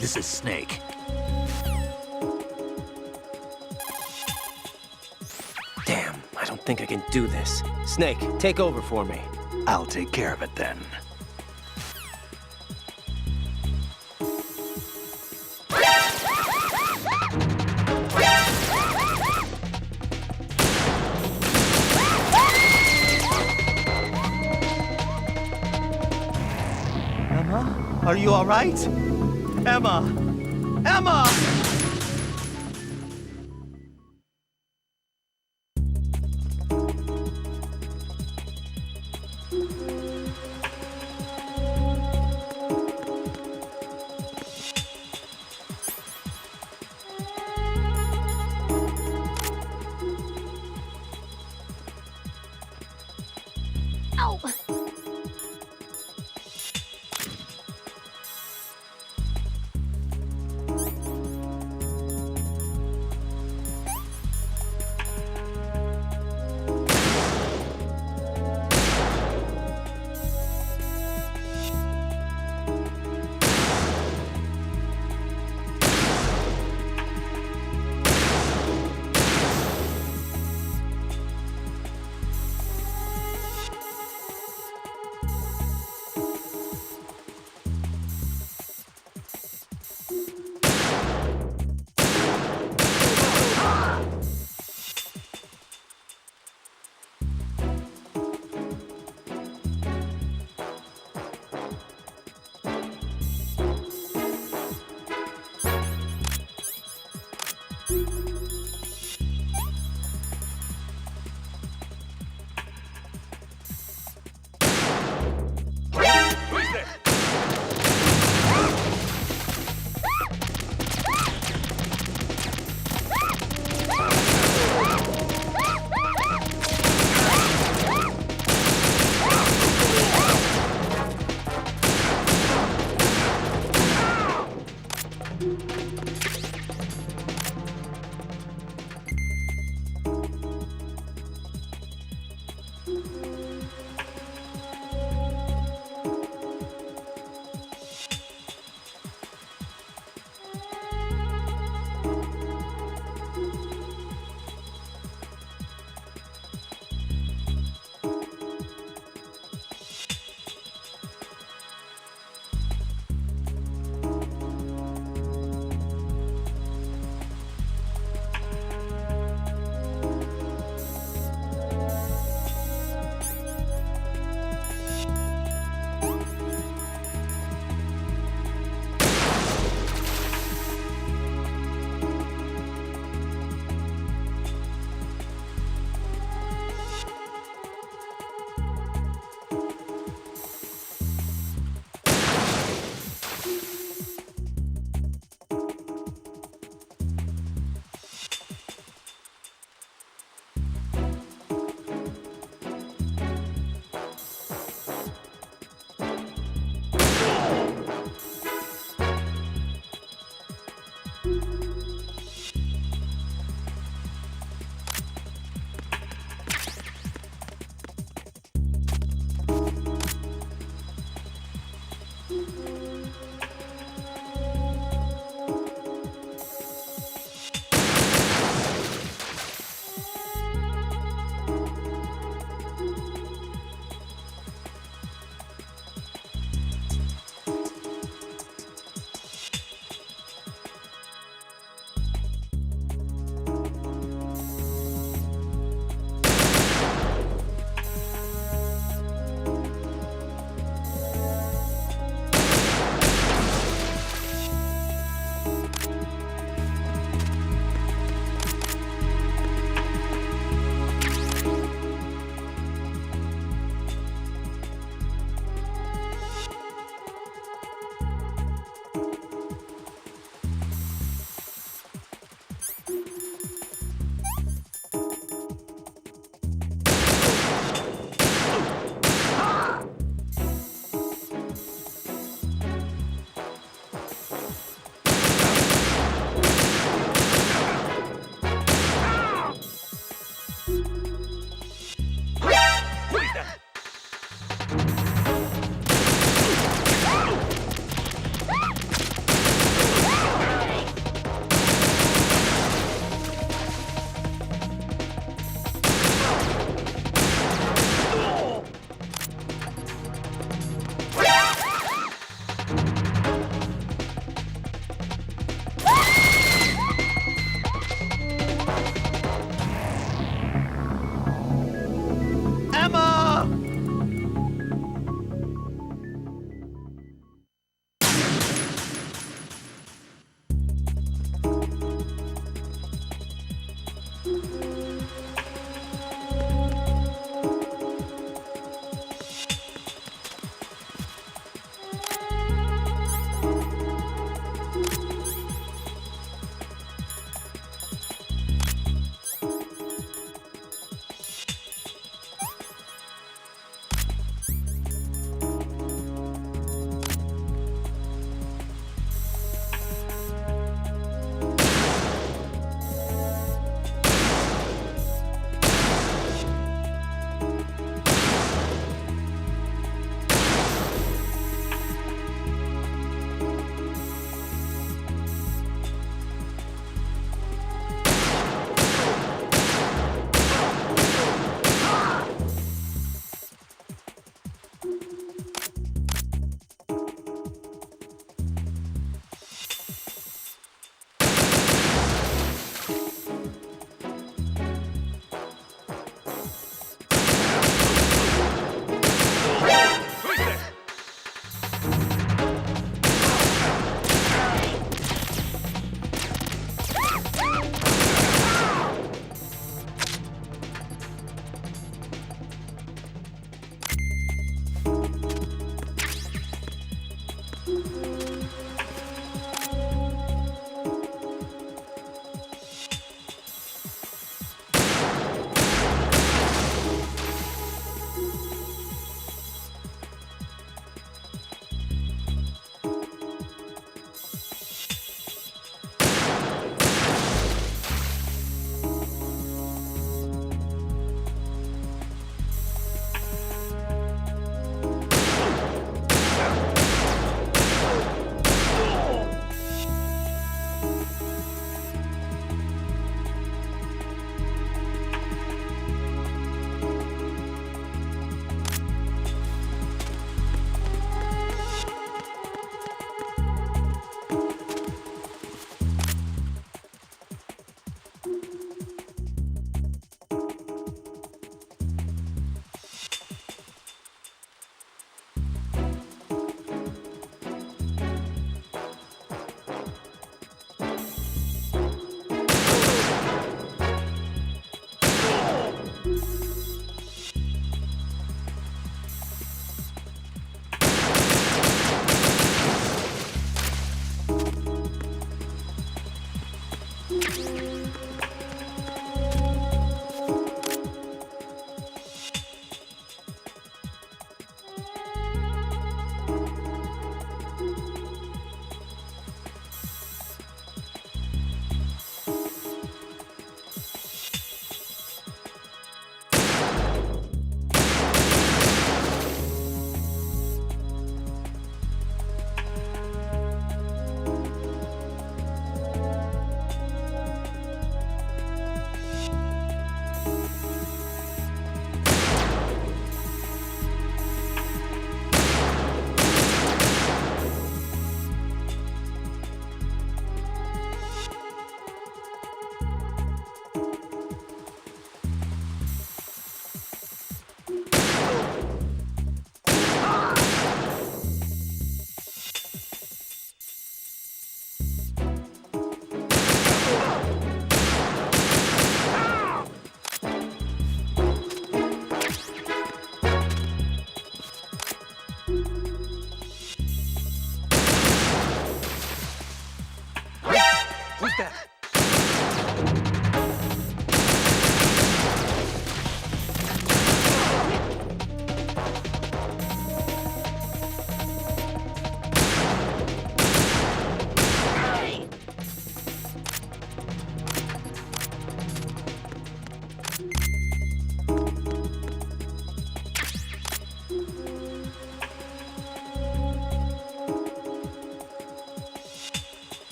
This is Snake. Damn, I don't think I can do this. Snake, take over for me. I'll take care of it then. Emma? Are you all right? Emma! Emma!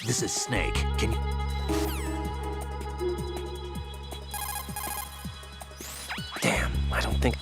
This is Snake. Can you... Damn, I don't think...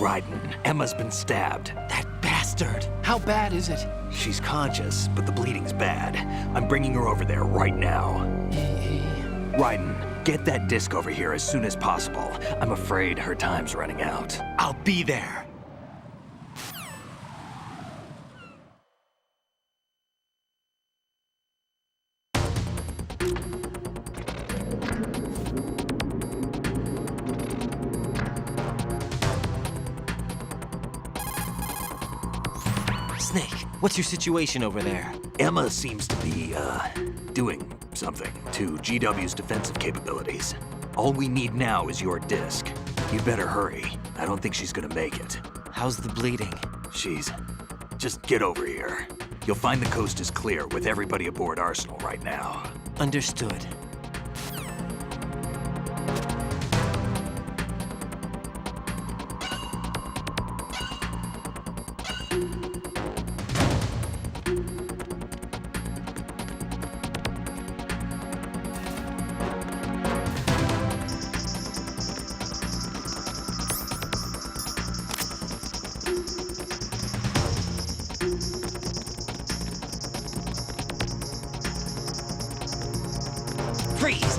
Raiden, Emma's been stabbed. That bastard! How bad is it? She's conscious, but the bleeding's bad. I'm bringing her over there right now. Raiden, get that disc over here as soon as possible. I'm afraid her time's running out. I'll be there. Snake, what's your situation over there? Emma seems to be, doing something to GW's defensive capabilities. All we need now is your disc. You better hurry. I don't think she's gonna make it. How's the bleeding? Just get over here. You'll find the coast is clear with everybody aboard Arsenal right now. Understood. Freeze!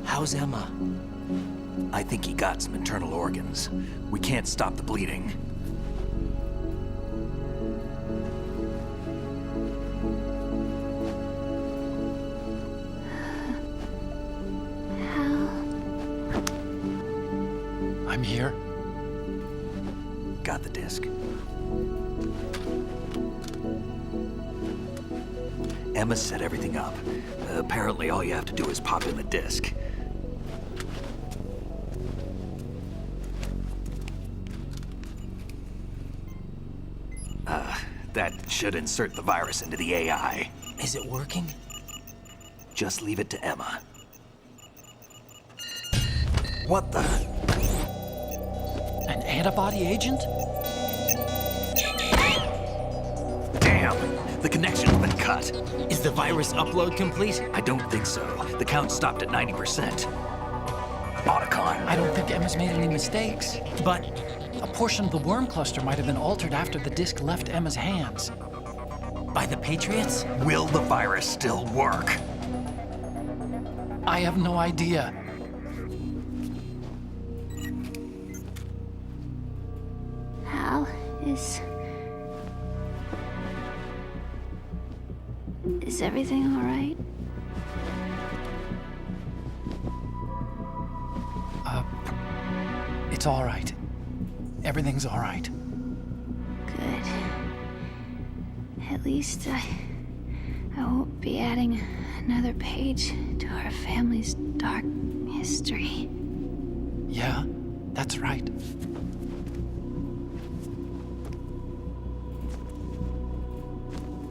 How's Emma? I think he got some internal organs. We can't stop the bleeding. I'm here. Got the disc. Emma set everything up. Apparently all you have to do is pop in the disc. That should insert the virus into the AI. Is it working? Just leave it to Emma. What the? An antibody agent? Damn! The connection's been cut. Is the virus upload complete? I don't think so. The count stopped at 90%. time. I don't think Emma's made any mistakes. But a portion of the worm cluster might have been altered after the disc left Emma's hands. By the Patriots? Will the virus still work? I have no idea. Hal, is everything all right? It's all right. Everything's all right. Good. At least I won't be adding another page to our family's dark history. Yeah, that's right.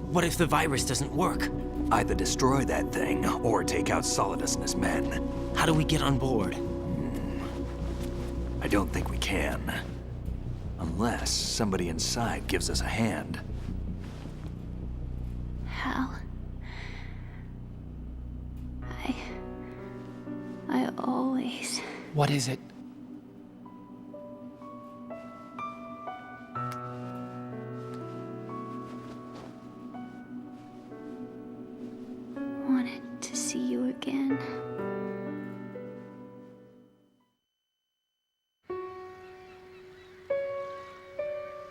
What if the virus doesn't work? Either destroy that thing, or take out Solidus and his men. How do we get on board? I don't think we can. Unless somebody inside gives us a hand. Hal, I always... What is it? wanted to see you again.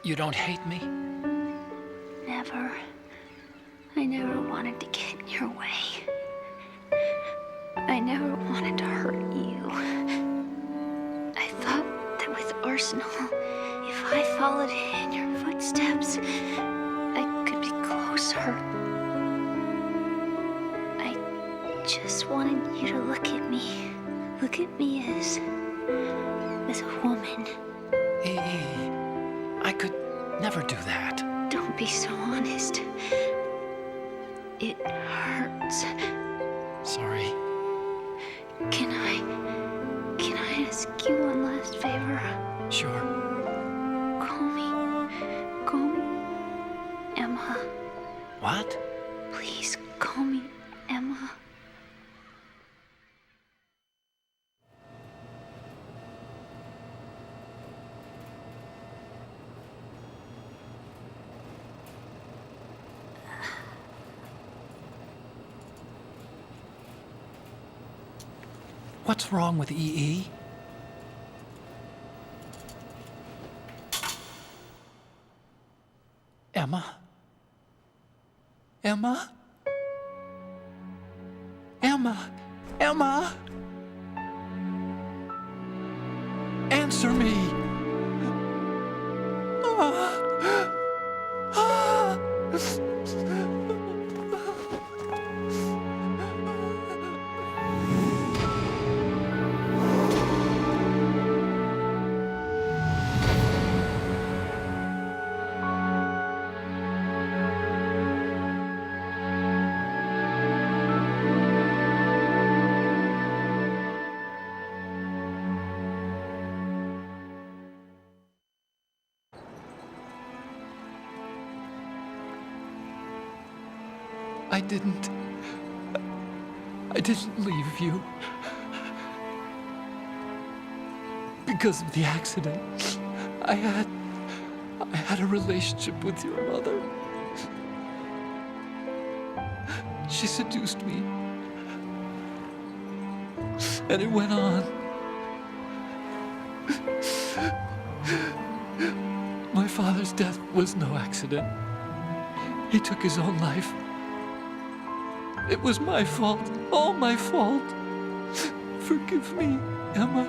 You don't hate me? Never. I never wanted to get in your way. I never wanted to hurt you. I thought that with Arsenal, if I followed in your footsteps, I could be closer. I just wanted you to look at me. Look at me as a woman. I could never do that. Don't be so honest. It hurts. Sorry. Can I ask you one last favor? Sure. Call me Emma. What? Please call me Emma. What's wrong with EE? Emma? Emma? Emma? Emma? Answer me! I didn't leave you. Because of the accident, I had a relationship with your mother. She seduced me. And it went on. My father's death was no accident. He took his own life. It was my fault, all my fault. Forgive me, Emma.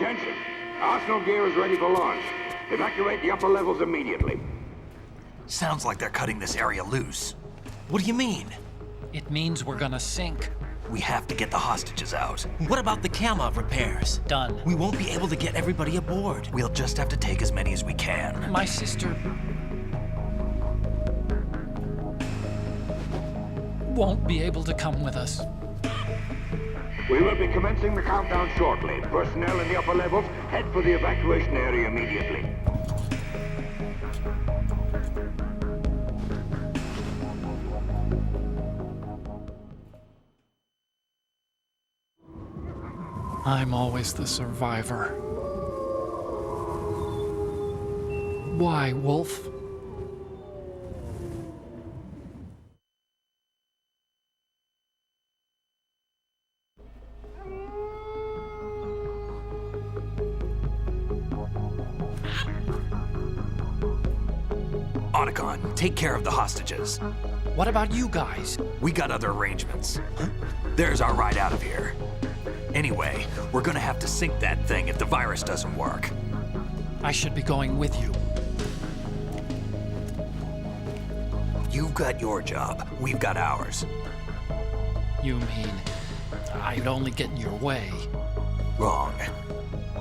Attention! Arsenal gear is ready for launch. Evacuate the upper levels immediately. Sounds like they're cutting this area loose. What do you mean? It means we're gonna sink. We have to get the hostages out. What about the camo repairs? Done. We won't be able to get everybody aboard. We'll just have to take as many as we can. My sister won't be able to come with us. We will be commencing the countdown shortly. Personnel in the upper levels, head for the evacuation area immediately. I'm always the survivor. Why, Wolf? Otacon, take care of the hostages. What about you guys? We got other arrangements. There's our ride out of here. Anyway, we're gonna have to sink that thing if the virus doesn't work. I should be going with you. You've got your job, we've got ours. You mean I'd only get in your way? Wrong.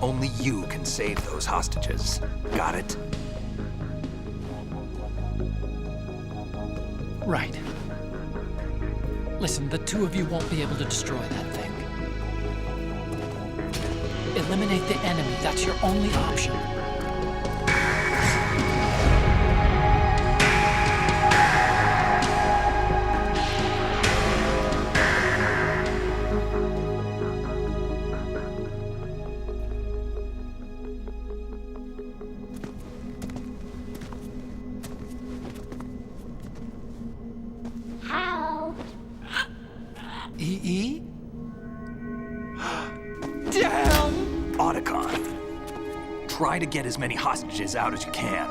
Only you can save those hostages. Got it? Right. Listen, the two of you won't be able to destroy that thing. Eliminate the enemy. That's your only option. How? E.E.? Damn! Otacon, try to get as many hostages out as you can.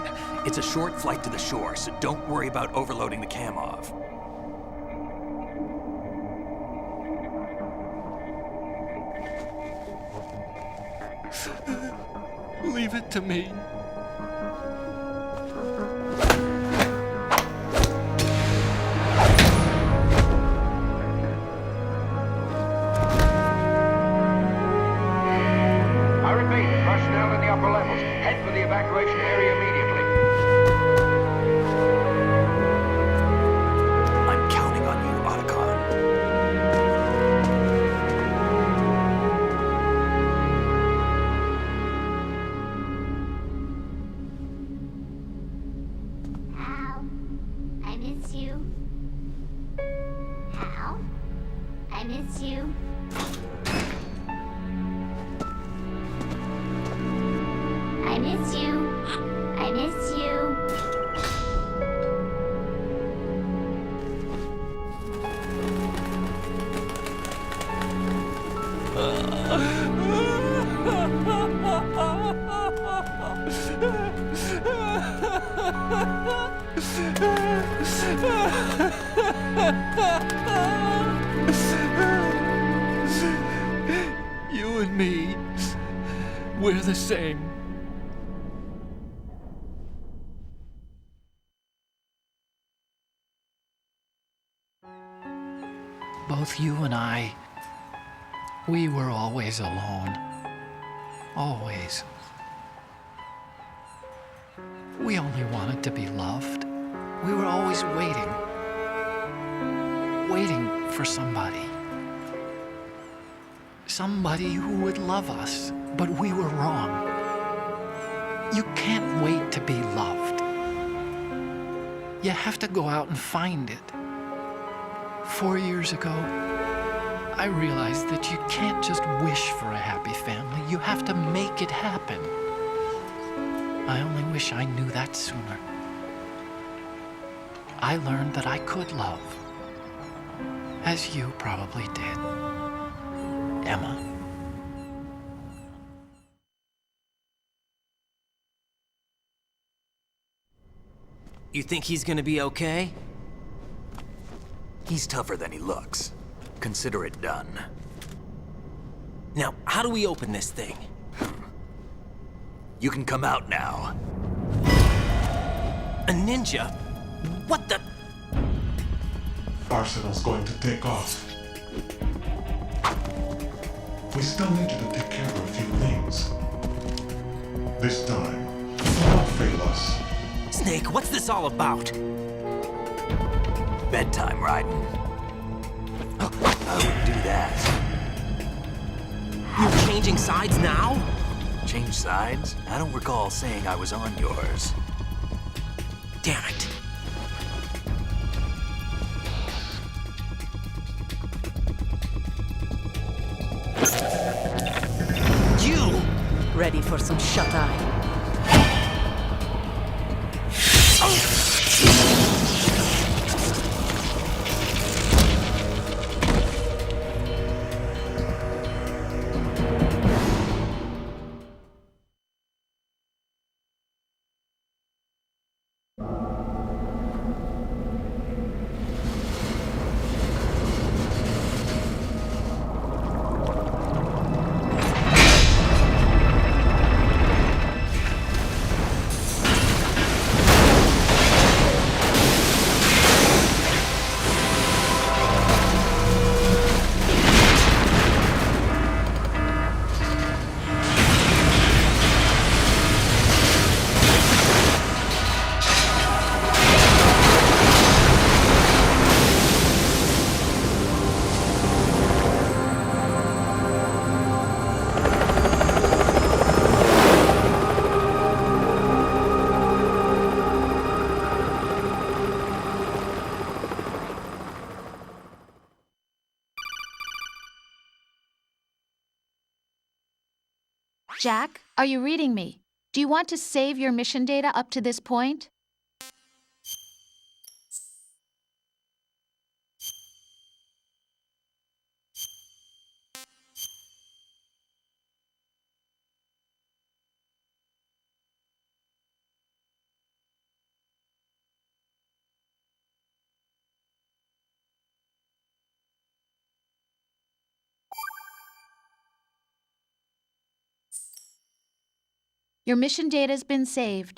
It's a short flight to the shore, so don't worry about overloading the Kamov. Leave it to me. I repeat, personnel in the upper levels, head for the evacuation area immediately. I'm counting on you, Otacon. Hal, I miss you. Hal, I miss you. I miss you. I miss you. You and me, we're the same. Both you and I, we were always alone. Always. We only wanted to be loved. We were always waiting. Waiting for somebody. Somebody who would love us, but we were wrong. You can't wait to be loved. You have to go out and find it. 4 years ago, I realized that you can't just wish for a happy family. You have to make it happen. I only wish I knew that sooner. I learned that I could love, as you probably did, Emma. You think he's gonna be okay? He's tougher than he looks. Consider it done. Now, how do we open this thing? You can come out now. A ninja? What the? Arsenal's going to take off. We still need you to take care of a few things. This time, do not fail us. Snake, what's this all about? Bedtime, Raiden. I would do that. You're changing sides now? Change sides? I don't recall saying I was on yours. Damn it. You! Ready for some shut-eye? Jack, are you reading me? Do you want to save your mission data up to this point? Your mission data has been saved.